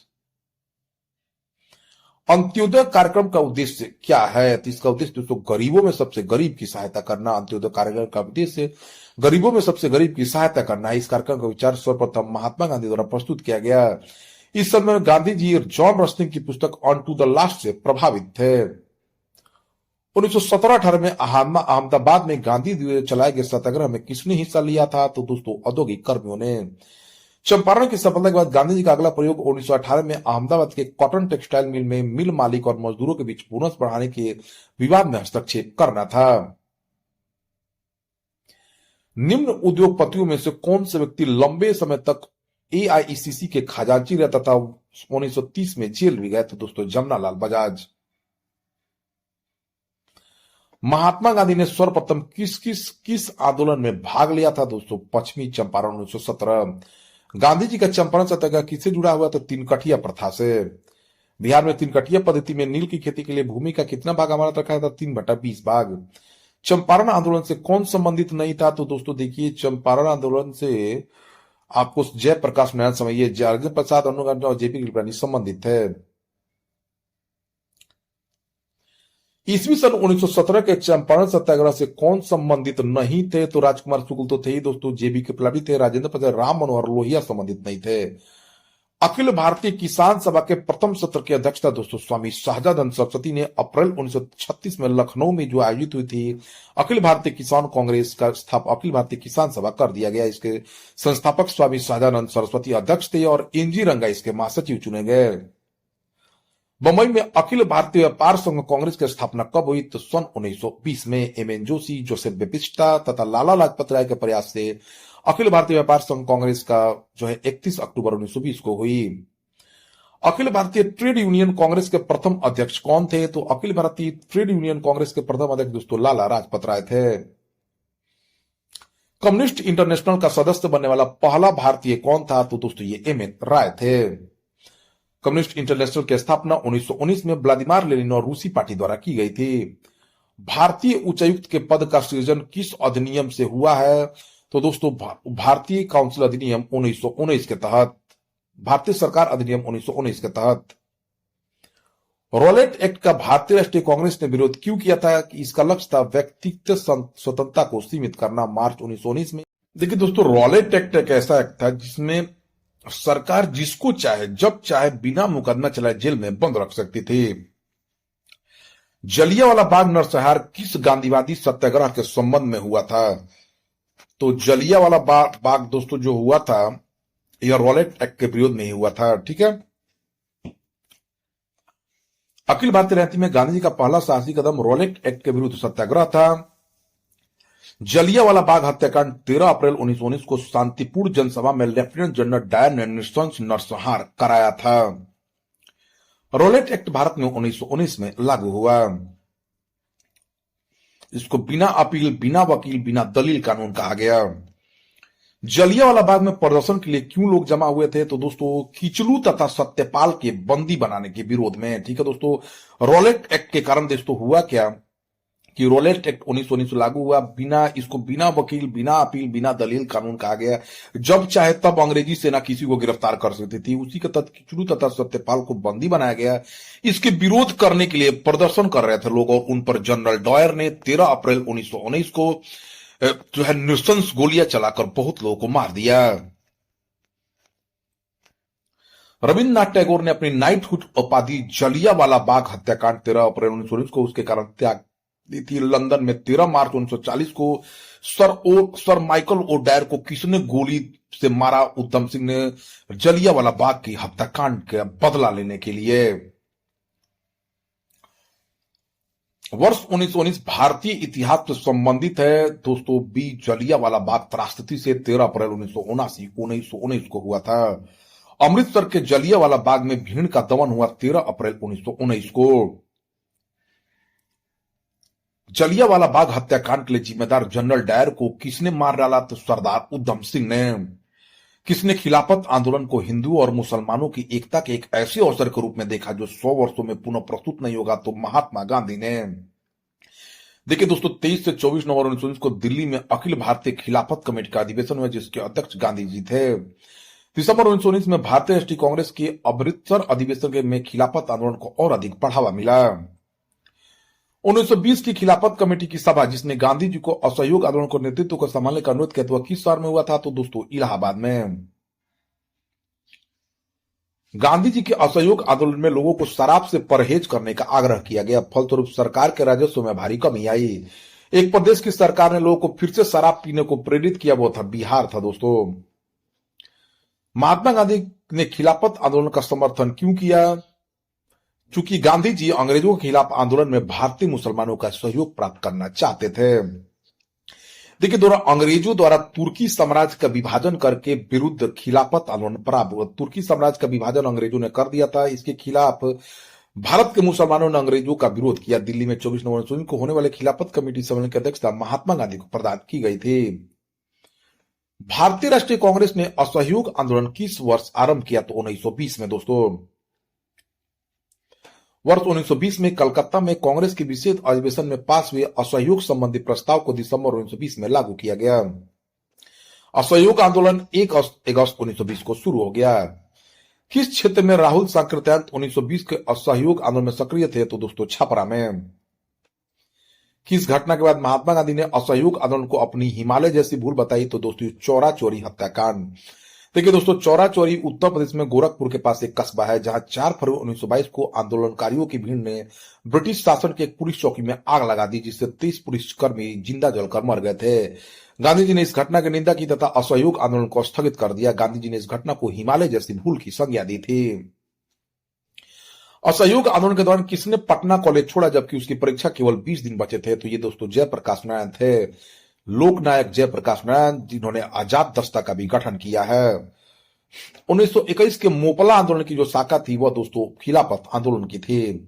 अंत्योदय कार्यक्रम का उद्देश्य क्या है? तो इसका उद्देश्य दोस्तों, गरीबों में सबसे गरीब की सहायता करना। अंत्योदय कार्यक्रम का उद्देश्य गरीबों में सबसे गरीब की सहायता करना है। इस कार्यक्रम का विचार सर्वप्रथम महात्मा गांधी द्वारा प्रस्तुत किया गया। इस समय गांधी जी जॉन रस्टिंग की पुस्तक ऑन टू द लास्ट से प्रभावित थे। 1917-18 में अहमदाबाद में गांधी द्वारा चलाए गए सत्याग्रह में किसने हिस्सा लिया था? तो दोस्तों, औद्योगिक कर्मियों ने। चंपारण की सफलता के बाद गांधी जी का अगला प्रयोग 1918 में अहमदाबाद के कॉटन टेक्सटाइल मिल में मिल मालिक और मजदूरों के बीच बोनस बढ़ाने के विवाद में हस्तक्षेप करना था। निम्न उद्योगपतियों में से कौन से व्यक्ति लंबे समय तक एआईसीसी के खजांची रहता था 1930 में जेल भी गए थे दोस्तों? जमनालाल बजाज। महात्मा गांधी ने सर्वप्रथम किस आंदोलन में भाग लिया था दोस्तों? पश्चिमी चंपारण 1917। गांधी जी का चंपारण सत्याग्रह किससे जुड़ा हुआ था? तीन प्रथा से। बिहार में तीन पद्धति में नील की खेती के लिए भूमि का कितना भाग हमारा रखा था? 3/20 भाग। चंपारण आंदोलन से कौन संबंधित नहीं था? तो दोस्तों देखिए, चंपारण आंदोलन से आपको जयप्रकाश नारायण समझिए, राजेंद्र प्रसाद, अनुगांधी और जेपी कृपलानी संबंधित है। ईस्वी सन 1917 के चंपारण सत्याग्रह से कौन संबंधित नहीं थे? तो राजकुमार शुक्ल तो थे ही दोस्तों, जेबी कृपला भी थे, राजेंद्र प्रसाद, राम मनोहर लोहिया संबंधित नहीं थे। अखिल भारतीय किसान सभा के प्रथम सत्र की अध्यक्षता दोस्तों स्वामी शाहजादा सरस्वती ने अप्रैल 1936 में लखनऊ में जो आयोजित हुई थी अखिल भारतीय किसान कांग्रेस का अखिल भारतीय किसान सभा कर दिया गया। इसके संस्थापक स्वामी शाहजानंद सरस्वती अध्यक्ष थे और एनजी रंगा इसके महासचिव चुने गए। बंबई में अखिल भारतीय व्यापार संघ कांग्रेस की स्थापना कब हुई? तो सन 1920 में एमएन जोशी, जोसेफ बेपिस्टा तथा लाला लाजपत राय के प्रयास से अखिल भारतीय व्यापार संघ कांग्रेस का जो है 31 अक्टूबर 1920 को हुई। अखिल भारतीय ट्रेड यूनियन कांग्रेस के प्रथम अध्यक्ष कौन थे? तो अखिल भारतीय ट्रेड यूनियन कांग्रेस के प्रथम अध्यक्ष दोस्तों लाला लाजपत राय थे। कम्युनिस्ट इंटरनेशनल का सदस्य बनने वाला पहला भारतीय कौन था? तो दोस्तों ये एमएन राय थे। कम्युनिस्ट इंटरनेशनल की स्थापना 1919 में व्लादिमीर लेनिन और रूसी पार्टी द्वारा की गई थी। भारतीय उच्चायुक्त के पद का सृजन किस अधिनियम से हुआ है? तो दोस्तों भारतीय काउंसिल अधिनियम 1919 के तहत, भारतीय सरकार अधिनियम 1919 के तहत। रॉलेट एक्ट का भारतीय राष्ट्रीय कांग्रेस ने विरोध क्यों किया था? कि इसका लक्ष्य था व्यक्तिगत स्वतंत्रता को सीमित करना। मार्च 1919 में। देखिए दोस्तों, रॉलेट एक्ट एक ऐसा एक्ट था जिसमें सरकार जिसको चाहे जब चाहे बिना मुकदमा चलाए जेल में बंद रख सकती थी। जलियांवाला बाग नरसंहार किस गांधीवादी सत्याग्रह के संबंध में हुआ था? तो जलियांवाला बाग दोस्तों जो हुआ था यह रॉलेट एक्ट के विरोध में ही हुआ था। ठीक है। अखिल भारतीय राजनीति में गांधी जी का पहला साहसी कदम रॉलेट एक्ट के विरुद्ध सत्याग्रह था। जलियांवाला बाग हत्याकांड 13 अप्रैल 1919 को शांतिपूर्ण जनसभा में लेफ्टिनेंट जनरल डायर ने नृशंस नरसंहार कराया था। रॉलेट एक्ट भारत में 1919 में लागू हुआ। इसको बिना अपील, बिना वकील, बिना दलील कानून कहा गया। जलियांवाला बाग में प्रदर्शन के लिए क्यों लोग जमा हुए थे? तो दोस्तों किचलू तथा सत्यपाल के बंदी बनाने के विरोध में। ठीक है दोस्तों, रॉलेट एक्ट के कारण दोस्तों हुआ क्या कि रॉलेट एक्ट 1919 लागू हुआ, इसको बिना वकील, बिना अपील, बिना दलील कानून कहा गया। जब चाहे तब अंग्रेजी सेना किसी को गिरफ्तार कर सकती थी। उसी के तहत किचलू तथा सत्यपाल को बंदी बनाया गया। इसके विरोध करने के लिए प्रदर्शन कर रहे थे लोग और उन पर जनरल डायर ने 13 अप्रैल 1919 को जो है नृशंस गोलियां चलाकर बहुत लोगों को मार दिया। रविन्द्रनाथ टैगोर ने अपनी नाइटहुड उपाधि जलियांवाला बाग हत्याकांड 13 अप्रैल 1919 को उसके कारण त्याग दी थी। लंदन में 13 मार्च 1940 को सर माइकल ओडायर को किसने गोली से मारा? उधम सिंह ने जलियांवाला बाग की हत्याकांड का बदला लेने के लिए। वर्ष 1919 भारतीय इतिहास से संबंधित है दोस्तों। बी जलियांवाला बाग त्रासदी से 13 अप्रैल 1919 को हुआ था। अमृतसर के जलियांवाला बाग में भीड़ का दमन हुआ 13 अप्रैल 1919 को। जलियांवाला बाग हत्याकांड के लिए जिम्मेदार जनरल डायर को किसने मार डाला? तो सरदार उधम सिंह ने। किसने खिलाफत आंदोलन को हिंदू और मुसलमानों की एकता के एक ऐसे अवसर के रूप में देखा जो 100 वर्षों में पुनः प्रस्तुत नहीं होगा? तो महात्मा गांधी ने। देखिए दोस्तों, 23 से 24 नवंबर 1919 को दिल्ली में अखिल भारतीय खिलाफत कमेटी का अधिवेशन हुआ जिसके अध्यक्ष गांधी जी थे। दिसंबर 1919 में भारतीय राष्ट्रीय कांग्रेस के अमृतसर अधिवेशन में खिलाफत आंदोलन को और अधिक बढ़ावा मिला। 1920 की खिलाफत कमेटी की सभा जिसने गांधी जी को असहयोग आंदोलन को नेतृत्व को संभालने का अनुरोध किया तो वह किस शहर में हुआ था? तो दोस्तों इलाहाबाद में। गांधी जी के असहयोग आंदोलन में लोगों को शराब से परहेज करने का आग्रह किया गया। फलस्वरूप सरकार के राजस्व में भारी कमी आई। एक प्रदेश की सरकार ने लोगों को फिर से शराब पीने को प्रेरित किया, वो था बिहार था दोस्तों। महात्मा गांधी ने खिलाफत आंदोलन का समर्थन क्यों किया? चूंकि गांधी जी अंग्रेजों के खिलाफ आंदोलन में भारतीय मुसलमानों का सहयोग प्राप्त करना चाहते थे। देखिए दोनों अंग्रेजों द्वारा तुर्की साम्राज्य का विभाजन करके विरुद्ध खिलाफत आंदोलन प्रारंभ। तुर्की साम्राज्य का विभाजन अंग्रेजों ने कर दिया था, इसके खिलाफ भारत के मुसलमानों ने अंग्रेजों का विरोध किया। दिल्ली में 24 नवंबर 1919 को होने वाले खिलाफत कमेटी सम्मेलन की अध्यक्षता महात्मा गांधी को प्रदान की गई थी। भारतीय राष्ट्रीय कांग्रेस ने असहयोग आंदोलन किस वर्ष आरंभ किया? तो 1920 में दोस्तों। वर्ष 1920 में कलकत्ता में कांग्रेस के विशेष अधिवेशन में पास हुए असहयोग संबंधी प्रस्ताव को दिसंबर 1920 में लागू किया गया। असहयोग आंदोलन 1 अगस्त 1920 को शुरू हो गया। किस क्षेत्र में राहुल सांकृत्यायन 1920 के असहयोग आंदोलन में सक्रिय थे? तो दोस्तों छपरा में। किस घटना के बाद महात्मा गांधी ने असहयोग आंदोलन को अपनी हिमालय जैसी भूल बताई? तो दोस्तों चौरा चोरी हत्याकांड। देखिए दोस्तों, चौरा चोरी उत्तर प्रदेश में गोरखपुर के पास एक कस्बा है, जहां 4 फरवरी 1922 को आंदोलनकारियों की भीड़ ने ब्रिटिश शासन के एक पुलिस चौकी में आग लगा दी, जिससे 30 पुलिसकर्मी जिंदा जलकर मर गए थे। गांधी जी ने इस घटना की निंदा की तथा असहयोग आंदोलन को स्थगित कर दिया। गांधी जी ने इस घटना को हिमालय जैसी भूल की संज्ञा दी थी। असहयोग आंदोलन के दौरान किसने पटना कॉलेज छोड़ा जबकि उसकी परीक्षा केवल 20 दिन बचे थे? तो ये दोस्तों जयप्रकाश नारायण थे, लोकनायक जयप्रकाश नारायण, जिन्होंने आजाद दस्ता का भी गठन किया है। 1921 के मोपला आंदोलन की जो शाखा थी वह दोस्तों खिलाफत आंदोलन की थी।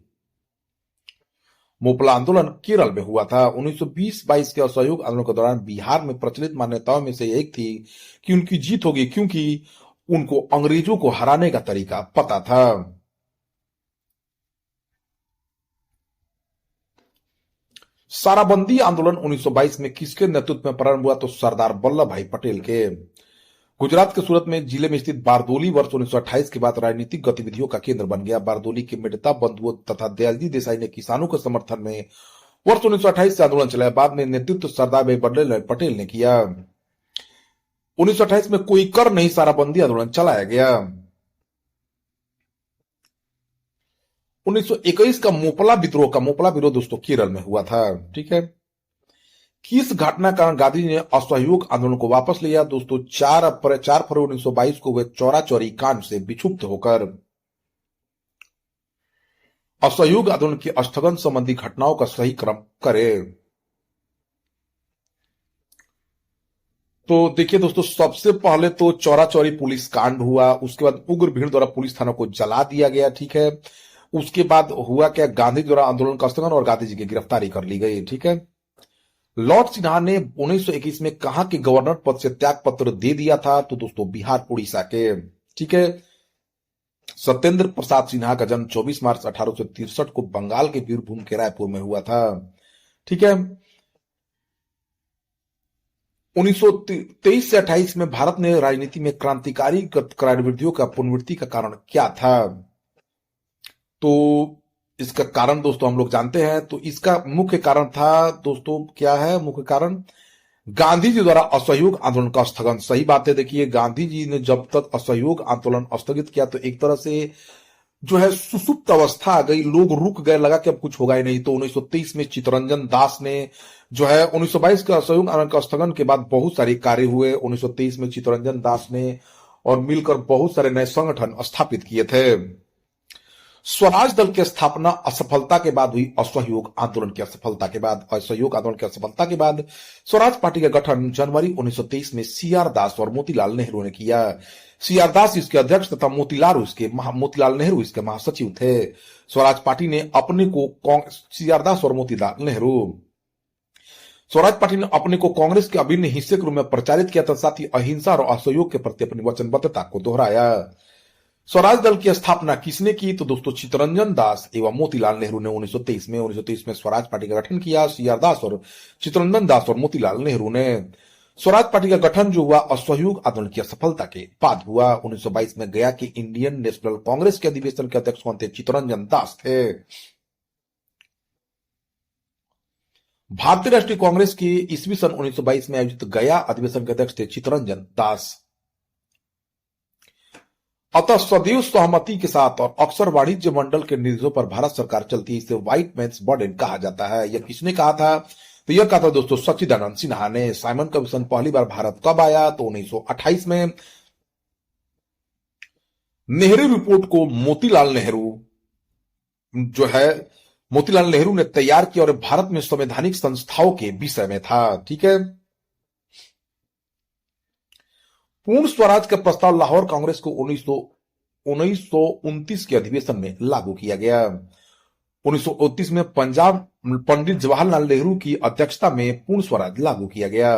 मोपला आंदोलन केरल में हुआ था। 1920-22 के असहयोग आंदोलन के दौरान बिहार में प्रचलित मान्यताओं में से एक थी कि उनकी जीत होगी, क्योंकि उनको अंग्रेजों को हराने का तरीका पता था। साराबंदी आंदोलन 1922 में किसके नेतृत्व में प्रारंभ हुआ? तो सरदार वल्लभ भाई पटेल के। गुजरात के सूरत में जिले में स्थित बारदोली वर्ष 1928 के बाद राजनीतिक गतिविधियों का केंद्र बन गया। बारदोली के मेड़ता बंधुओं तथा दयालजी देसाई ने किसानों के समर्थन में वर्ष 1928 से आंदोलन चलाया। बाद में नेतृत्व सरदार भाई वल्लभ पटेल ने किया। 1928 में कोई कर नहीं साराबंदी आंदोलन चलाया गया। 1921 का मोपला विद्रोह दोस्तों केरल में हुआ था। ठीक है। किस घटना के कारण गांधी जी ने असहयोग आंदोलन को वापस लिया? दोस्तों 4 फरवरी 1922 को हुए चौरा चौरी कांड से विक्षुब्ध होकर। असहयोग आंदोलन की स्थगन संबंधी घटनाओं का सही क्रम करें। तो देखिए दोस्तों, सबसे पहले तो चौरा चौरी पुलिस कांड हुआ, उसके बाद उग्र भीड़ द्वारा पुलिस थानों को जला दिया गया। ठीक है। उसके बाद हुआ क्या? गांधी द्वारा आंदोलन का स्थगन और गांधी जी की गिरफ्तारी कर ली गई। ठीक है। लॉर्ड सिन्हा ने 1921 में कहा कि गवर्नर पद से त्याग पत्र दे दिया था? तो दोस्तों बिहार उड़ीसा के। ठीक है। सत्येंद्र प्रसाद सिन्हा का जन्म 24 मार्च 1863 को बंगाल के वीरभूम के रायपुर में हुआ था। ठीक है। 1923 से 28 में भारत में राजनीति में क्रांतिकारी गतिविधियों का पुनरावृत्ति का कारण क्या था? तो इसका कारण दोस्तों हम लोग जानते हैं। तो इसका मुख्य कारण था दोस्तों, क्या है मुख्य कारण? गांधी जी द्वारा असहयोग आंदोलन का स्थगन। सही बात है। देखिए, गांधी जी ने जब तक असहयोग आंदोलन स्थगित किया तो एक तरह से जो है सुसुप्त अवस्था आ गई, लोग रुक गए, लगा कि अब कुछ होगा ही नहीं। तो 1923 में चित्तरंजन दास ने जो है 1922 के असहयोग आंदोलन का स्थगन के बाद बहुत सारे कार्य हुए। 1923 में चित्तरंजन दास ने और मिलकर बहुत सारे नए संगठन स्थापित किए थे। स्वराज दल की स्थापना असफलता के बाद हुई। असहयोग आंदोलन की असफलता के बाद स्वराज पार्टी का गठन जनवरी 1923 में सीआर दास और मोतीलाल नेहरू ने किया। सीआर दास इसके अध्यक्ष तथा मोतीलाल नेहरू इसके महासचिव थे। स्वराज पार्टी ने अपने को सीआर दास और मोतीलाल नेहरू स्वराज पार्टी ने अपने को कांग्रेस के अभिन्न हिस्से के रूप में प्रचारित किया तथा साथ ही अहिंसा और असहयोग के प्रति अपनी वचनबद्धता को दोहराया। स्वराज दल की स्थापना किसने की? तो दोस्तों चित्तरंजन दास एवं मोतीलाल नेहरू ने 1923 में स्वराज पार्टी का गठन किया। सीआर दास और चित्तरंजन दास और मोतीलाल नेहरू ने। स्वराज पार्टी का गठन जो हुआ असहयोग आंदोलन की असफलता के बाद हुआ। 1922 में गया कि इंडियन नेशनल कांग्रेस के अधिवेशन के अध्यक्ष कौन थे? चित्तरंजन दास थे। भारतीय राष्ट्रीय कांग्रेस की ईस्वी सन 1922 में आयोजित गया अधिवेशन के अध्यक्ष थे चित्तरंजन दास। अतः सदैव सहमति के साथ और अक्सर वाणिज्य मंडल के निर्देशों पर भारत सरकार चलती है। इसे व्हाइट मैन्स बर्डन कहा जाता है। यह किसने कहा था? तो यह कहा था दोस्तों सच्चिदानंद सिन्हा ने। साइमन कमीशन पहली बार भारत कब आया? तो 1928 में। नेहरू रिपोर्ट को मोतीलाल नेहरू ने तैयार किया और भारत में संवैधानिक संस्थाओं के विषय में था। ठीक है। पूर्ण स्वराज का प्रस्ताव लाहौर कांग्रेस को 1929 के अधिवेशन में लागू किया गया। 1929 में पंजाब पंडित जवाहरलाल नेहरू की अध्यक्षता में पूर्ण स्वराज लागू किया गया।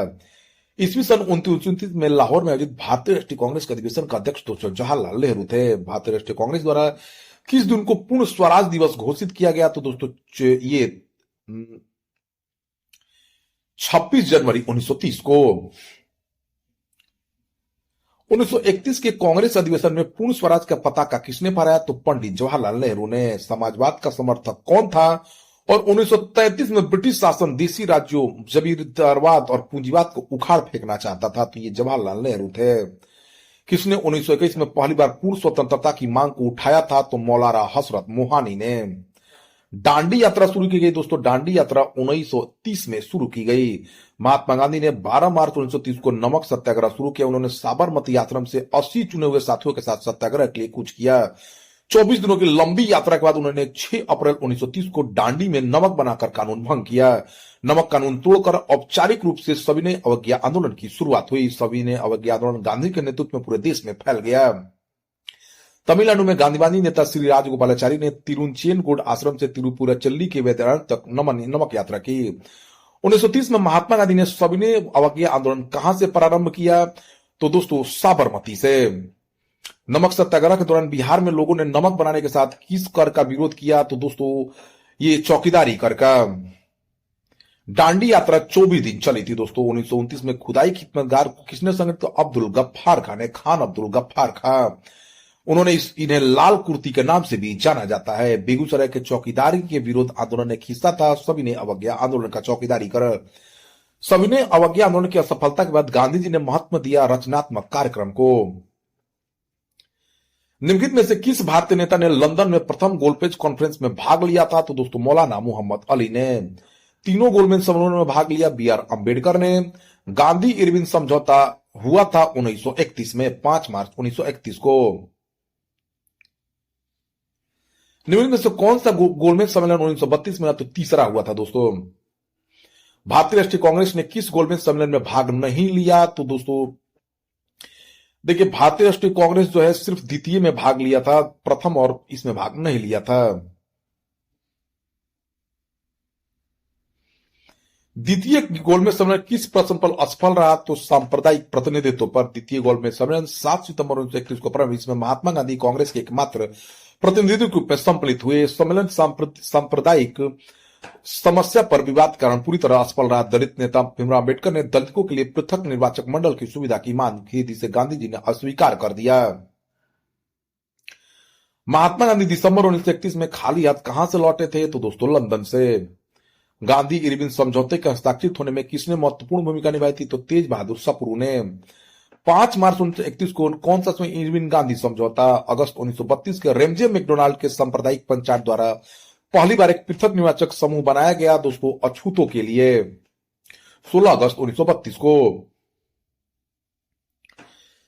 ईस्वी सन 1929 में लाहौर में आयोजित भारतीय राष्ट्रीय कांग्रेस के अधिवेशन का अध्यक्ष तो जवाहरलाल नेहरू थे। भारतीय राष्ट्रीय कांग्रेस द्वारा किस दिन को पूर्ण स्वराज दिवस घोषित किया गया? तो दोस्तों ये 26 जनवरी 1930 को। 1931 के कांग्रेस अधिवेशन में पूर्ण स्वराज का पताका किसने फहराया? तो पंडित जवाहरलाल नेहरू ने। समाजवाद का समर्थक कौन था? और 1933 में ब्रिटिश शासन देशी राज्यों, जमींदारवाद और पूंजीवाद को उखाड़ फेंकना चाहता था, तो ये जवाहरलाल नेहरू थे। किसने 1921 में पहली बार पूर्ण स्वतंत्रता की मांग को उठाया था? तो मौलाना हसरत मोहानी ने। दांडी यात्रा शुरू की गई दोस्तों। दांडी यात्रा 1930 में शुरू की गई। महात्मा गांधी ने 12 मार्च 1930 को नमक सत्याग्रह शुरू किया। उन्होंने साबरमती आश्रम से 80 चुने हुए साथियों के साथ सत्याग्रह के लिए कूच किया। 24 दिनों की लंबी यात्रा के बाद उन्होंने 6 अप्रैल 1930 को दांडी में नमक बनाकर कानून भंग किया। नमक कानून तोड़कर औपचारिक रूप से सविनय अवज्ञा आंदोलन की शुरुआत हुई। सविनय अवज्ञा आंदोलन गांधी के नेतृत्व में पूरे देश में फैल गया। तमिलनाडु में गांधीवादी नेता श्री राजगोपालाचारी ने तिरुचेनगोड आश्रम से तिरुपुराचल्ली के वेदांत तक नमक यात्रा की। 1930 में महात्मा गांधी ने सविनय अवज्ञा आंदोलन कहां से प्रारंभ किया? तो दोस्तों साबरमती से। नमक सत्याग्रह के दौरान बिहार में लोगों ने नमक बनाने के साथ किस कर का विरोध किया? तो दोस्तों ये चौकीदारी कर का। दांडी यात्रा 24 दिन चली थी दोस्तों। 1929 में खुदाई खिदमतगार को किसने संगठित? तो अब्दुल गफ्फार खान ने। खान अब्दुल गफ्फार खान। उन्होंने इन्हें लाल कुर्ती के नाम से भी जाना जाता है। बेगूसराय के चौकीदारी के विरोध आंदोलन एक हिस्सा था सविनय अवज्ञा आंदोलन का चौकीदारी कर। सविनय अवज्ञा आंदोलन की असफलता के बाद गांधी जी ने महत्व दिया रचनात्मक कार्यक्रम को। निम्नलिखित में से किस भारतीय नेता ने लंदन में प्रथम गोलमेज कॉन्फ्रेंस में भाग लिया था? तो दोस्तों मौलाना मोहम्मद अली ने। तीनों गोलमेज सम्मेलनों में भाग लिया बी.आर. अम्बेडकर ने। गांधी इरविन समझौता हुआ था 1931 में, 5 मार्च 1931 को। निम्नलिखित में से कौन सा गोलमेज सम्मेलन 1932 में? तो तीसरा हुआ था दोस्तों। भारतीय राष्ट्रीय कांग्रेस ने किस गोलमेज सम्मेलन में भाग नहीं लिया? तो दोस्तों देखिए, भारतीय राष्ट्रीय कांग्रेस जो है सिर्फ द्वितीय में भाग लिया था, प्रथम और इसमें भाग नहीं लिया था। द्वितीय गोलमेज सम्मेलन किस प्रश्न पर असफल रहा? तो सांप्रदायिक प्रतिनिधित्व पर। द्वितीय गोलमेज सम्मेलन 7 सितंबर 1931 को प्रारंभ, इसमें महात्मा गांधी कांग्रेस के एकमात्र प्रतिनिधित्व के रूप में सम्मिलित हुए। सम्मेलन सांप्रदायिक समस्या पर विवाद के कारण पूरी तरह असफल रहा। दलित नेता भीमराव अम्बेडकर ने दलितों के लिए पृथक निर्वाचक मंडल की सुविधा की मांग की, जिसे गांधी जी ने अस्वीकार कर दिया। महात्मा गांधी दिसंबर 1931 में खाली हाथ कहां से लौटे थे? तो दोस्तों लंदन से। गांधी इरविन समझौते के हस्ताक्षरित होने में किसने महत्वपूर्ण भूमिका निभाई थी? तो तेज बहादुर सप्रू ने। 5 मार्च 1931 को कौन सा इरविन गांधी समझौता? अगस्त 1932 के रेमजे मैकडोनाल्ड के सांप्रदायिक पंचायत द्वारा पहली बार एक पृथक निर्वाचक समूह बनाया गया दोस्तों अछूतों के लिए, 16 अगस्त 1932 को।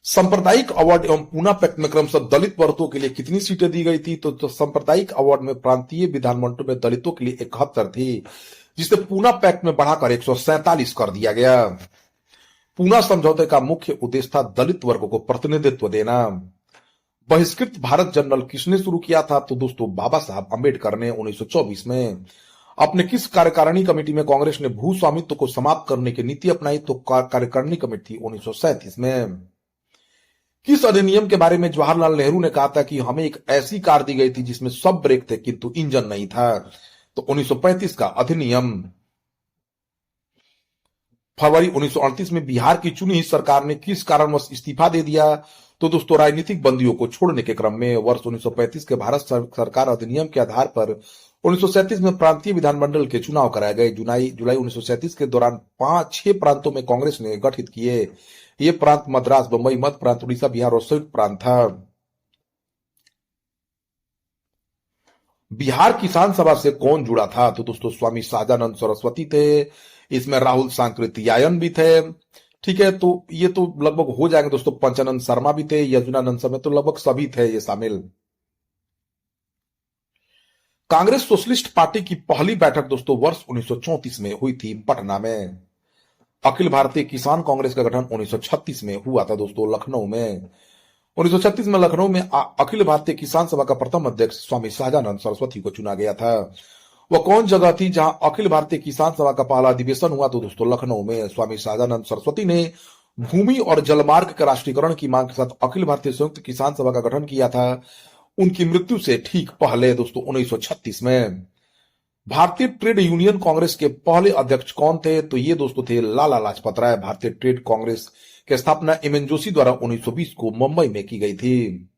सांप्रदायिक अवार्ड एवं पूना पैक्ट में क्रमशः दलित वर्गों के लिए कितनी सीटें दी गई थी? तो सांप्रदायिक अवार्ड में प्रांतीय विधानमंडलों में दलितों के लिए 71 थी, जिसे पूना पैक्ट में बढ़ाकर 147 कर दिया गया। पूना समझौते का मुख्य उद्देश्य था दलित वर्गों को प्रतिनिधित्व देना। बहिष्कृत भारत जर्नल किसने शुरू किया था? तो दोस्तों बाबा साहब अम्बेडकर ने 1924 में। अपने किस कार्यकारिणी कमेटी में कांग्रेस ने भू स्वामित्व को समाप्त करने की नीति अपनाई? तो कार्यकारिणी कमेटी 1937 में। किस अधिनियम के बारे में जवाहरलाल नेहरू ने कहा था कि हमें एक ऐसी कार दी गई थी जिसमें सब ब्रेक थे किंतु इंजन नहीं था? तो 1935 का अधिनियम। फरवरी 1938 में बिहार की चुनी सरकार ने किस कारणवश इस्तीफा दे दिया? तो दोस्तों राजनीतिक बंदियों को छोड़ने के क्रम में। वर्ष 1935 के भारत सरकार अधिनियम के आधार पर 1937 में प्रांतीय विधानमंडल के चुनाव कराए गए। जुलाई 1937 के दौरान 6 प्रांतों में कांग्रेस ने गठित किए। ये प्रांत मद्रास, बंबई, मध्य प्रांत, उड़ीसा, बिहार और संयुक्त प्रांत था। बिहार किसान सभा से कौन जुड़ा था? तो दोस्तों स्वामी सहजानंद सरस्वती थे। इसमें राहुल सांकृत्यायन भी थे। ठीक है, तो ये तो लगभग हो जाएंगे दोस्तों। पंचानंद शर्मा भी थे, यजुनानंद शर्मा, तो लगभग सभी थे ये शामिल। कांग्रेस सोशलिस्ट पार्टी की पहली बैठक दोस्तों वर्ष 1934 में हुई थी पटना में। अखिल भारतीय किसान कांग्रेस का गठन 1936 में हुआ था दोस्तों, लखनऊ में। 1936 में लखनऊ में अखिल भारतीय किसान सभा का प्रथम अध्यक्ष स्वामी सहजानंद सरस्वती को चुना गया था। वह कौन जगह थी जहां अखिल भारतीय किसान सभा का पहला अधिवेशन हुआ? तो दोस्तों लखनऊ में। स्वामी सहजानंद सरस्वती ने भूमि और जलमार्ग के राष्ट्रीयकरण की मांग के साथ अखिल भारतीय संयुक्त किसान सभा का गठन किया था। उनकी मृत्यु से ठीक पहले दोस्तों 1936 में। भारतीय ट्रेड यूनियन कांग्रेस के पहले अध्यक्ष कौन थे? तो ये दोस्तों थे लाला लाजपत राय। भारतीय ट्रेड कांग्रेस की स्थापना एम एन जोशी द्वारा 1920 को मुंबई में की गई थी।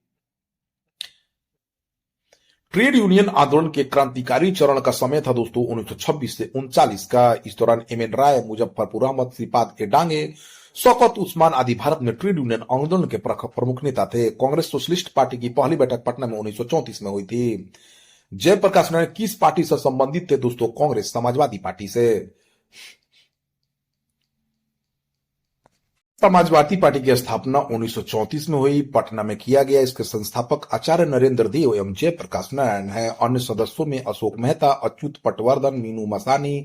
ट्रेड यूनियन आंदोलन के क्रांतिकारी चरण का समय था दोस्तों 1926 से 39 का। इस दौरान एम एन राय, मुजफ्फरपुर अहमद, श्रीपाद के डांगे, शौकत उस्मान आदि भारत में ट्रेड यूनियन आंदोलन के प्रमुख नेता थे। कांग्रेस सोशलिस्ट पार्टी की पहली बैठक पटना में 1934 में हुई थी। जयप्रकाश नारायण किस पार्टी से संबंधित थे दोस्तों? कांग्रेस समाजवादी पार्टी से। समाजवादी पार्टी की स्थापना 1934 में हुई, पटना में किया गया। इसके संस्थापक आचार्य नरेंद्र देव एवं जयप्रकाश नारायण है। अन्य सदस्यों में अशोक मेहता, अच्युत पटवर्धन, मीनू मसानी,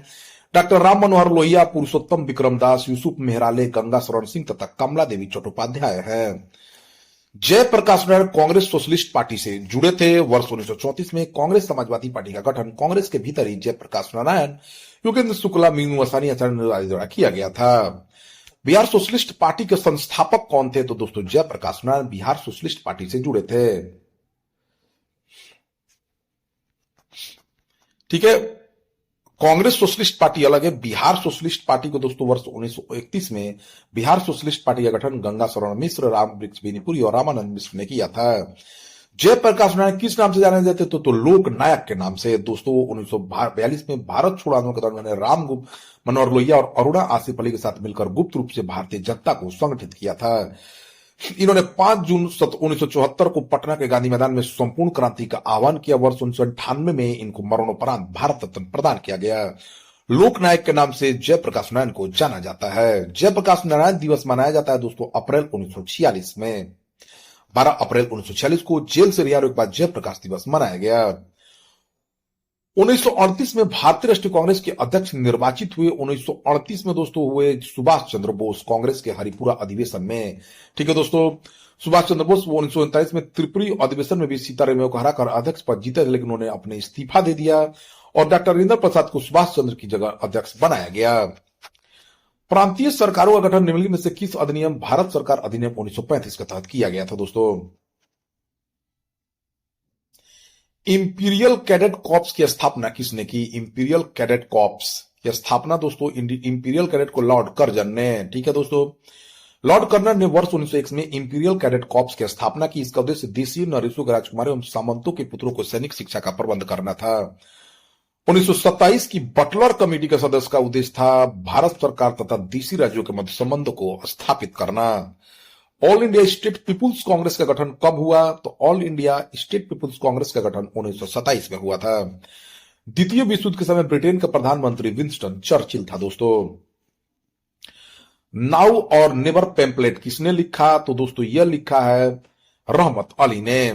डॉक्टर राम मनोहर लोहिया, पुरुषोत्तम विक्रमदास, यूसुफ मेहराले, गंगा शरण सिंह तथा कमला देवी चट्टोपाध्याय है। जयप्रकाश नारायण कांग्रेस सोशलिस्ट पार्टी से जुड़े थे। वर्ष 1934 में कांग्रेस समाजवादी पार्टी का गठन कांग्रेस के भीतर ही जयप्रकाश नारायण, योगेंद्र शुक्ला, मीनू मसानी, आचार्य द्वारा किया गया था। बिहार सोशलिस्ट पार्टी के संस्थापक कौन थे? तो दोस्तों जयप्रकाश नारायण बिहार सोशलिस्ट पार्टी से जुड़े थे। ठीक है, कांग्रेस सोशलिस्ट पार्टी अलग है। बिहार सोशलिस्ट पार्टी को दोस्तों वर्ष 1931 में बिहार सोशलिस्ट पार्टी का गठन गंगा शरण मिश्र, राम वृक्ष बेनीपुरी और रामानंद मिश्र ने किया था। जयप्रकाश नारायण किस नाम से जाने जाते थे? तो लोक नायक के नाम से। दोस्तों 1942 में भारत छोड़ो आंदोलन के दौरान राम मनोहर लोहिया और अरुणा आसिफ अली के साथ मिलकर गुप्त रूप से भारतीय जनता को संगठित किया था। इन्होंने 5 जून 1974 को पटना के गांधी मैदान में संपूर्ण क्रांति का आह्वान किया। वर्ष 1998 में इनको मरणोपरांत भारत रत्न प्रदान किया गया। लोकनायक के नाम से जयप्रकाश नारायण को जाना जाता है। जयप्रकाश नारायण दिवस मनाया जाता है दोस्तों अप्रैल 1946 में। 12 अप्रैल 1946 को जेल से रिहा होने के बाद जयप्रकाश दिवस मनाया गया। 1938 में भारतीय राष्ट्रीय कांग्रेस के अध्यक्ष निर्वाचित हुए। 1938 में दोस्तों हुए सुभाष चंद्र बोस कांग्रेस के हरिपुरा अधिवेशन में। ठीक है दोस्तों, सुभाष चंद्र बोस 1939 में त्रिपुरी अधिवेशन में भी सीताराम को हराकर अध्यक्ष पद जीते थे, लेकिन उन्होंने अपने इस्तीफा दे दिया और डॉक्टर राजेंद्र प्रसाद को सुभाष चंद्र की जगह अध्यक्ष बनाया गया। प्रांतीय सरकारों का गठन निम्नलिखित में से किस अधिनियम? भारत सरकार अधिनियम 1935 के तहत किया गया था दोस्तों। इंपीरियल कैडेट कॉर्प्स की स्थापना किसने की? इंपीरियल कैडेट कॉर्प्स की स्थापना दोस्तों इंपीरियल कैडेट को लॉर्ड कर्जन ने। ठीक है दोस्तों, लॉर्ड कर्जन ने वर्ष 1901 में इंपीरियल कैडेट कॉर्प्स की स्थापना की। इसका उद्देश्य देशीय नरेशों के राजकुमारों एवं सामंतों के पुत्रों को सैनिक शिक्षा का प्रबंध करना था। 1927 की बटलर कमेटी के सदस्य का उद्देश्य था भारत सरकार तथा देशी राज्यों के मध्य संबंधों को स्थापित करना। All India state people's Congress का गठन कब हुआ? तो all India state people's Congress का गठन 1927 में हुआ था। द्वितीय विश्व युद्ध के समय ब्रिटेन का प्रधानमंत्री विंस्टन चर्चिल था दोस्तों। नाउ और नेवर पेम्पलेट किसने लिखा? तो दोस्तों यह लिखा है रहमत अली ने।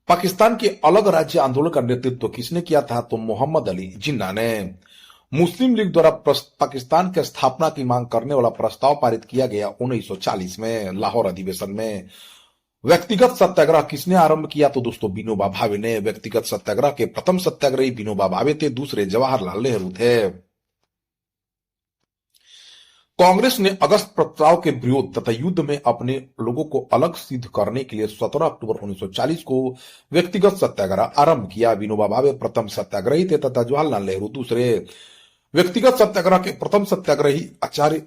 पाकिस्तान के अलग राज्य आंदोलन का नेतृत्व किसने किया था? तो मोहम्मद अली जिन्ना ने। मुस्लिम लीग द्वारा पाकिस्तान की स्थापना की मांग करने वाला प्रस्ताव पारित किया गया 1940 में लाहौर अधिवेशन में। व्यक्तिगत सत्याग्रह किसने आरंभ किया? तो दोस्तों विनोबा भावे ने। व्यक्तिगत सत्याग्रह के प्रथम सत्याग्रही विनोबा भावे थे, दूसरे जवाहरलाल नेहरू थे। कांग्रेस ने अगस्त प्रस्ताव के विरोध तथा युद्ध में अपने लोगों को अलग सिद्ध करने के लिए 17 अक्टूबर 1940 को व्यक्तिगत सत्याग्रह आरंभ किया। विनोबा भावे प्रथम सत्याग्रही थे तथा जवाहरलाल नेहरू दूसरे। व्यक्तिगत सत्याग्रह के प्रथम सत्याग्रही आचार्य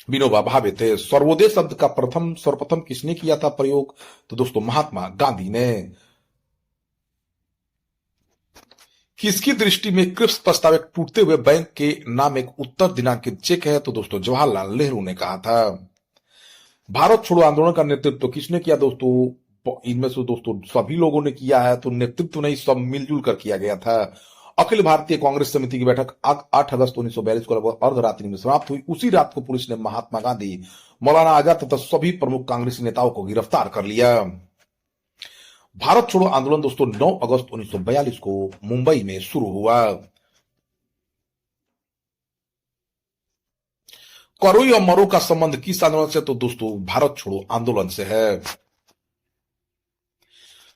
विनोबा भावे थे। सर्वोदय शब्द का सर्वप्रथम किसने किया था प्रयोग? तो दोस्तों महात्मा गांधी ने। किसकी दृष्टि में क्रिप्स प्रस्ताव एक टूटते हुए बैंक के नाम एक उत्तर दिनांकित चेक है? तो दोस्तों जवाहरलाल नेहरू ने कहा था। भारत छोड़ो आंदोलन का नेतृत्व किसने किया दोस्तों? इनमें से दोस्तों सभी लोगों ने किया है, तो नेतृत्व नहीं, सब मिलजुल कर किया गया था। अखिल भारतीय कांग्रेस समिति की बैठक 8 अगस्त 1942 को लगभग अर्धरात्रि में समाप्त हुई। उसी रात को पुलिस ने महात्मा गांधी, मौलाना आजाद तथा सभी प्रमुख कांग्रेसी नेताओं को गिरफ्तार कर लिया। भारत छोड़ो आंदोलन दोस्तों 9 अगस्त 1942 को मुंबई में शुरू हुआ। करो या मरो का संबंध किस आंदोलन से? तो दोस्तों भारत छोड़ो आंदोलन से है।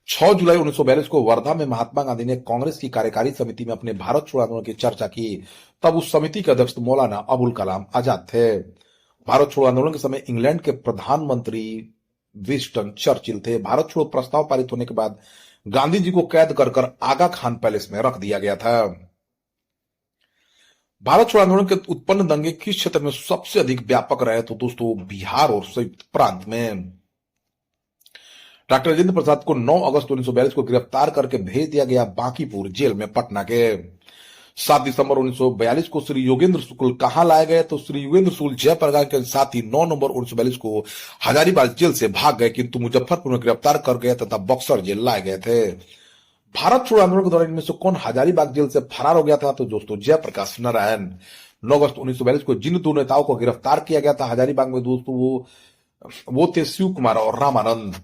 6 जुलाई 1942 को वर्धा में महात्मा गांधी ने कांग्रेस की कार्यकारी समिति में अपने भारत छोड़ो आंदोलन की चर्चा की। तब उस समिति के अध्यक्ष मौलाना अबुल कलाम आजाद थे। भारत छोड़ो आंदोलन के समय इंग्लैंड के प्रधानमंत्री विंस्टन चर्चिल थे। भारत छोड़ो प्रस्ताव पारित होने के बाद गांधी जी को कैद कर कर आगा खान पैलेस में रख दिया गया था। भारत छोड़ो आंदोलन के उत्पन्न दंगे किस क्षेत्र में सबसे अधिक व्यापक रहे? तो दोस्तों बिहार और संयुक्त प्रांत में। डॉक्टर राजेंद्र प्रसाद को 9 अगस्त 1942 को गिरफ्तार करके भेज दिया गया बांकीपुर जेल में पटना के। 7 दिसंबर 1942 को श्री योगेंद्र शुक्ल कहां लाए गए? तो श्री योगेंद्र शुक्ल जयप्रकाश के साथ ही 9 नवंबर 1942 को हजारीबाग जेल से भाग गए, किंतु मुजफ्फरपुर में गिरफ्तार कर गए तथा बक्सर जेल लाए गए थे। भारत छोड़ो आंदोलन के दौरान इनमें से कौन हजारीबाग जेल से फरार हो गया था? तो दोस्तों जयप्रकाश नारायण। 9 अगस्त 1942 को जिन दो नेताओं को गिरफ्तार किया गया था हजारीबाग में दोस्तों वो थे शिव कुमार और रामानंद।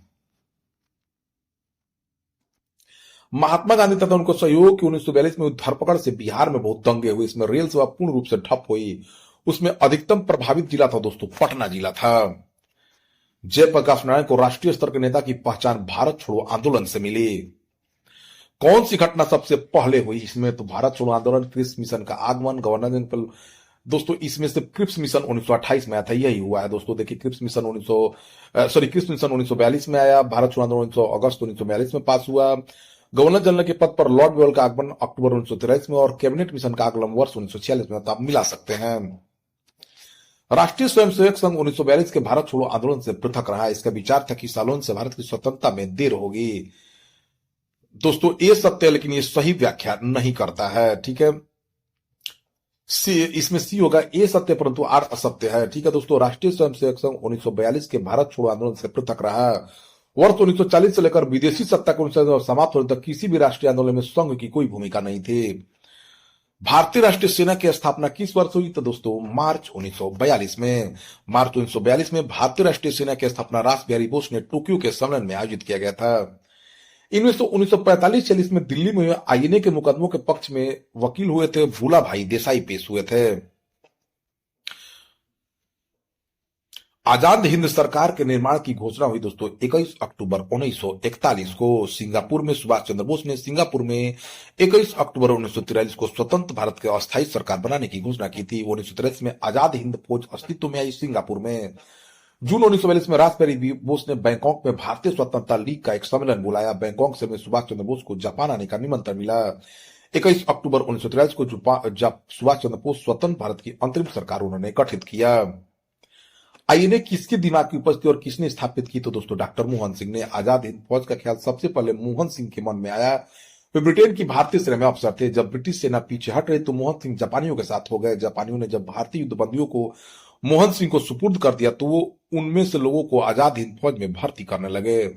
महात्मा गांधी तथा उनको सहयोग की 1942 में धरपकड़ से बिहार में बहुत दंगे हुए। इसमें रेल सेवा पूर्ण रूप से ठप हुई। उसमें अधिकतम प्रभावित जिला था दोस्तों पटना जिला था। जयप्रकाश नारायण को राष्ट्रीय स्तर के नेता की पहचान भारत छोड़ो आंदोलन से मिली। कौन सी घटना सबसे पहले हुई इसमें? तो भारत छोड़ो आंदोलन, क्रिप्स मिशन का आगमन, गवर्नर जनरल। दोस्तों इसमें से क्रिप्स मिशन 1928 में आया था, यही हुआ है दोस्तों। देखिए क्रिप्स मिशन 1942 में आया। भारत छोड़ो आंदोलन 19 अगस्त 1942 में पास हुआ। गवर्नर जनरल के पद पर लॉर्ड वेल का आगमन अक्टूबर 1943 में और कैबिनेट मिशन का आगमन वर्ष 1946 में। तो आप मिला सकते हैं। राष्ट्रीय स्वयंसेवक संघ 1942 के भारत छोड़ो आंदोलन से पृथक रहा। इसका विचार था कि इस आंदोलन से भारत की स्वतंत्रता में देर होगी। दोस्तों ये सत्य है, लेकिन ये सही व्याख्या नहीं करता है, ठीक है। इसमें सी होगा ए सत्य परंतु आर असत्य है, ठीक है दोस्तों। राष्ट्रीय स्वयंसेवक संघ 1942 के भारत छोड़ो आंदोलन से पृथक रहा। वर्ष 1940 से लेकर विदेशी सत्ता के अनुसार समाप्त होने तक किसी भी राष्ट्रीय आंदोलन में संघ की कोई भूमिका नहीं थी। भारतीय राष्ट्रीय सेना की स्थापना किस वर्ष हुई? तो दोस्तों मार्च 1942 में। मार्च 1942 में भारतीय राष्ट्रीय सेना की स्थापना रास बिहारी बोस ने टोक्यो के सम्मेलन में आयोजित किया गया था। इनमें से 1945-46 में दिल्ली में हुए आईएनए के मुकदमों के पक्ष में वकील हुए थे भूला भाई देसाई पेश हुए थे। आजाद हिंद सरकार के निर्माण की घोषणा हुई दोस्तों 21 अक्टूबर 1941 को। सिंगापुर में सुभाष चंद्र बोस ने सिंगापुर में 21 अक्टूबर 1943 को स्वतंत्र भारत के अस्थायी सरकार बनाने की घोषणा की थी। 1943 में आजाद हिंद फौज अस्तित्व में आई सिंगापुर में। जून 1942 में रास बिहारी बोस ने बैंकॉक में भारतीय स्वतंत्रता लीग का एक सम्मेलन बुलाया। बैंकॉक से सुभाष चंद्र बोस को जापान आने का निमंत्रण मिला। 21 अक्टूबर 1943 को सुभाष चंद्र बोस स्वतंत्र भारत की अंतरिम सरकार उन्होंने गठित किया। आईएनए किसके दिमाग की उपज थी और किसने स्थापित की? तो दोस्तों डॉक्टर मोहन सिंह ने। आजाद हिंद फौज का ख्याल सबसे पहले मोहन सिंह के मन में आया। वे ब्रिटेन की भारतीय सेना में अफसर थे। जब ब्रिटिश सेना पीछे हट रही तो मोहन सिंह जापानियों के साथ हो गए। जापानियों ने जब भारतीय युद्धबंदियों को मोहन सिंह को सुपुर्द कर दिया तो वो उनमें से लोगों को आजाद हिंद फौज में भर्ती करने लगे।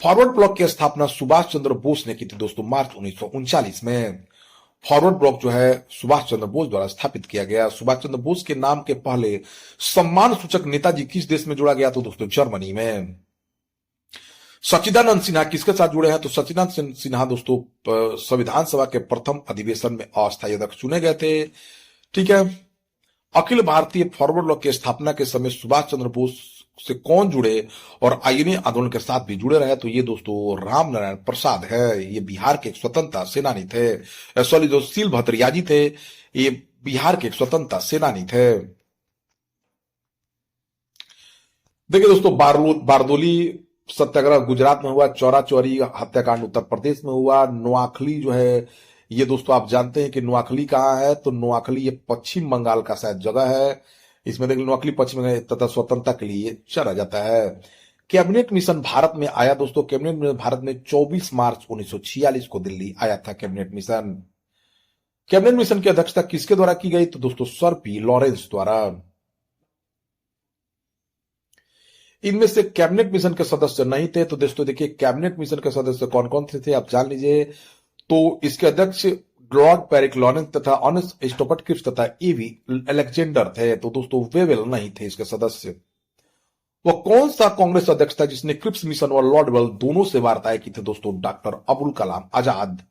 फॉरवर्ड ब्लॉक की स्थापना सुभाष चंद्र बोस ने की थी दोस्तों मार्च 1939 में। फॉरवर्ड ब्लॉक जो है सुभाष चंद्र बोस द्वारा स्थापित किया गया। सुभाष चंद्र बोस के नाम के पहले सम्मान सूचक नेताजी किस देश में जोड़ा गया? तो दोस्तों जर्मनी में। सच्चिदानंद सिन्हा किसके साथ जुड़े हैं? तो सच्चिदानंद सिन्हा दोस्तों संविधान सभा के प्रथम अधिवेशन में अस्थायी अध्यक्ष चुने गए थे, ठीक है। अखिल भारतीय फॉरवर्ड ब्लॉक की स्थापना के समय सुभाष चंद्र बोस से कौन जुड़े और आईएनए आंदोलन के साथ भी जुड़े रहे? तो ये दोस्तों राम नारायण प्रसाद है। ये बिहार के एक स्वतंत्रता सेनानी थे। सॉरी, जो सील भद्रियाजी थे ये बिहार के एक स्वतंत्रता सेनानी थे। देखिए दोस्तों बारदोली सत्याग्रह गुजरात में हुआ। चौरा चौरी हत्याकांड उत्तर प्रदेश में हुआ। नोआखली जो है ये दोस्तों आप जानते हैं कि नोआखली कहाँ है? तो नोआखली ये पश्चिम बंगाल का शायद जगह है। इसमें देखिए नोआखली पश्चिम बंगाल तथा स्वतंत्रता के लिए चला जाता है। कैबिनेट मिशन भारत में आया दोस्तों। कैबिनेट मिशन भारत में 24 मार्च 1946 को दिल्ली आया था कैबिनेट मिशन। कैबिनेट मिशन की अध्यक्षता किसके द्वारा की गई? तो दोस्तों सर पी लॉरेंस द्वारा। इनमें से कैबिनेट मिशन के सदस्य नहीं थे। तो दोस्तों देखिए कैबिनेट मिशन के सदस्य कौन कौन थे आप जान लीजिए। तो इसके अध्यक्ष लॉर्ड पेरिक लॉरेंस तथा ऑनेस्ट स्टोपर्ट क्रिप्स तथा एवी अलेक्जेंडर थे। तो दोस्तों वेवेल नहीं थे इसके सदस्य। वह कौन सा कांग्रेस अध्यक्ष था जिसने क्रिप्स मिशन और लॉर्ड वेल दोनों से वार्ताएं की थी? दोस्तों डॉक्टर अबुल कलाम आजाद।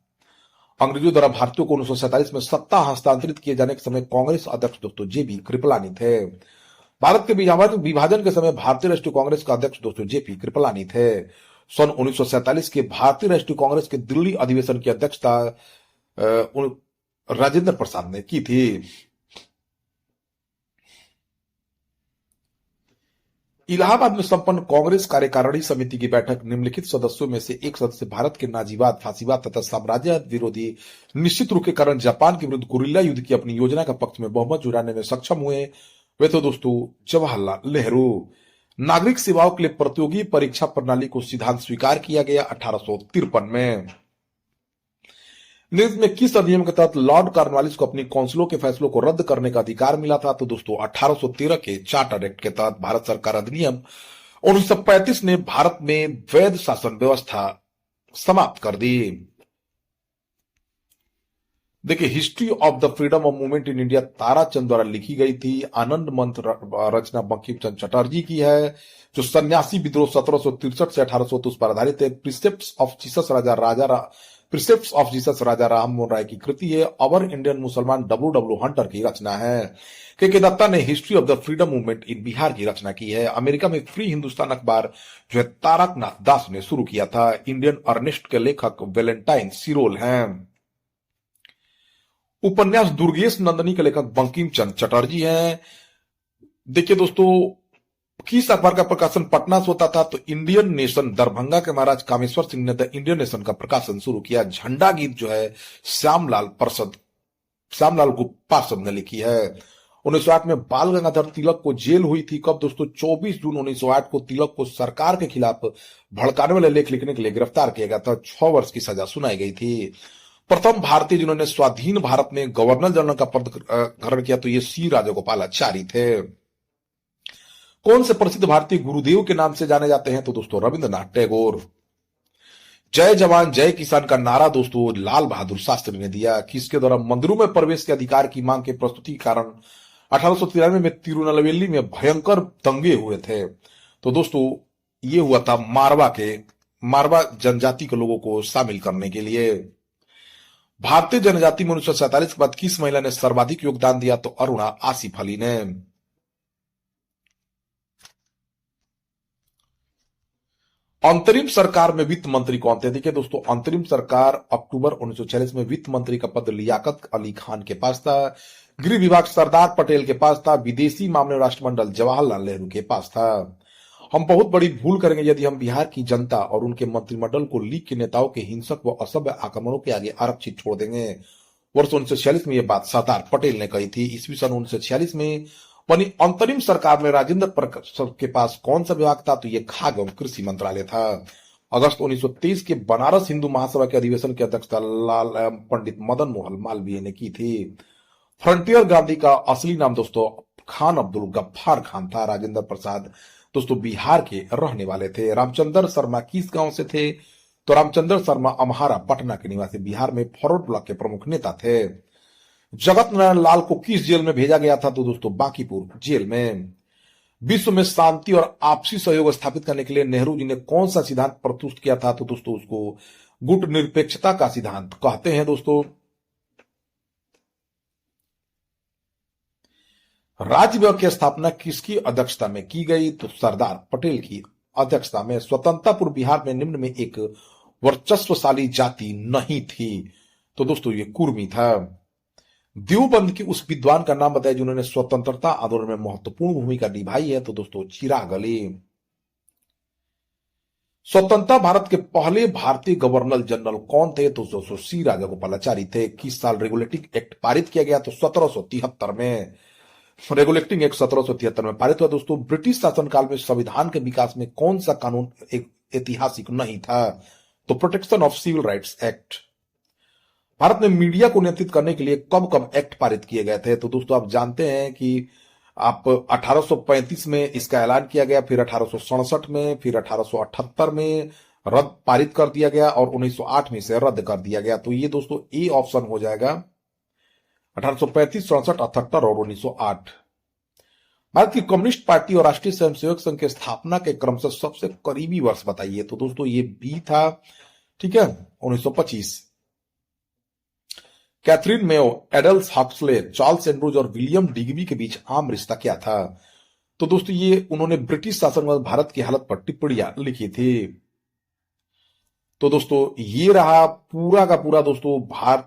अंग्रेजों द्वारा भारतीयों को 1947 में सत्ता हस्तांतरित किए जाने के समय कांग्रेस अध्यक्ष दोस्तों जेबी कृपलानी थे। भारत के विभाजन के समय भारतीय राष्ट्रीय कांग्रेस का अध्यक्ष दोस्तों जेपी कृपलानी थे। सन 1947 के भारतीय राष्ट्रीय कांग्रेस के दिल्ली अधिवेशन की अध्यक्षता राजेंद्र प्रसाद ने की थी। इलाहाबाद में संपन्न कांग्रेस कार्यकारिणी समिति की बैठक निम्नलिखित सदस्यों में से एक सदस्य भारत के नाजीवाद, फांसीवाद तथा साम्राज्यवाद विरोधी निश्चित रूप के कारण जापान के विरुद्ध गुरिल्ला युद्ध की अपनी योजना का पक्ष में बहुमत जुटाने में सक्षम हुए। वे तो दोस्तों जवाहरलाल नेहरू। नागरिक सेवाओं के लिए प्रतियोगी परीक्षा प्रणाली को सिद्धांत स्वीकार किया गया 1853 में। निम्न में किस अधिनियम के तहत लॉर्ड कॉर्नवालिस को अपनी काउंसिलों के फैसलों को रद्द करने का अधिकार मिला था? तो दोस्तों 1813 के चार्टर एक्ट के तहत भारत सरकार अधिनियम 1935 ने भारत में वैध शासन व्यवस्था समाप्त कर दी। देखिए, history of the freedom of movement in India Tarachand द्वारा लिखी गई थी। आनंद मंत्र रचना बंकिम चंद्र चटर्जी की है। जो सन्यासी विद्रोह 1763 से 1800 पर आधारित है। प्रिसेप्ट्स ऑफ जीसस राजा राम मोहन राय की कृति है। अवर इंडियन मुसलमान डब्ल्यू हंटर की रचना है। के दत्ता ने history of the freedom movement in Bihar की रचना की है। अमेरिका में फ्री हिंदुस्तान अखबार जो है तारकनाथ दास ने शुरू किया था। इंडियन अर्नेस्ट के लेखक वेलेंटाइन सिरोल हैं। उपन्यास दुर्गेश नंदनी के लेखक बंकिम चंद्र चटर्जी हैं। देखिए दोस्तों, किस अखबार का प्रकाशन पटना से होता था? तो इंडियन नेशन दरभंगा के महाराज कामेश्वर सिंह ने द इंडियन नेशन का प्रकाशन शुरू किया। झंडा गीत जो है श्यामलाल पार्षद ने लिखी है। 1908 में बाल गंगाधर तिलक को जेल हुई थी। कब दोस्तों? 24 जून 1908 को तिलक को सरकार के खिलाफ भड़काने वाले लेख लिखने के लिए गिरफ्तार किया गया था। 6 वर्ष की सजा सुनाई गई थी। प्रथम भारतीय जिन्होंने स्वाधीन भारत में गवर्नर जनरल का पद ग्रहण किया तो ये सी राजगोपालाचारी थे। कौन से प्रसिद्ध भारतीय गुरुदेव के नाम से जाने जाते हैं? तो दोस्तों रविंद्रनाथ टैगोर। जय जवान जय किसान का नारा दोस्तों लाल बहादुर शास्त्री ने दिया। किसके द्वारा मंदिरों में प्रवेश के अधिकार की मांग के प्रस्तुति के कारण 1893 में तिरुनेलवेली में भयंकर दंगे हुए थे? तो दोस्तों ये हुआ था मारवा जनजाति के लोगों को शामिल करने के लिए। भारतीय जनजाति में 1947 के बाद किस महिला ने सर्वाधिक योगदान दिया? तो अरुणा आसिफ अली ने। अंतरिम सरकार में वित्त मंत्री कौन थे? देखिए दोस्तों, अंतरिम सरकार अक्टूबर 1946 में वित्त मंत्री का पद लियाकत अली खान के पास था। गृह विभाग सरदार पटेल के पास था। विदेशी मामले राष्ट्रमंडल जवाहरलाल नेहरू के पास था। हम बहुत बड़ी भूल करेंगे यदि हम बिहार की जनता और उनके मंत्रिमंडल को लीग के नेताओं के हिंसक व असभ्य आक्रमणों के आगे आरक्षित छोड़ देंगे। वर्ष 1946 में यह बात सरदार पटेल ने कही थी। ईस्वी सन 1946 में बनी अंतरिम सरकार में राजेंद्र प्रसाद के पास कौन सा विभाग था? तो यह खाद्य एवं कृषि मंत्रालय था। अगस्त 1923 के बनारस हिंदू महासभा के अधिवेशन की अध्यक्षता लाल पंडित मदन मोहन मालवीय ने की थी। फ्रंटियर गांधी का असली नाम दोस्तों खान अब्दुल गफ्फार खान था। राजेंद्र प्रसाद दोस्तों बिहार के रहने वाले थे। रामचंद्र शर्मा किस गांव से थे? तो रामचंद्र शर्मा अम्हारा पटना के निवासी बिहार में फॉरवर्ड ब्लॉक के प्रमुख नेता थे। जगत नारायण लाल को किस जेल में भेजा गया था? तो दोस्तों बांकीपुर जेल में। विश्व में शांति और आपसी सहयोग स्थापित करने के लिए नेहरू जी ने कौन सा सिद्धांत प्रस्तुत किया था? तो दोस्तों उसको गुट निरपेक्षता का सिद्धांत कहते हैं। दोस्तों राज्य व्यवस्था की स्थापना किसकी अध्यक्षता में की गई? तो सरदार पटेल की अध्यक्षता में। स्वतंत्रता पूर्व बिहार में निम्न में एक वर्चस्वशाली जाति नहीं थी? तो दोस्तों ये कुर्मी था। देवबंद की उस विद्वान का नाम बताइए जिन्होंने स्वतंत्रता आंदोलन में महत्वपूर्ण भूमिका निभाई है? तो दोस्तों चिराग अली। स्वतंत्रता भारत के पहले भारतीय गवर्नर जनरल कौन थे? तो दोस्तों सी राजगोपालाचारी थे। किस साल रेगुलेटिंग एक्ट पारित किया गया? तो 1773 में। रेगुलेटिंग एक्ट 1773 में पारित हुआ। दोस्तों ब्रिटिश शासनकाल में संविधान के विकास में कौन सा कानून एक ऐतिहासिक नहीं था? तो protection of civil rights act. Bharat में मीडिया को नियंत्रित करने के लिए कब कब एक्ट पारित किए गए थे? तो दोस्तों आप जानते हैं कि आप 1835 में इसका ऐलान किया गया, फिर 1867 में, फिर 1878 में पारित कर दिया गया और 1908 में इसे रद्द कर दिया गया। तो ये दोस्तों ए ऑप्शन हो जाएगा। 1835, 67, 78 और 1908। भारत की कम्युनिस्ट पार्टी और राष्ट्रीय स्वयंसेवक संघ की स्थापना के क्रम से सबसे करीबी वर्ष बताइए? तो दोस्तों ये बी था। ठीक है, 1925। Catherine Mayo, idols Huxley, Charles Andrews और विलियम डिग्बी के बीच आम रिश्ता क्या था? तो दोस्तों ये उन्होंने ब्रिटिश शासन में भारत की हालत पर टिप्पणियां लिखी थी। तो दोस्तों ये रहा पूरा का पूरा दोस्तों भारत